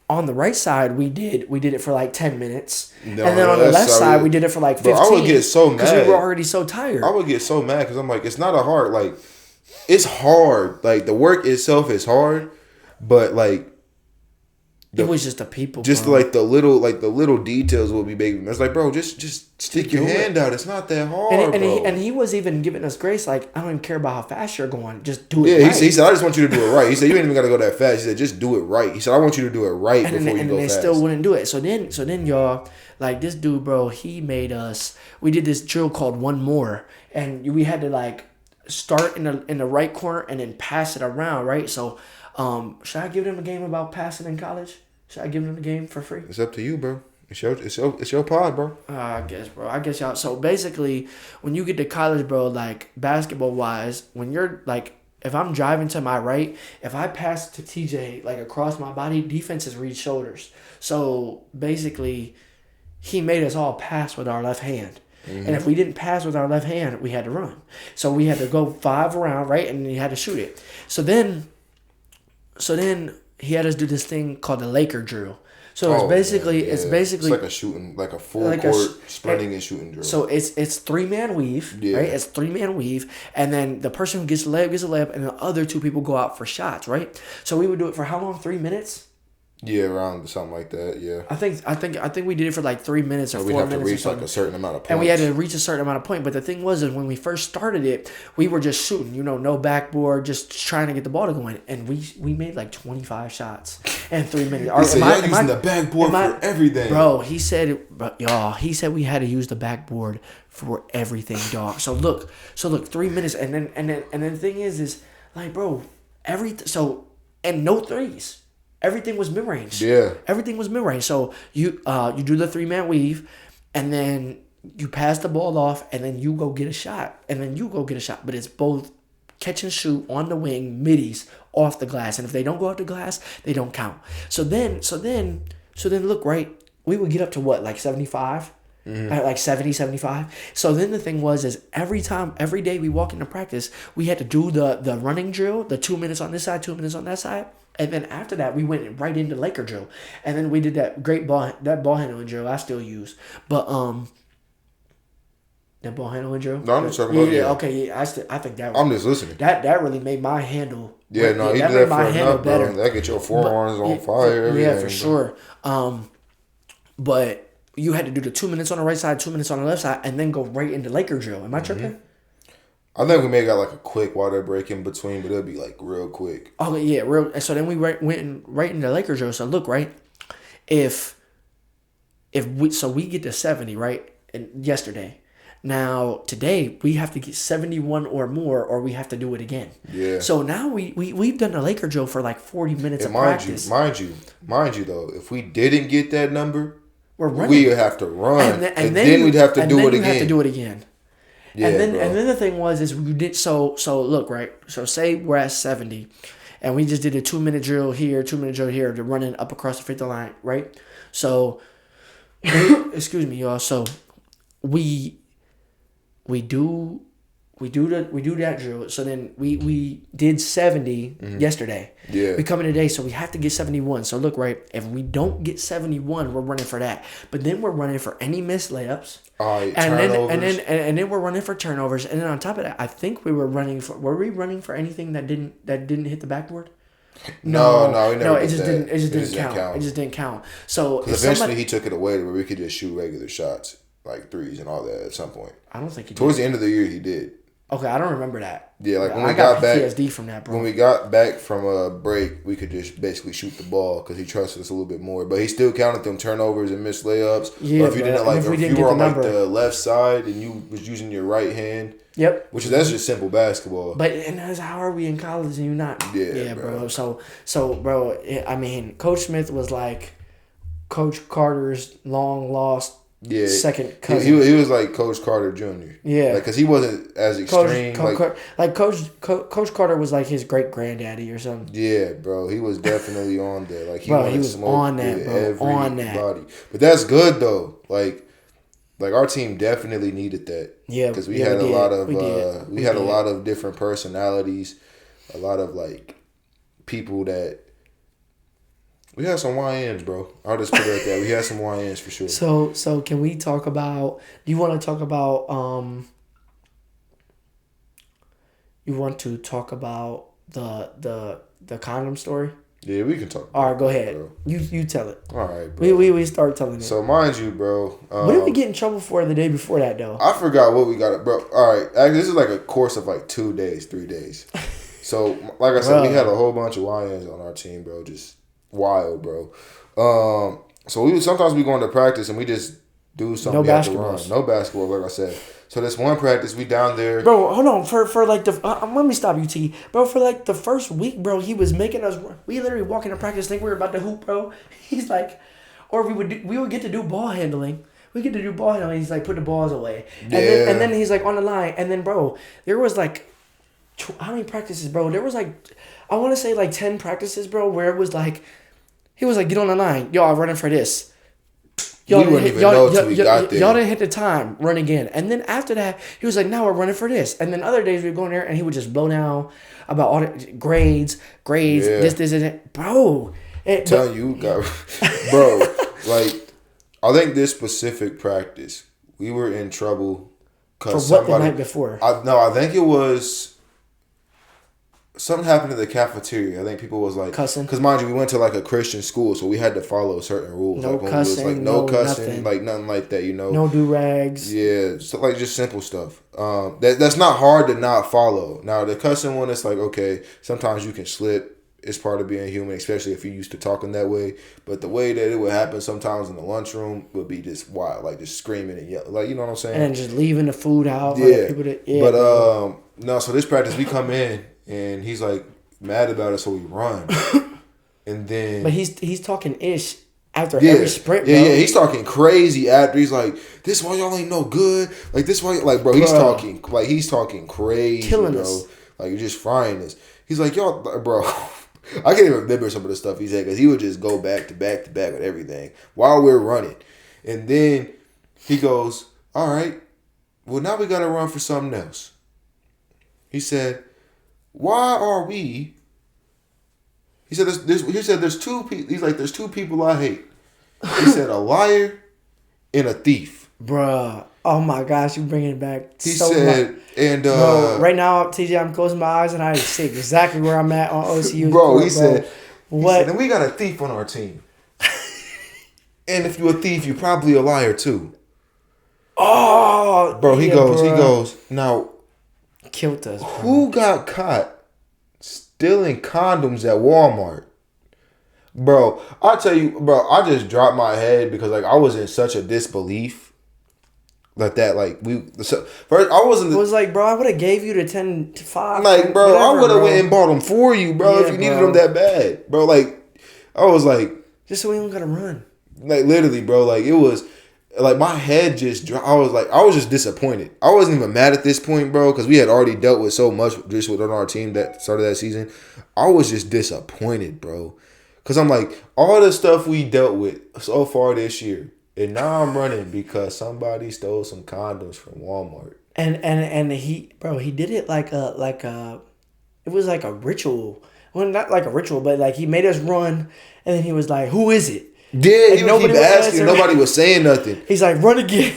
on the right side, we did it for like 10 minutes. And then on the left side, we did it for like 15. Bro, I would get so mad. Because we were already so tired. I would get so mad because I'm like, it's not a hard, like, it's hard. Like, the work itself is hard, but like, It was just the people, just bro. like the little details will be making. It's like, bro, just stick your hand out. It's not that hard, bro. He was even giving us grace. Like, I don't even care about how fast you're going. Just do it. Yeah, right. he said, I just want you to do it right. He said, you ain't even gotta go that fast. He said, just do it right. He said, I want you to do it right before you go fast. And they still wouldn't do it. So then y'all, like this dude, bro, he made us. We did this drill called One More, and we had to like start in the right corner and then pass it around, right? So, should I give them a game about passing in college? Should I give them the game for free? It's up to you, bro. It's your pod, bro. I guess, bro. I guess y'all. So basically, when you get to college, bro, like basketball wise, when you're like, if I'm driving to my right, if I pass to TJ like across my body, defenses read shoulders. So basically, he made us all pass with our left hand. Mm-hmm. And if we didn't pass with our left hand, we had to run. So we had to go 5 around, right, and you had to shoot it. So then he had us do this thing called the Laker drill. So it's basically it's like a shooting, like a full court sprinting and shooting drill. So it's 3-man weave, right? It's 3-man weave, and then the person who gets the layup, and the other 2 people go out for shots, right? So we would do it for how long? 3 minutes. Yeah, around something like that. Yeah. I think we did it for like 3 minutes or 4 minutes. We have to reach like a certain amount of points. And we had to reach a certain amount of points. But the thing was, is when we first started it, we were just shooting, no backboard, just trying to get the ball to go in. And we made like 25 shots in 3 minutes. He said, y'all using the backboard for everything. Bro, he said we had to use the backboard for everything, dog. So look, 3 minutes, and then the thing is like, bro, and no threes. Everything was mid-range. Yeah. Everything was mid-range. So you do the 3-man weave, and then you pass the ball off, and then you go get a shot. But it's both catch and shoot on the wing, middies off the glass. And if they don't go off the glass, they don't count. So then look, right, we would get up to what, like 75? Mm-hmm. Like 70, 75. So then the thing was every day we walk into practice, we had to do the running drill, the 2 minutes on this side, 2 minutes on that side. And then after that, we went right into Laker drill. And then we did that ball handling drill I still use. But that ball handling drill? No, I'm just talking about okay, yeah. I think that I'm just listening. That really made my handle. Yeah, no, he did that for enough, bro. That get your forearms on fire. Yeah, for sure. But you had to do the 2 minutes on the right side, 2 minutes on the left side, and then go right into Laker drill. Am I tripping? I think we may have got like a quick water break in between, but it'll be like real quick. Oh yeah, real. So then we went right into Laker drill. So look, right, if we get to 70, right, and yesterday. Now today we have to get 71 or more, or we have to do it again. Yeah. So now we've done the Laker drill for like 40 minutes of practice. Mind you though, if we didn't get that number, we're running. We would have to run, and then we'd have to do it again. Have to do it again. Yeah, and then the thing was we did so look, right. So say we're at 70, and we just did a 2 minute drill here, 2 minute drill here, to running up across the 50 line, right? So, excuse me, y'all. So we do that drill. So then we did 70 yesterday. Yeah. We come in today, so we have to get 71. So look, right, if we don't get 71, we're running for that. But then we're running for any missed layups. And then we're running for turnovers. And then on top of that, I think we were running for anything that didn't hit the backboard? No, it just didn't count. It just didn't count. So eventually he took it away where we could just shoot regular shots, like threes and all that at some point. I don't think he did. Towards the end of the year he did. Okay, I don't remember that. Yeah, like when I got PTSD from that, bro. When we got back from a break, we could just basically shoot the ball because he trusted us a little bit more. But he still counted them turnovers and missed layups. Yeah, or if you didn't if you were on like the left side and you was using your right hand. Yep. That's just simple basketball. But that's how are we in college and you're not? Yeah, bro. So bro, I mean, Coach Smith was like Coach Carter's long lost. Yeah, second cousin. He was like Coach Carter Jr. Yeah, because he wasn't as extreme. Coach Carter was like his great granddaddy or something. Yeah, bro, he was definitely on that. Like he was on that, bro. On that. But that's good though. Like our team definitely needed that. Yeah, because we had a lot of different personalities, a lot of like people that. We had some YNs, bro. I'll just put it like that. We had some YNs for sure. So can we talk about? Do you want to talk about? You want to talk about the condom story? Yeah, we can talk. All right, go ahead. Bro. You tell it. All right, bro. We start telling it. So mind you, bro. What did we get in trouble for the day before that though? I forgot what we got, bro. All right, actually, this is like a course of like 2 days, 3 days. So like I said, we had a whole bunch of YNs on our team, bro. Just wild, bro. So sometimes we go into practice and we just do something. No basketball. No basketball, like I said. So this one practice, we down there. Bro, hold on. For like the let me stop you, T. Bro, for like the first week, bro, he was making us. We literally walk into practice, think we were about to hoop, bro. He's like, or we would get to do ball handling. We get to do ball handling. He's like, put the balls away, and then he's like on the line, and then bro, there was like, how many practices, bro? There was like, I want to say like 10 practices, bro, where it was like, he was like, get on the line, y'all running for this. Y'all we wouldn't even know until we got there. Y'all didn't hit the time. Run again. And then after that, he was like, now we're running for this. And then other days we'd go in there and he would just blow down about all the grades, this, and that. Bro. Bro, like, I think this specific practice, we were in trouble. For what the night before? I think it was... Something happened in the cafeteria. I think people was like cussing. Because mind you, we went to like a Christian school, so we had to follow certain rules. No like cussing. Was, like, no cussing, nothing. Like nothing like that. You know. No do rags. Yeah, so like just simple stuff. That's not hard to not follow. Now the cussing one, it's like okay, sometimes you can slip. It's part of being human, especially if you're used to talking that way. But the way that it would happen sometimes in the lunchroom would be just wild, like just screaming and yelling, like you know what I'm saying. And just leaving the food out. Yeah. But no. So this practice, we come in. And he's like mad about it, so we run. And then, but he's talking ish after every sprint. Bro. Yeah, he's talking crazy after. He's like, "This why y'all ain't no good." Like this why, like, bro, he's talking crazy, killing bro. Us. Like you're just frying us. He's like, y'all, bro. I can't even remember some of the stuff he said because he would just go back to back to back with everything while we're running. And then he goes, "All right, well now we gotta run for something else." He said. Why are we? He said. There's two people. He's like, there's two people I hate. He said a liar and a thief. Bruh. Oh my gosh, you bringing it back. He said, much. And bro, right now, TJ, I'm closing my eyes and I see exactly where I'm at on OCU. Bro, he said, what? He said, and we got a thief on our team. And if you're a thief, you're probably a liar too. Oh, bro. He goes. Now. Killed us. Bro. Who got caught stealing condoms at Walmart? Bro, I'll tell you, bro, I just dropped my head because like I was in such a disbelief first I wasn't. It was like, bro, I would have gave you the 10 to 5. Like, bro, whatever, I would have went and bought them for you, bro, if you needed them that bad, bro. Like, I was like, just so we don't gotta run. Like literally, bro. Like it was. Like my head just dropped. I was just disappointed. I wasn't even mad at this point, bro, because we had already dealt with so much just within our team that started that season. I was just disappointed, bro, because I'm like all the stuff we dealt with so far this year, and now I'm running because somebody stole some condoms from Walmart. And he did it like a it was like a ritual. Well, not like a ritual, but like he made us run, and then he was like, "Who is it?" Yeah, he would keep asking. Nobody was saying nothing. He's like, run again.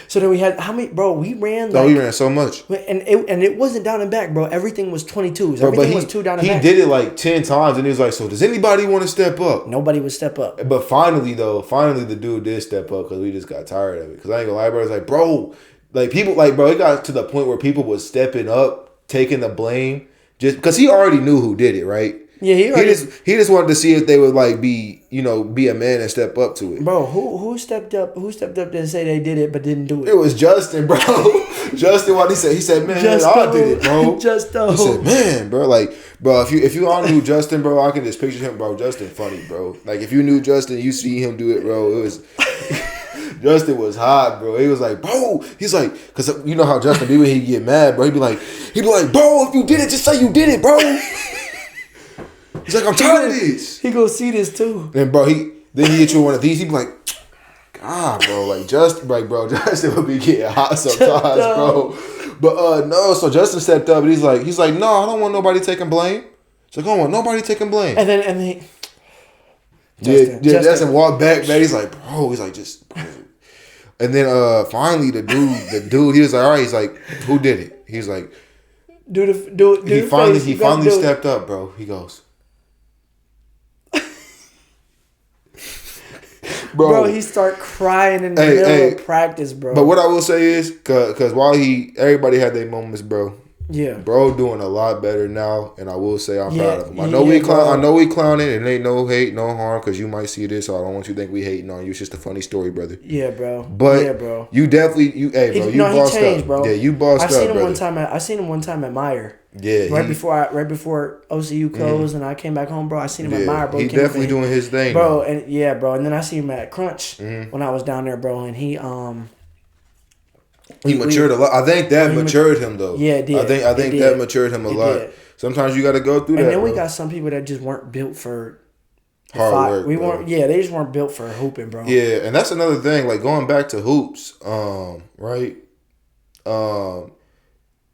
So then we had, how many, bro, we ran like. Oh, we ran so much. And it wasn't down and back, bro. Everything was 22s. Everything was 2 down and back. He did it like 10 times and he was like, so does anybody want to step up? Nobody would step up. But finally the dude did step up because we just got tired of it. Because I ain't gonna lie, bro. It's like, bro, like people, like, bro, it got to the point where people was stepping up, taking the blame. Just because he already knew who did it, right? Yeah, he just wanted to see if they would like be a man and step up to it. Bro, who stepped up? Who stepped up to say they did it but didn't do it? It was Justin, bro. Justin, what he said, man, I did it, bro. Justin. He said, man, bro, like, bro, if you all knew Justin, bro, I can just picture him, bro. Justin, funny, bro. Like, if you knew Justin, you see him do it, bro. It was. Justin was hot, bro. He was like, bro. He's like, because you know how Justin be when he get mad, bro. He'd be like, bro, if you did it, just say you did it, bro. He's like, I'm tired of this. He gonna see this too. And bro, he hit you with one of these. He'd be like, God, bro, like Justin would be getting hot sometimes, bro. But no, so Justin stepped up and he's like, no, I don't want nobody taking blame. He's like, I don't want nobody taking blame. And then Justin walked back, man. He's like, bro, just bro. And then finally the dude, he was like, all right, he's like, who did it? He's like, do he finally stepped up, bro. He goes, Bro, he start crying in the middle of practice, bro. But what I will say is, cause while everybody had their moments, bro. Yeah, bro, doing a lot better now, and I will say I'm proud of him. I know we clowning, and ain't no hate, no harm, cause you might see this, so I don't want you to think we hating on you. It's just a funny story, brother. Yeah, bro. But you definitely, you bossed changed, up, bro. Yeah, you bossed up, brother. I seen him one time at Meyer. Yeah, right before OCU closed, and I came back home, bro. I seen him at Meyer, bro. He definitely doing his thing, bro. And and then I seen him at Crunch when I was down there, bro. And he matured a lot. I think that matured him though. Yeah, it did. I think that matured him a lot. Did. Sometimes you got to go through that. And then we got some people that just weren't built for hard work. We weren't. Yeah, they just weren't built for hooping, bro. Yeah, and that's another thing. Like going back to hoops, right?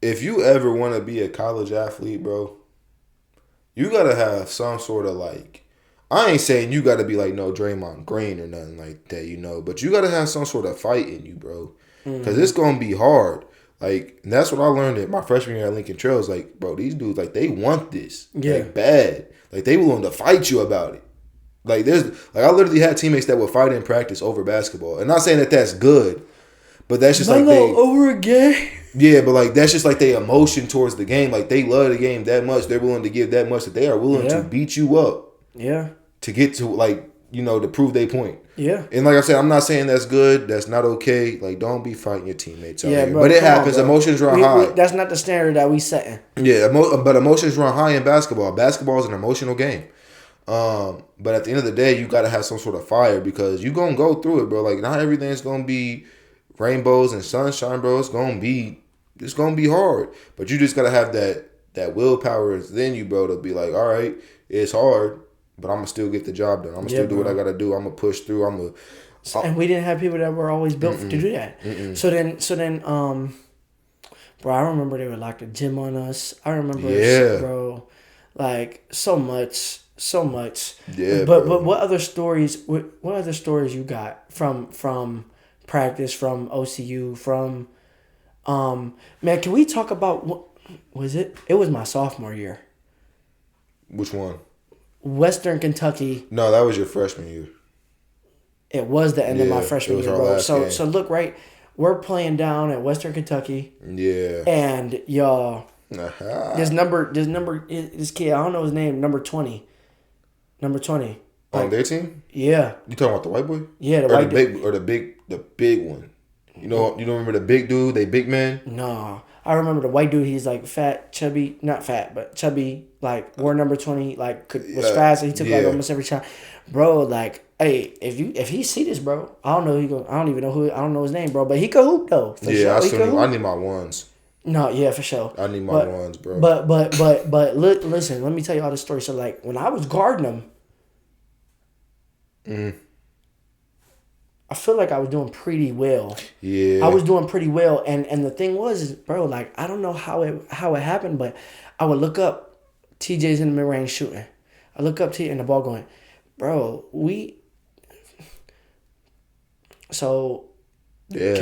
If you ever want to be a college athlete, bro, you gotta have some sort of like. I ain't saying you gotta be like no Draymond Green or nothing like that, but you gotta have some sort of fight in you, bro. Because it's going to be hard. Like, and that's what I learned at my freshman year at Lincoln Trails. Like, bro, these dudes, like, they want this. Yeah. Like, bad. Like, they willing to fight you about it. Like, I literally had teammates that would fight in practice over basketball. And not saying that that's good, but that's just like they... over a game? Yeah, but, like, that's just like their emotion towards the game. Like, they love the game that much. They're willing to give that much that they are willing to beat you up. Yeah. To get to, like, to prove their point. Yeah. And like I said, I'm not saying that's good. That's not okay. Like, don't be fighting your teammates out here. Bro, but it happens. Emotions run high. That's not the standard that we setting. Yeah, but emotions run high in basketball. Basketball is an emotional game. But at the end of the day, you got to have some sort of fire because you're going to go through it, bro. Like, not everything's going to be rainbows and sunshine, bro. It's going to be hard. But you just got to have that willpower within you, bro, to be like, all right, it's hard. But I'm going to still get the job done. I'm going to still do what I got to do. I'm going to push through. And we didn't have people that were always built to do that. Mm-mm. So then, bro, I remember they would lock the gym on us. I remember, bro, like so much. Yeah. But what other stories? What other stories you got from practice, from OCU, from man? Can we talk about what was it? It was my sophomore year. Which one? Western Kentucky. No, that was your freshman year. It was the end of my freshman year, bro. So look, right, we're playing down at Western Kentucky. Yeah. And y'all, this kid, I don't know his name, number 20. On their team? Yeah. You talking about the white boy? Yeah, the big one. You don't remember the big dude, they big man? No. I remember the white dude, he's like fat, chubby, not fat, but chubby, like wore number 20, like was fast, and he took like almost every shot. Bro, like, hey, if he see this, bro, I don't know his name, bro, but he could hoop though. I need my ones. No, yeah, for sure. I need my ones, bro. But listen, let me tell you all the story. So like when I was guarding him, I feel like I was doing pretty well. Yeah. I was doing pretty well. And the thing was, bro, like, I don't know how it happened, but I would look up, TJ's in the mid-range shooting. I look up and the ball going, bro, can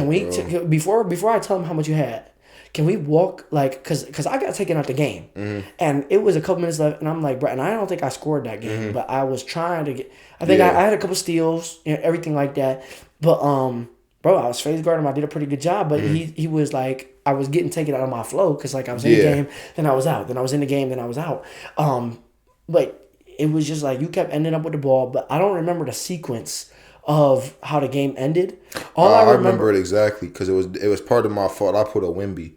we, before I tell him how much you had, can we walk, like, because I got taken out the game. Mm-hmm. And it was a couple minutes left, and I'm like, bro, and I don't think I scored that game, but I was trying to get, I think I had a couple steals, everything like that. But, bro, I was phase guarding him. I did a pretty good job, but he was like, I was getting taken out of my flow because, like, I was in the game, then I was out. Then I was in the game, then I was out. But it was just like you kept ending up with the ball, but I don't remember the sequence of how the game ended. I remember it exactly because it was part of my fault. I put a Wemby.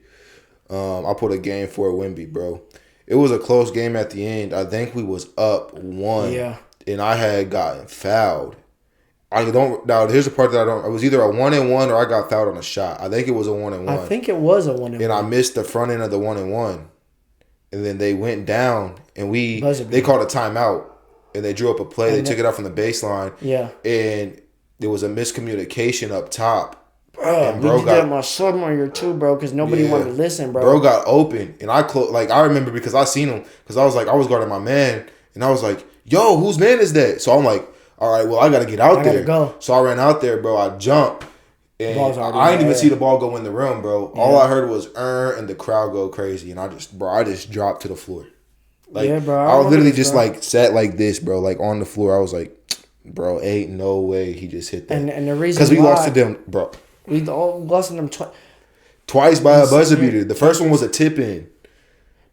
I put a game for a Wemby, bro. It was a close game at the end. I think we was up 1. Yeah. And I had gotten fouled. Now here's the part that I don't. It was either a 1-and-1 or I got fouled on a shot. I think it was a 1-and-1. I think it was a 1-and-1. And I missed the front end of the 1-and-1. And then they went down and they called a timeout and they drew up a play. They took it out from the baseline. Yeah. And there was a miscommunication up top. Bro, we did that my sophomore year too, bro, because nobody wanted to listen, bro. Bro got open, and I remember because I seen him, because I was guarding my man, and I was like, yo, whose man is that? So I'm like, all right, well, I got to get out there. Go. So I ran out there, bro. I jumped, and I didn't even see the ball go in the rim, bro. Yeah. All I heard was, and the crowd go crazy, and I just dropped to the floor. Like, yeah, bro. I was literally just, like, sat like this, bro, like, on the floor. I was like, Bro, ain't no way he just hit that. And the reason because we lost to them, bro. We all lost to them twice by a buzzer beater. The first one was a tip in.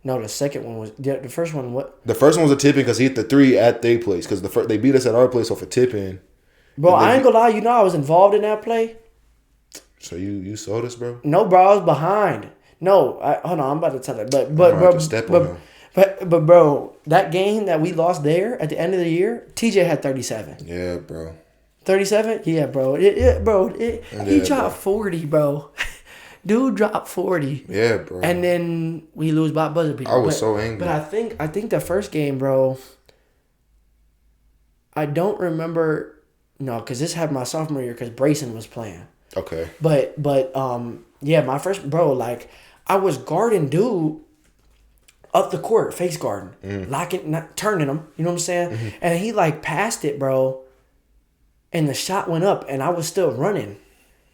No, the second one was the first one. What? The first one was a tip in because he hit the 3 at their place because they beat us at our place off a tip in. Bro, I ain't gonna lie. You know I was involved in that play. So you saw this, bro? No, bro, I was behind. No, hold on, I'm about to tell it. But bro, that game that we lost there at the end of the year, TJ had 37. Yeah, bro. 37? Yeah, bro. He dropped 40, bro. Dude dropped 40. Yeah, bro. And then we lose by buzzer beater. I was so angry. But I think the first game, bro, I don't remember. No, because this happened my sophomore year because Brayson was playing. Okay. But yeah, my first, bro, like, I was guarding dude up the court, face guarding, locking, not turning him, you know what I'm saying? Mm-hmm. And he, like, passed it, bro, and the shot went up, and I was still running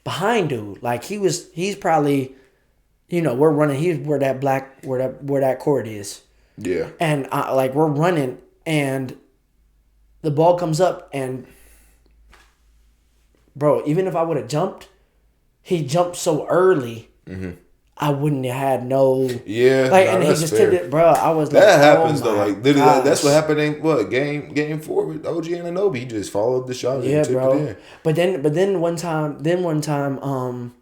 behind dude. Like, he's probably, you know, we're running, he's where that court is. Yeah. And, we're running, and the ball comes up, and bro, even if I would have jumped, he jumped so early, I wouldn't have had no. Yeah, and he just did it, bro. I was that happens though. Like literally, that's what happened in game 4 with OG Anunoby. He just followed the shot. Yeah, and bro. It in. But then one time,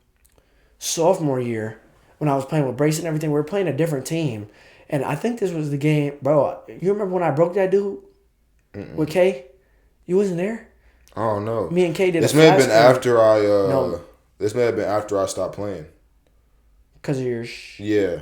sophomore year, when I was playing with Brace and everything, we were playing a different team, and I think this was the game, bro. You remember when I broke that dude with K? You wasn't there. Oh no. Me and K did. This may have been after I. No. This may have been after I stopped playing. Cause of your. Yeah.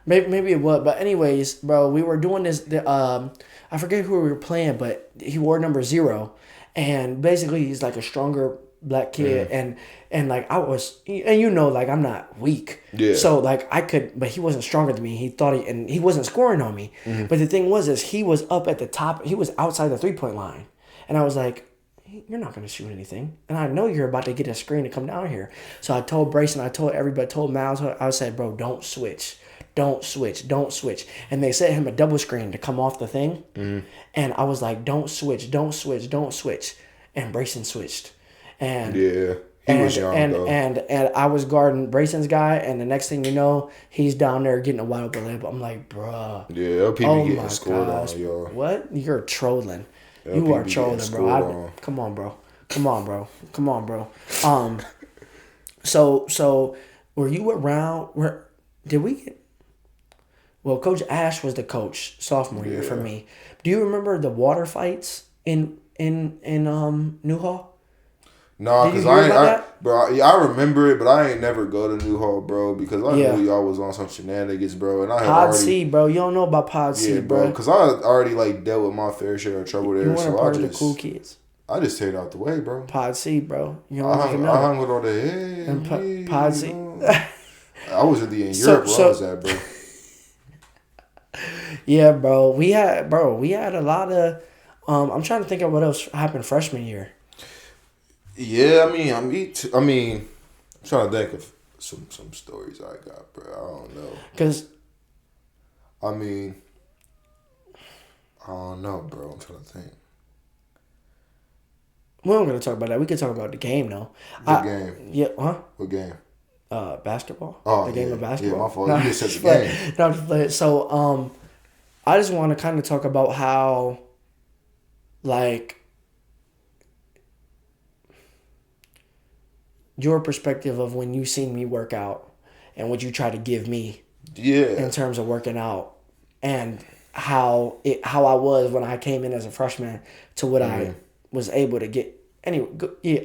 Maybe it was, but anyways, bro, we were doing this. I forget who we were playing, but he wore number 0, and basically he's like a stronger black kid, and like I was, and you know, like I'm not weak, so like I could, but he wasn't stronger than me. He thought and he wasn't scoring on me, but the thing was he was up at the top. He was outside the 3-point line, and I was like, you're not going to shoot anything. And I know you're about to get a screen to come down here. So I told Brayson, I told everybody, I told Miles, I said, bro, don't switch. Don't switch. Don't switch. And they set him a double screen to come off the thing. And I was like, don't switch. Don't switch. Don't switch. And Brayson switched. And yeah. He was young, though. And I was guarding Brayson's guy, and the next thing you know, he's down there getting a wide open layup. I'm like, bruh. Yeah, LPB getting scored on, y'all. What? You're trolling. You are trolling, bro. Come on, bro. So were you around? Did we get? Well, Coach Ash was the coach sophomore year for me. Do you remember the water fights in Newhall? Nah, because I remember it, but I ain't never go to Newhall, bro, because I knew y'all was on some shenanigans, bro, and I had Pod C, bro. You don't know about Pod C, bro. Because I already like dealt with my fair share of trouble there. You weren't a part of the cool kids. I just stayed out the way, bro. Pod C, bro. You don't I even know. I hung with all the Pod C. I was in Europe where I was at, bro. Yeah, bro. We had a lot of. I'm trying to think of what else happened freshman year. Yeah, I'm trying to think of some stories I got, bro. I don't know. Cause, I don't know, bro. I'm trying to think. We're not gonna talk about that. We could talk about the game, though. What game? Yeah, huh? What game? Basketball. Oh, the game of basketball. Yeah, my fault. You just said the game. No, I'm just playing. So, I just want to kind of talk about how, like, your perspective of when you seen me work out and what you try to give me in terms of working out, and how I was when I came in as a freshman to what I was able to get. Anyway,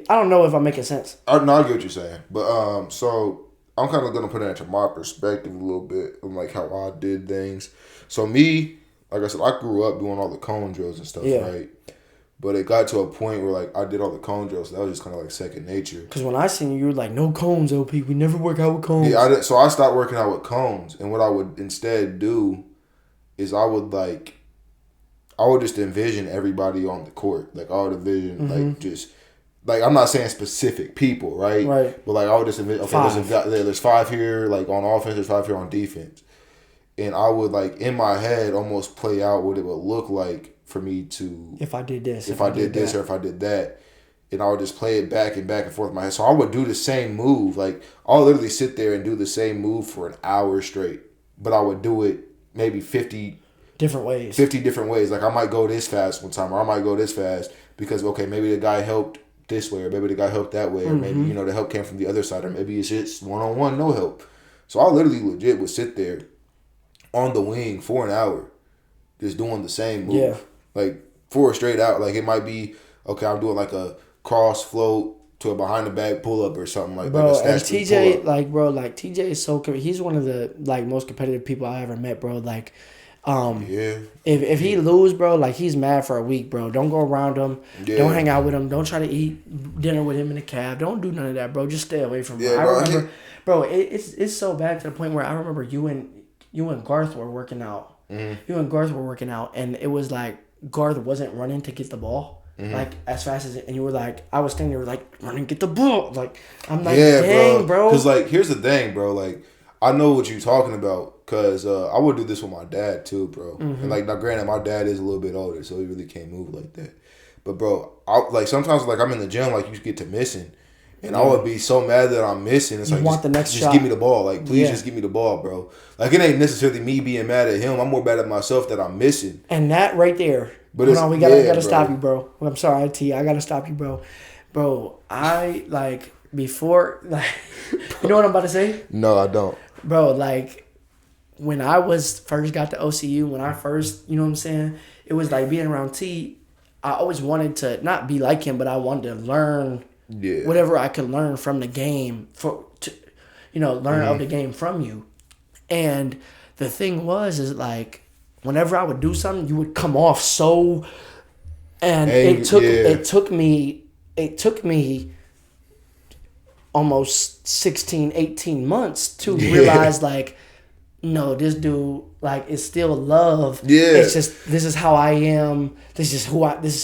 I don't know if I'm making sense. I get what you're saying, but so I'm kind of gonna put it into my perspective a little bit of like how I did things. So me, like I said, I grew up doing all the cone drills and stuff, right? But it got to a point where, like, I did all the cone drills. So that was just kind of, like, second nature. Because when I seen you were like, no cones, LP. We never work out with cones. Yeah, so I stopped working out with cones. And what I would instead do is I would just envision everybody on the court. Like, I would envision, like, just... Like, I'm not saying specific people, right? Right. But, like, I would just envision... Okay, there's 5 here, like, on offense. There's 5 here on defense. And I would, like, in my head, almost play out what it would look like for me to if I did this, if I did this, or if I did that. And I would just play it back and forth in my head. So I would do the same move. Like, I'll literally sit there and do the same move for an hour straight. But I would do it maybe 50 different ways. 50 different ways. Like, I might go this fast one time, or I might go this fast because, okay, maybe the guy helped this way, or maybe the guy helped that way, or maybe, you know, the help came from the other side, or maybe it's just one-on-one, no help. So I literally legit would sit there on the wing for an hour just doing the same move. Yeah. Like, for a straight out. Like, it might be, okay, I'm doing like a cross float to a behind the back pull up or something like that. Bro, like and TJ, like, bro, like TJ is so he's one of the like most competitive people I ever met, bro. Like, if he lose, bro, like he's mad for a week, bro. Don't go around him. Yeah. Don't hang out with him. Don't try to eat dinner with him in the cab. Don't do none of that, bro. Just stay away from him. Yeah, I remember, bro. It's so bad to the point where I remember you and Garth were working out. Mm-hmm. You and Garth were working out, and it was like Garth wasn't running to get the ball. Mm-hmm. Like as fast as it, and you were like, I was standing there like, run and get the ball. Like I'm like, yeah, dang, bro. Because like, here's the thing, bro. Like I know what you're talking about. Cause I would do this with my dad too, bro. Mm-hmm. And like, now granted, my dad is a little bit older, so he really can't move like that. But bro, like sometimes like I'm in the gym, like you get to missing, and I would be so mad that I'm missing. It's you like want the next just shot. Give me the ball, like please just give me the ball, bro. Like it ain't necessarily me being mad at him. I'm more mad at myself that I'm missing. And that right there. But hold on, we gotta stop you, bro. I'm sorry, T. I gotta stop you, bro. Bro, I like before, like, you know what I'm about to say? No, I don't. Bro, like when I first got to OCU, when I first, you know what I'm saying? It was like being around T. I always wanted to not be like him, but I wanted to learn whatever I could learn from the game learn of the game from you. And the thing is like, whenever I would do something, you would come off so, and it took me almost 16, 18 months to realize like, no, this dude like is still love. Yeah, it's just this is how I am. This is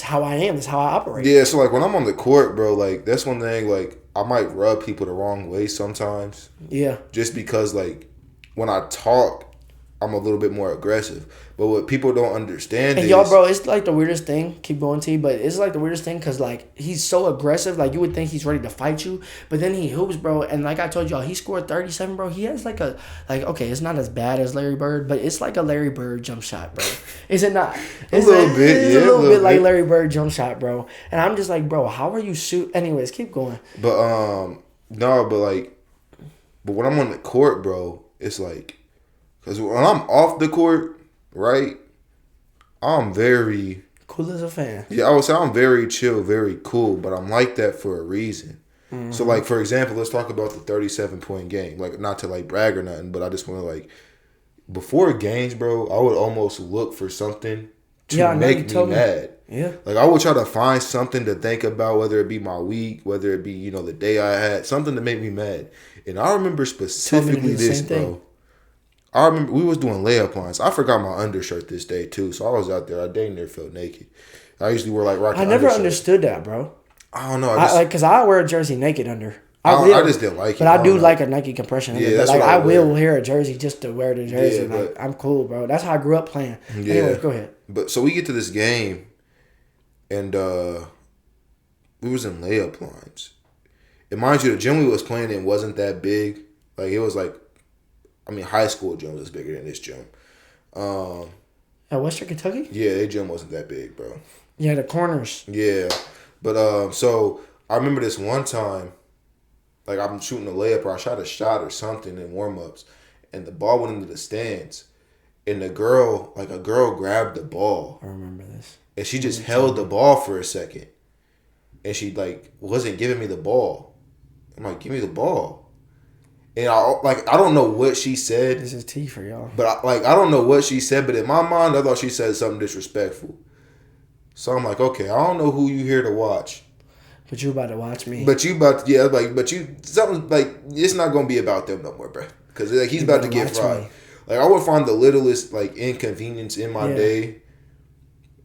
how I am. This is how I operate. Yeah, so like when I'm on the court, bro, like that's one thing. Like I might rub people the wrong way sometimes. Yeah, just because like when I talk, I'm a little bit more aggressive. But what people don't understand is... y'all, bro, it's like the weirdest thing. Keep going, T. But it's like the weirdest thing because, like, he's so aggressive. Like, you would think he's ready to fight you. But then he hoops, bro. And like I told y'all, he scored 37, bro. He has like okay, it's not as bad as Larry Bird, but it's like a Larry Bird jump shot, bro. Is it not? It's a little bit like Larry Bird jump shot, bro. And I'm just like, bro, how are you shoot? Anyways, keep going. But, but when I'm on the court, bro, it's like... Because when I'm off the court, right, I'm very... cool as a fan. Yeah, I would say I'm very chill, very cool, but I'm like that for a reason. Mm-hmm. So, like, for example, let's talk about the 37-point game. Like, not to, like, brag or nothing, but I just want to, like... Before games, bro, I would almost look for something to make me mad. Yeah. Like, I would try to find something to think about, whether it be my week, whether it be, the day I had, something to make me mad. And I remember specifically this, bro. I remember we was doing layup lines. I forgot my undershirt this day too, so I was out there. I dang near felt naked. I usually wear like rocking. I never understood that, bro. I don't know. Because I wear a jersey naked under. I just didn't like it. But I do like a Nike compression. Yeah, that's like I will wear a jersey just to wear the jersey. Yeah, like I'm cool, bro. That's how I grew up playing. Yeah. Anyways, go ahead. But so we get to this game, and we was in layup lines. And mind you, the gym we was playing in wasn't that big. Like it was like. High school gym was bigger than this gym. At Western Kentucky? Yeah, their gym wasn't that big, bro. Yeah, the corners. Yeah. But, so, I remember this one time, like, I'm shooting a layup or I shot a shot or something in warm-ups, and the ball went into the stands, and a girl grabbed the ball. I remember this. And she just held the ball for a second. And she, like, wasn't giving me the ball. I'm like, give me the ball. And I don't know what she said. This is tea for y'all. But I don't know what she said. But in my mind, I thought she said something disrespectful. So I'm like, okay, I don't know who you here to watch. But you about to watch me. But you about to, something like, it's not going to be about them no more, bro. Because like, he's about to get fried. Me. Like, I would find the littlest, like, inconvenience in my day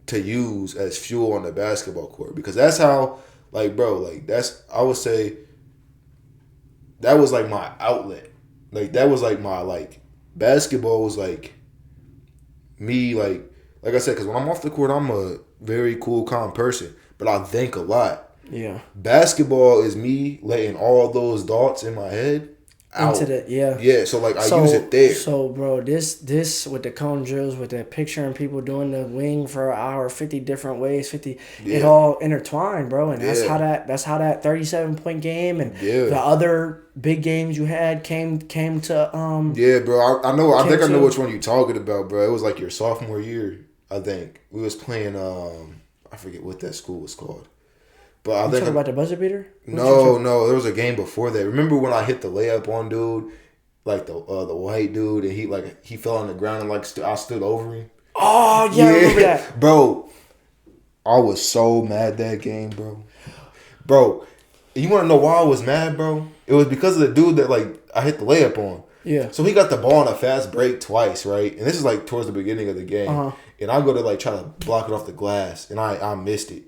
to use as fuel on the basketball court. Because that's how, like, bro, like, I would say... That was like my outlet. Like that was like my basketball was like me like like I said, because when I'm off the court, I'm a very cool, calm person, but I think a lot. Yeah. Basketball is me letting all those thoughts in my head out. Into the Yeah, so like I use it there. So bro, this with the cone drills, with the picturing people doing the wing for an hour, 50 different ways, it all intertwined, bro, and that's how that 37-point game and the other big games you had came to Yeah, bro, I know. I think I know which one you're talking about, bro. It was like your sophomore year, I think. We was playing I forget what that school was called. But I think talking about the buzzer beater? No, there was a game before that. Remember when I hit the layup on dude, like the white dude, and he fell on the ground and like I stood over him. Oh yeah, I remember that, bro. I was so mad that game, bro. Bro, you want to know why I was mad, bro? It was because of the dude that like I hit the layup on. Yeah. So he got the ball on a fast break twice, right? And this is like towards the beginning of the game, and I go to like try to block it off the glass, and I missed it.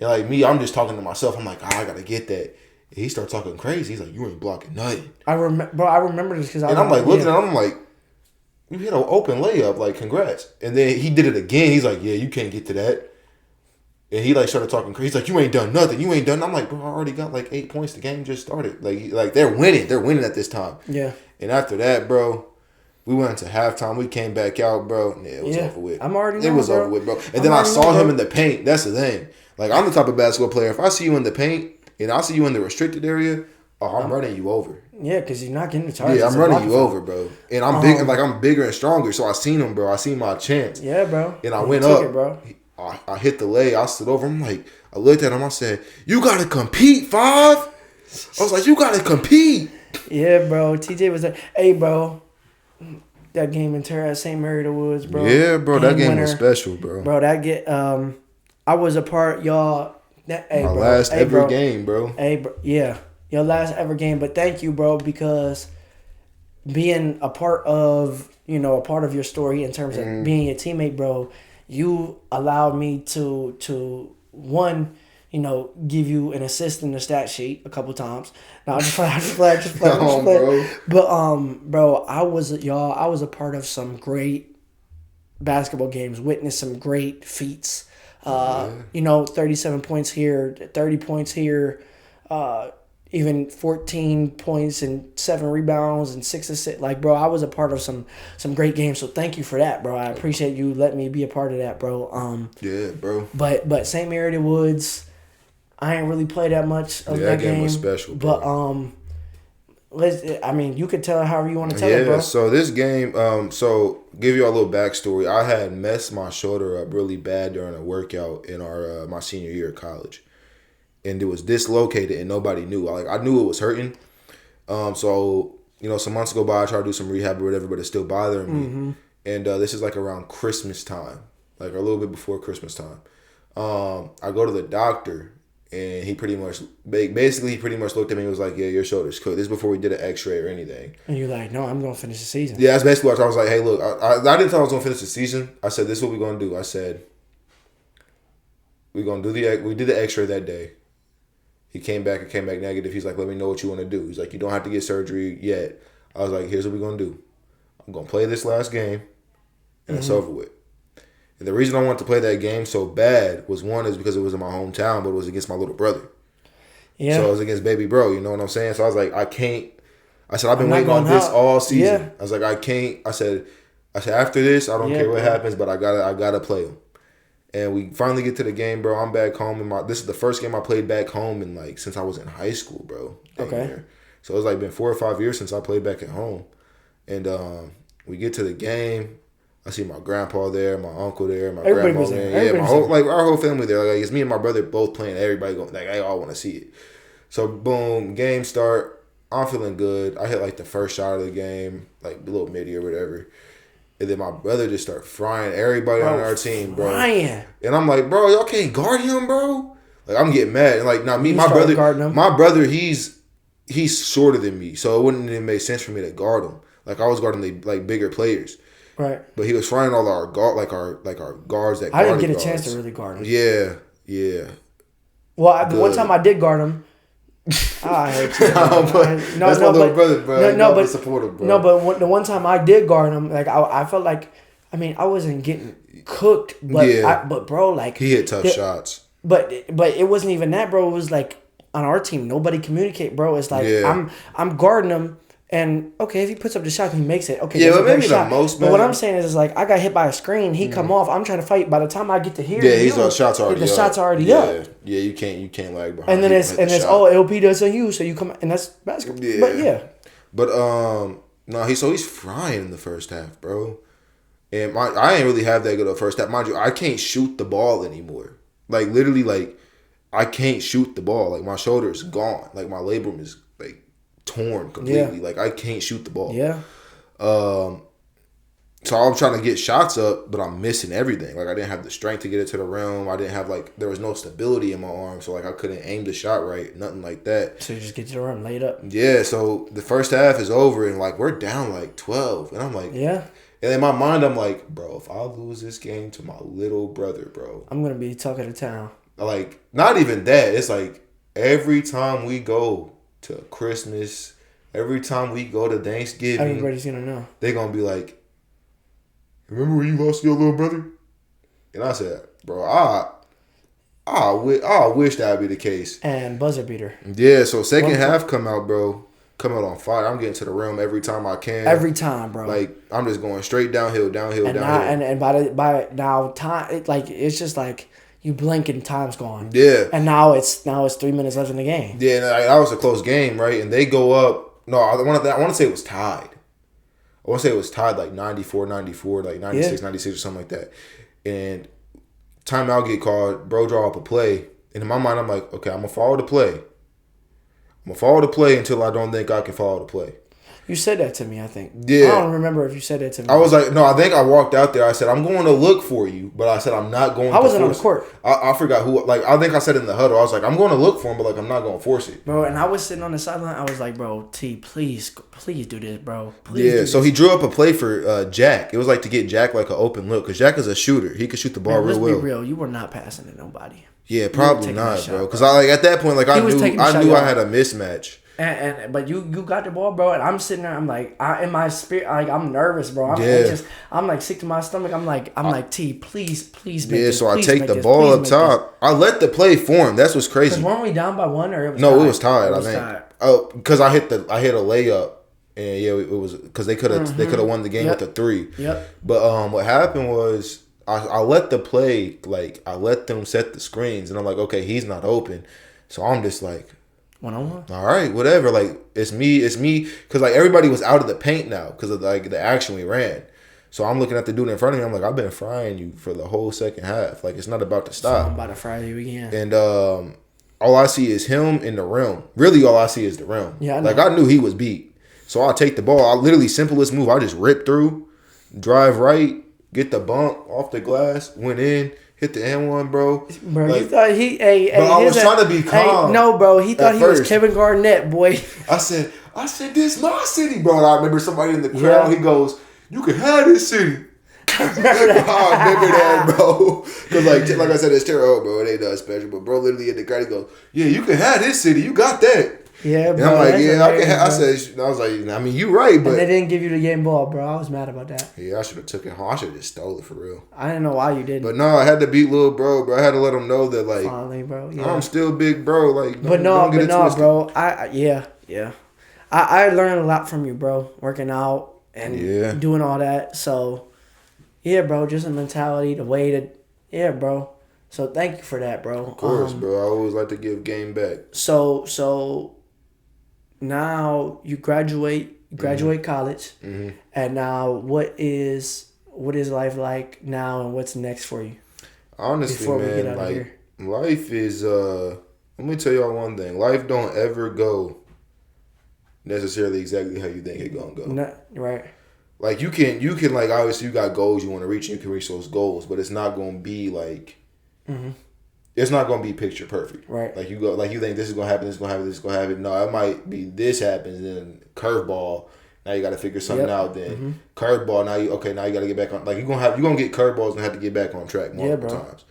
And like me, I'm just talking to myself. I'm like, I gotta get that. And he started talking crazy. He's like, you ain't blocking nothing. I remember this because I'm like looking at him. I'm like, you hit an open layup. Like, congrats. And then he did it again. He's like, yeah, you can't get to that. And he like started talking crazy. He's like, you ain't done nothing. You ain't done. I'm like, bro, I already got like 8 points. The game just started. Like they're winning. They're winning at this time. Yeah. And after that, bro, we went into halftime. We came back out, bro. Yeah, it was over with. I'm already. It was over with, bro. And then I saw him in the paint. That's the thing. Like, I'm the type of basketball player. If I see you in the paint and I see you in the restricted area, I'm running you over. Yeah, because you're not getting the target. Yeah, I'm running you over, bro. And I'm big, and like I'm bigger and stronger. So I seen him, bro. I seen my chance. Yeah, bro. And I went up. Bro. I hit the lay. I stood over him. Like, I looked at him. I said, "You gotta compete, Five." I was like, "You gotta compete." Yeah, bro. TJ was like, "Hey, bro." That game in Terre Haute, St. Mary of the Woods, bro. Yeah, bro. That game was special, bro. Bro, I was a part, y'all. My last ever game, bro. Hey, bro. Yeah, your last ever game. But thank you, bro, because being a part of your story in terms of being your teammate, bro, you allowed me to one, give you an assist in the stat sheet a couple times. No, I just play. But bro, I was a part of some great basketball games, witnessed some great feats. 37 points here, 30 points here, even 14 points and 7 rebounds and 6 assists. Like, bro, I was a part of some great games. So thank you for that, bro. I appreciate you letting me be a part of that, bro. Yeah, bro. But St. Mary of the Woods, I ain't really played that much of that game. Was special, bro. But you could tell it however you want to tell it, bro. Yeah, so this game, so give you a little backstory. I had messed my shoulder up really bad during a workout in my senior year of college. And it was dislocated and nobody knew. I knew it was hurting. So, some months go by, I tried to do some rehab or whatever, but it's still bothering me. Mm-hmm. And this is like around Christmas time, like a little bit before Christmas time. I go to the doctor. And he pretty much looked at me and was like, yeah, your shoulder's cooked. This is before we did an x-ray or anything. And you're like, no, I'm going to finish the season. Yeah, that's basically what I was like, hey, look, I didn't tell him I was going to finish the season. I said, this is what we're going to do. I said, we did the x-ray that day. He came back negative. He's like, let me know what you want to do. He's like, you don't have to get surgery yet. I was like, here's what we're going to do. I'm going to play this last game, and it's over with. And the reason I wanted to play that game so bad was because it was in my hometown, but it was against my little brother. Yeah. So it was against baby bro, you know what I'm saying? So I was like, I can't. I said, I've been waiting on this all season. Yeah. I was like, I can't. I said after this, I don't care what happens, but I gotta play him. And we finally get to the game, bro. I'm back home, and this is the first game I played back home in since I was in high school, bro. Okay. So it's been 4 or 5 years since I played back at home, and we get to the game. I see my grandpa there, my uncle there, my grandma there. Yeah, our whole family there. Like, it's me and my brother both playing. Everybody going, I all want to see it. So boom, game start. I'm feeling good. I hit the first shot of the game, a little midi or whatever. And then my brother just start frying everybody on our team, bro. And I'm like, bro, y'all can't guard him, bro. I'm getting mad. And my brother, he's shorter than me, so it wouldn't even make sense for me to guard him. I was guarding the bigger players. Right. But he was frying all our our guards that I didn't get a chance to really guard him. Yeah. Well, the one time I did guard him, I hate you. That's my little brother, bro. But supportive, bro. No, but the one time I did guard him, I felt like, I wasn't getting cooked, but bro, like he hit tough shots. But it wasn't even that, bro. It was like on our team, nobody communicate, bro. It's like I'm guarding him. And okay, if he puts up the shot, he makes it. Okay, but maybe the most. But what I'm saying is like I got hit by a screen. He come off. I'm trying to fight. By the time I get to here, shots already. The shots already up. Yeah, you can't lag behind. And then it's LP does on you, so you come and that's basketball. Yeah. But no, he's frying in the first half, bro. And I ain't really have that good of a first half, mind you. I can't shoot the ball anymore. Like literally, like I can't shoot the ball. Like my shoulder is gone. Like my labrum is like torn completely. Yeah. Like I can't shoot the ball. Yeah. So I'm trying to get shots up, but I'm missing everything. Like I didn't have the strength to get it to the rim. I didn't have there was no stability in my arm, so like I couldn't aim the shot right. Nothing like that. So you just get to the rim, lay it up. Yeah. So the first half is over, and like we're down like 12, and I'm like, yeah. And in my mind, I'm like, bro, if I lose this game to my little brother, bro, I'm gonna be talking to town. Like not even that. It's like every time we go to Christmas, every time we go to Thanksgiving, everybody's gonna know. They're gonna be like, remember when you lost your little brother? And I said, bro, I wish that would be the case. And buzzer beater. Yeah, so second half come out on fire. I'm getting to the rim every time I can. Every time, bro. Like I'm just going straight downhill. And by now time, it's just like you blink and time's gone. Yeah. And now it's 3 minutes left in the game. Yeah, and that was a close game, right? And they go up. No, I want to say it was tied. I want to say it was tied like 94, like 96, 96 or something like that. And timeout get called. Bro draw up a play. And in my mind, I'm like, okay, I'm going to follow the play. I'm going to follow the play until I don't think I can follow the play. You said that to me, I think. Yeah. I don't remember if you said that to me. I was like, no, I think I walked out there. I said, I'm going to look for you. But I said, I'm not going to I wasn't on the court. I forgot who. Like, I think I said in the huddle. I was like, I'm going to look for him, but like, I'm not going to force it. Bro, and I was sitting on the sideline. I was like, bro, T, please do this, bro. Please do so he drew up a play for Jack. It was like to get Jack like an open look. Because Jack is a shooter. He could shoot the ball real well. Let's be real. You were not passing to nobody. Yeah, probably not, bro. Because at that point, like I knew I had a mismatch. But you got the ball, bro, and I'm sitting there. I'm like, in my spirit, like I'm nervous, bro. I'm like sick to my stomach. I'm like, T, please make this. So I take the ball up top. I let the play form. That's what's crazy. Because weren't we down by one or it was tied? No, it was tied. I think. Oh, because I hit a layup, and it was because they could have won the game with a 3. Yep. But what happened was I let the play I let them set the screens, and I'm like, okay, he's not open, so I'm just like. 1-on-1. All right, whatever. Like it's me, because like everybody was out of the paint now because of like the action we ran. So I'm looking at the dude in front of me. I'm like, I've been frying you for the whole second half. Like it's not about to stop. So I'm about to fry you again. And all I see is him in the rim. Really, all I see is the rim. Yeah, I knew he was beat. So I take the ball. I literally simplest move. I just rip through, drive right, get the bump off the glass, went in. Hit the N1, bro. Bro, like, he thought I was trying to be calm. No, bro. He thought he was Kevin Garnett, boy. I said, this my city, bro. And I remember somebody in the crowd. Yeah. He goes, "You can have this city." I remember that, bro. Because like I said, it's Terre Haute, bro. It ain't nothing special. But bro, literally in the crowd, he goes, "Yeah, you can have this city. You got that." Yeah, bro. And I'm like, yeah, I can. I was like, I mean, you right, but and they didn't give you the game ball, bro. I was mad about that. Yeah, I should have took it home. I should have just stole it for real. I didn't know why you didn't. But no, I had to beat little bro. I had to let him know that like, finally, bro. Yeah. I'm still big, bro. Like, but no, bro. I learned a lot from you, bro. Working out and doing all that. So, yeah, bro. Just a mentality, the way to, bro. So thank you for that, bro. Of course, bro. I always like to give game back. So. Now you graduate college, and now what is life like now, and what's next for you? Honestly, before man, we get out of here. Life is. Let me tell y'all one thing. Life don't ever go necessarily exactly how you think it gonna go. Right. Like you can like obviously you got goals you want to reach and you can reach those goals, but it's not gonna be like. Mm-hmm. It's not gonna be picture perfect, right? Like you think this is gonna happen, this is gonna happen. No, it might be this happens, then curveball. Now you got to figure something out. Then curveball. Now you got to get back on. Like you're gonna get curveballs and have to get back on track multiple times.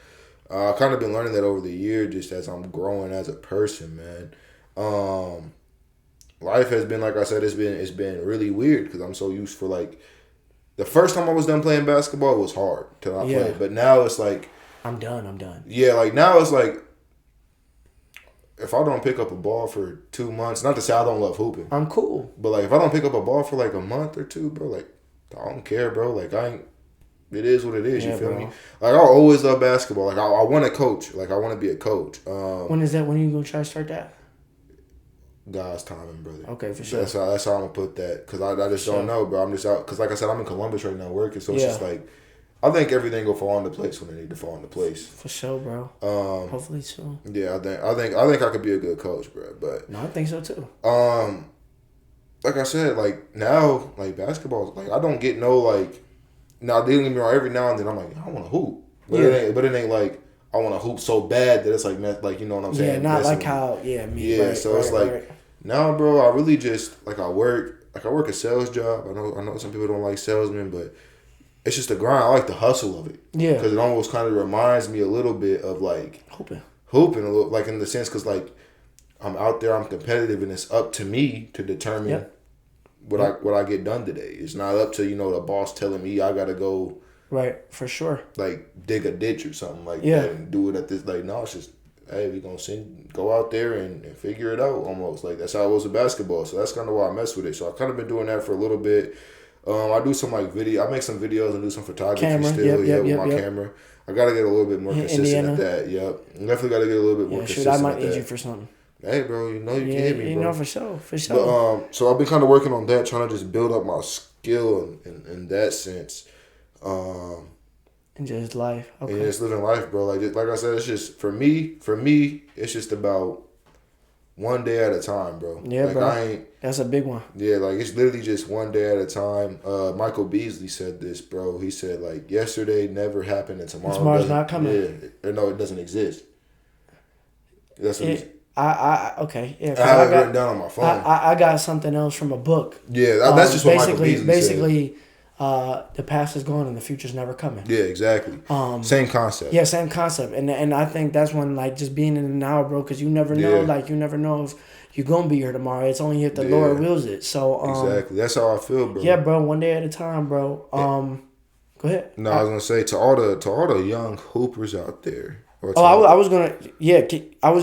I've kind of been learning that over the year, just as I'm growing as a person, man. Life has been, like I said, it's been really weird because I'm so used for like the first time I was done playing basketball, it was hard till I played. But now it's like I'm done. Yeah, like now it's like if I don't pick up a ball for 2 months, not to say I don't love hooping. I'm cool. But like if I don't pick up a ball for like a month or two, bro, like I don't care, bro. Like it is what it is. You feel me? Like I always love basketball. Like I want to coach. Like I want to be a coach. When is that? When are you gonna try to start that? God's timing, brother. Okay, for sure. That's how I'm gonna put that because I just don't know, bro. I'm just out because like I said, I'm in Columbus right now working, so it's just like I think everything will fall into place when it need to fall into place. For sure, bro. Hopefully soon. Yeah, I think I could be a good coach, bro. But no, I think so too. Like I said, like now, like basketball, like I don't get no like. Now, don't get me wrong. Every now and then, I'm like, I want to hoop, but it ain't like I want to hoop so bad that it's like you know what I'm saying? Yeah, not like how me. Yeah, so it's like now, bro. I really just like I work a sales job. I know some people don't like salesmen, but it's just the grind. I like the hustle of it. Yeah. Because it almost kind of reminds me a little bit of like hooping a little, like in the sense, because like I'm out there, I'm competitive, and it's up to me to determine what I get done today. It's not up to the boss telling me I gotta go. Right, for sure. Like dig a ditch or something like that and do it at this. Like no, it's just hey, we gonna go out there and figure it out. Almost like that's how it was with basketball. So that's kind of why I mess with it. So I kind of been doing that for a little bit. I do some like video. I make some videos and do some photography with my camera. I gotta get a little bit more consistent at that. Yep, definitely gotta get a little bit more consistent. I might need you for something. Hey, bro, you can hit me, bro. You know, for sure. But, so I've been kind of working on that, trying to just build up my skill in that sense. And just life. Okay. And just living life, bro. Like I said, it's just for me, it's just about one day at a time, bro. Yeah, like, bro. That's a big one. Yeah, like it's literally just one day at a time. Michael Beasley said this, bro. He said like yesterday never happened and tomorrow's not coming. Yeah, no, it doesn't exist. That's what okay. Yeah, I have it written down on my phone. I got something else from a book. Yeah, that's just what Michael Beasley said. The past is gone and the future's never coming. Yeah, exactly. Same concept. Yeah, same concept. And I think that's when like just being in the now, bro, because you never know. Like you never know if you're gonna be here tomorrow. It's only if the Lord wills it. So exactly. That's how I feel, bro. Yeah, bro. One day at a time, bro. Go ahead. No, I was gonna say to all the young hoopers out there. I was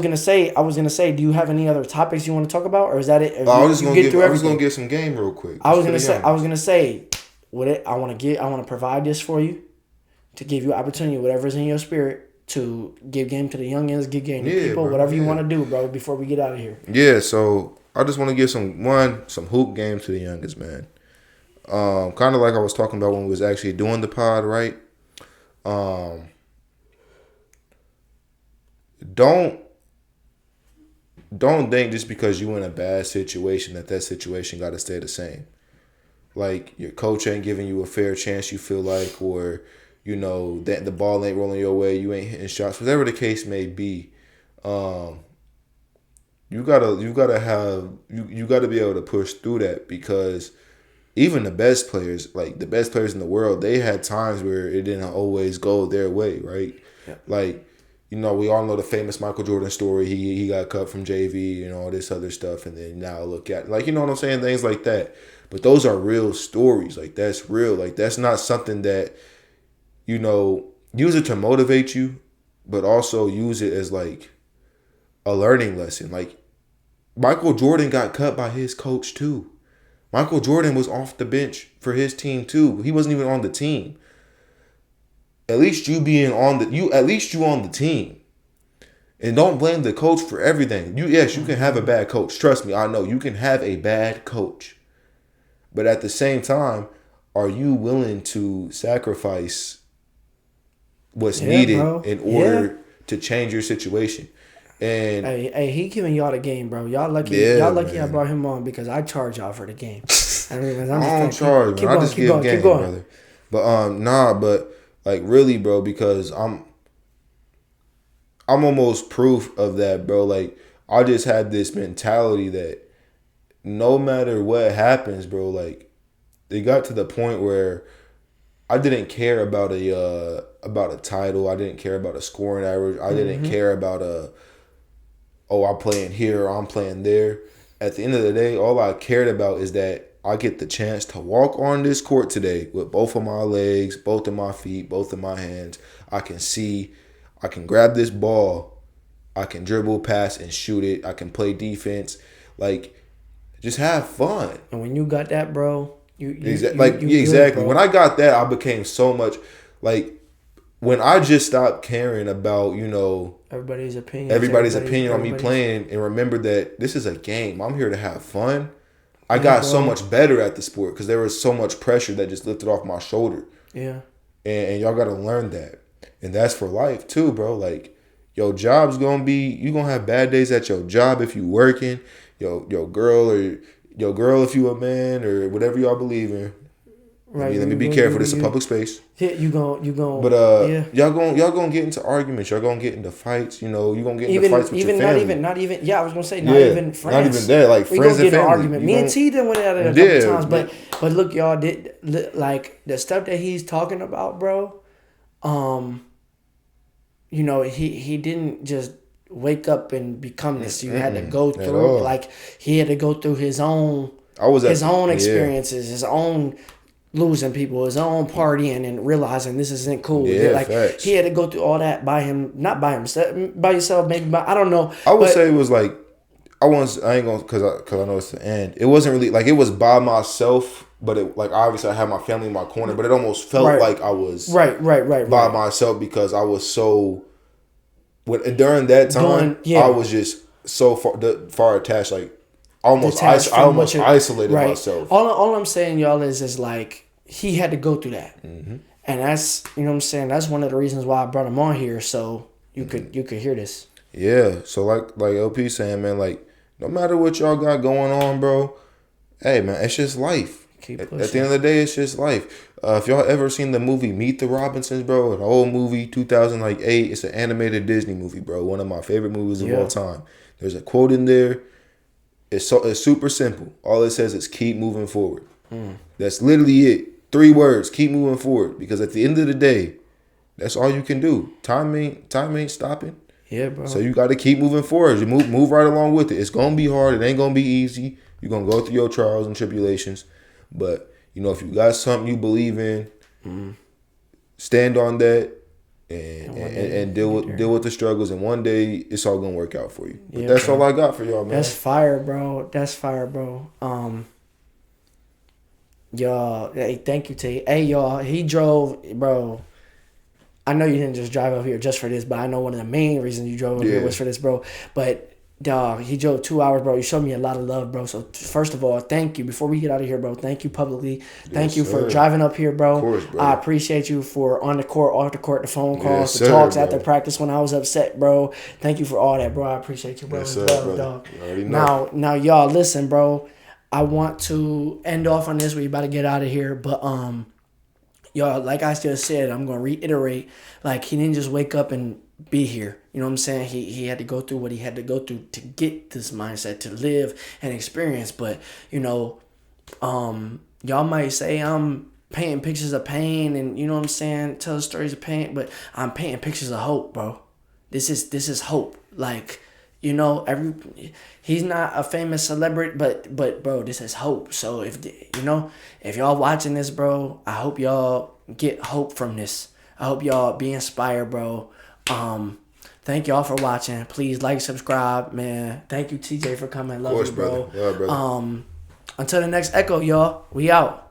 gonna say, do you have any other topics you want to talk about, or is that it? I was gonna get some game real quick. I was gonna say, I want to provide this for you, to give you opportunity, whatever's in your spirit, to give game to the youngins, give game to people, bro, whatever you want to do, bro. Before we get out of here. Yeah, so I just want to give some hoop game to the youngins, man. Kind of like I was talking about when we was actually doing the pod, right? Don't think just because you in a bad situation that situation got to stay the same. Like your coach ain't giving you a fair chance, you feel like, or that the ball ain't rolling your way, you ain't hitting shots, whatever the case may be. You gotta be able to push through that, because even the best players, like the best players in the world, they had times where it didn't always go their way, right? Yeah. Like. We all know the famous Michael Jordan story. He got cut from JV and all this other stuff, and then now look at what I'm saying, things like that. But those are real stories. Like that's real. Like that's not something that use it to motivate you, but also use it as like a learning lesson. Like Michael Jordan got cut by his coach too. Michael Jordan was off the bench for his team too. He wasn't even on the team. At least you on the team. And don't blame the coach for everything. You can have a bad coach. Trust me, I know you can have a bad coach. But at the same time, are you willing to sacrifice what's needed in order to change your situation? And hey, he giving y'all the game, bro. Y'all lucky I brought him on, because I charge y'all for the game. I don't charge, man. I just give game, brother. But but like really, bro, because I'm almost proof of that, bro. Like I just had this mentality that no matter what happens, bro, like it got to the point where I didn't care about a title. I didn't care about a scoring average. I didn't care about I'm playing here or I'm playing there. At the end of the day, all I cared about is that I get the chance to walk on this court today with both of my legs, both of my feet, both of my hands. I can see, I can grab this ball, I can dribble, pass, and shoot it. I can play defense. Like, just have fun. And when you got that, bro, exactly. Good, bro. When I got that, I became so much like when I just stopped caring about, you know, everybody's opinion on me playing and remember that this is a game. I'm here to have fun. I got so much better at the sport because there was so much pressure that just lifted off my shoulder. Yeah. And y'all got to learn that. And that's for life too, bro. Like, your job's going to be, you going to have bad days at your job if you working. Your girl if you a man or whatever y'all believe in. Right. Let me be careful. This is a public space. Yeah, you gon'. But y'all gonna get into arguments. Y'all gonna get into fights. You know, you gonna get into fights with your family. Not even. Yeah, I was gonna say not even friends. Not even that. Like we friends and family. Argument. Me and T done went at it a couple times. But look, y'all did like the stuff that he's talking about, bro. You know, he didn't just wake up and become this. You had to go through. Like he had to go through his own experiences, his own losing people, his own partying and realizing this isn't cool. Yeah, like facts. He had to go through all that by yourself, maybe I don't know. I would say it was like I ain't gonna because I know it's the end. It wasn't really like it was by myself, but it like obviously I had my family in my corner, but it almost felt like I was right by myself because I was so during that time I was just so far attached, like I almost isolated myself. All I'm saying, y'all, is like he had to go through that, and that's, you know what I'm saying. That's one of the reasons why I brought him on here, so you could hear this. Yeah. So like LP saying, man, like no matter what y'all got going on, bro. Hey, man, it's just life. At the end of the day, it's just life. If y'all ever seen the movie Meet the Robinsons, bro, an old movie, 2008, it's an animated Disney movie, bro. One of my favorite movies of all time. There's a quote in there. It's super simple. All it says is keep moving forward. That's literally it. 3 words, keep moving forward. Because at the end of the day, that's all you can do. Time ain't stopping. Yeah, bro. So you got to keep moving forward. You move right along with it. It's going to be hard. It ain't going to be easy. You're going to go through your trials and tribulations. But, you know, if you got something you believe in, stand on that and deal with the struggles. And one day, it's all going to work out for you. But that's all I got for y'all, man. That's fire, bro. Y'all, hey, thank you, T. Hey, y'all, he drove, bro. I know you didn't just drive up here just for this, but I know one of the main reasons you drove up here was for this, bro. But, dog, he drove 2 hours, bro. You showed me a lot of love, bro. So, first of all, thank you. Before we get out of here, bro, thank you publicly. Thank you for driving up here, bro. Of course, bro. I appreciate you for on the court, off the court, the phone calls, the talks after practice when I was upset, bro. Thank you for all that, bro. I appreciate you, bro. Yes, sir, love, dog. Now, y'all, listen, bro. I want to end off on this. We're about to get out of here, but y'all, like I just said, I'm gonna reiterate. Like, he didn't just wake up and be here. You know what I'm saying? He had to go through what he had to go through to get this mindset, to live and experience. But, you know, y'all might say I'm painting pictures of pain and, you know what I'm saying, tell stories of pain, but I'm painting pictures of hope, bro. This is hope. Like, you know, he's not a famous celebrity, but bro, this is hope. So if y'all watching this, bro, I hope y'all get hope from this. I hope y'all be inspired, bro. Thank y'all for watching. Please like, subscribe, man. Thank you, TJ, for coming. Love you, bro. Brother. Yeah, brother. Until the next Echo, y'all. We out.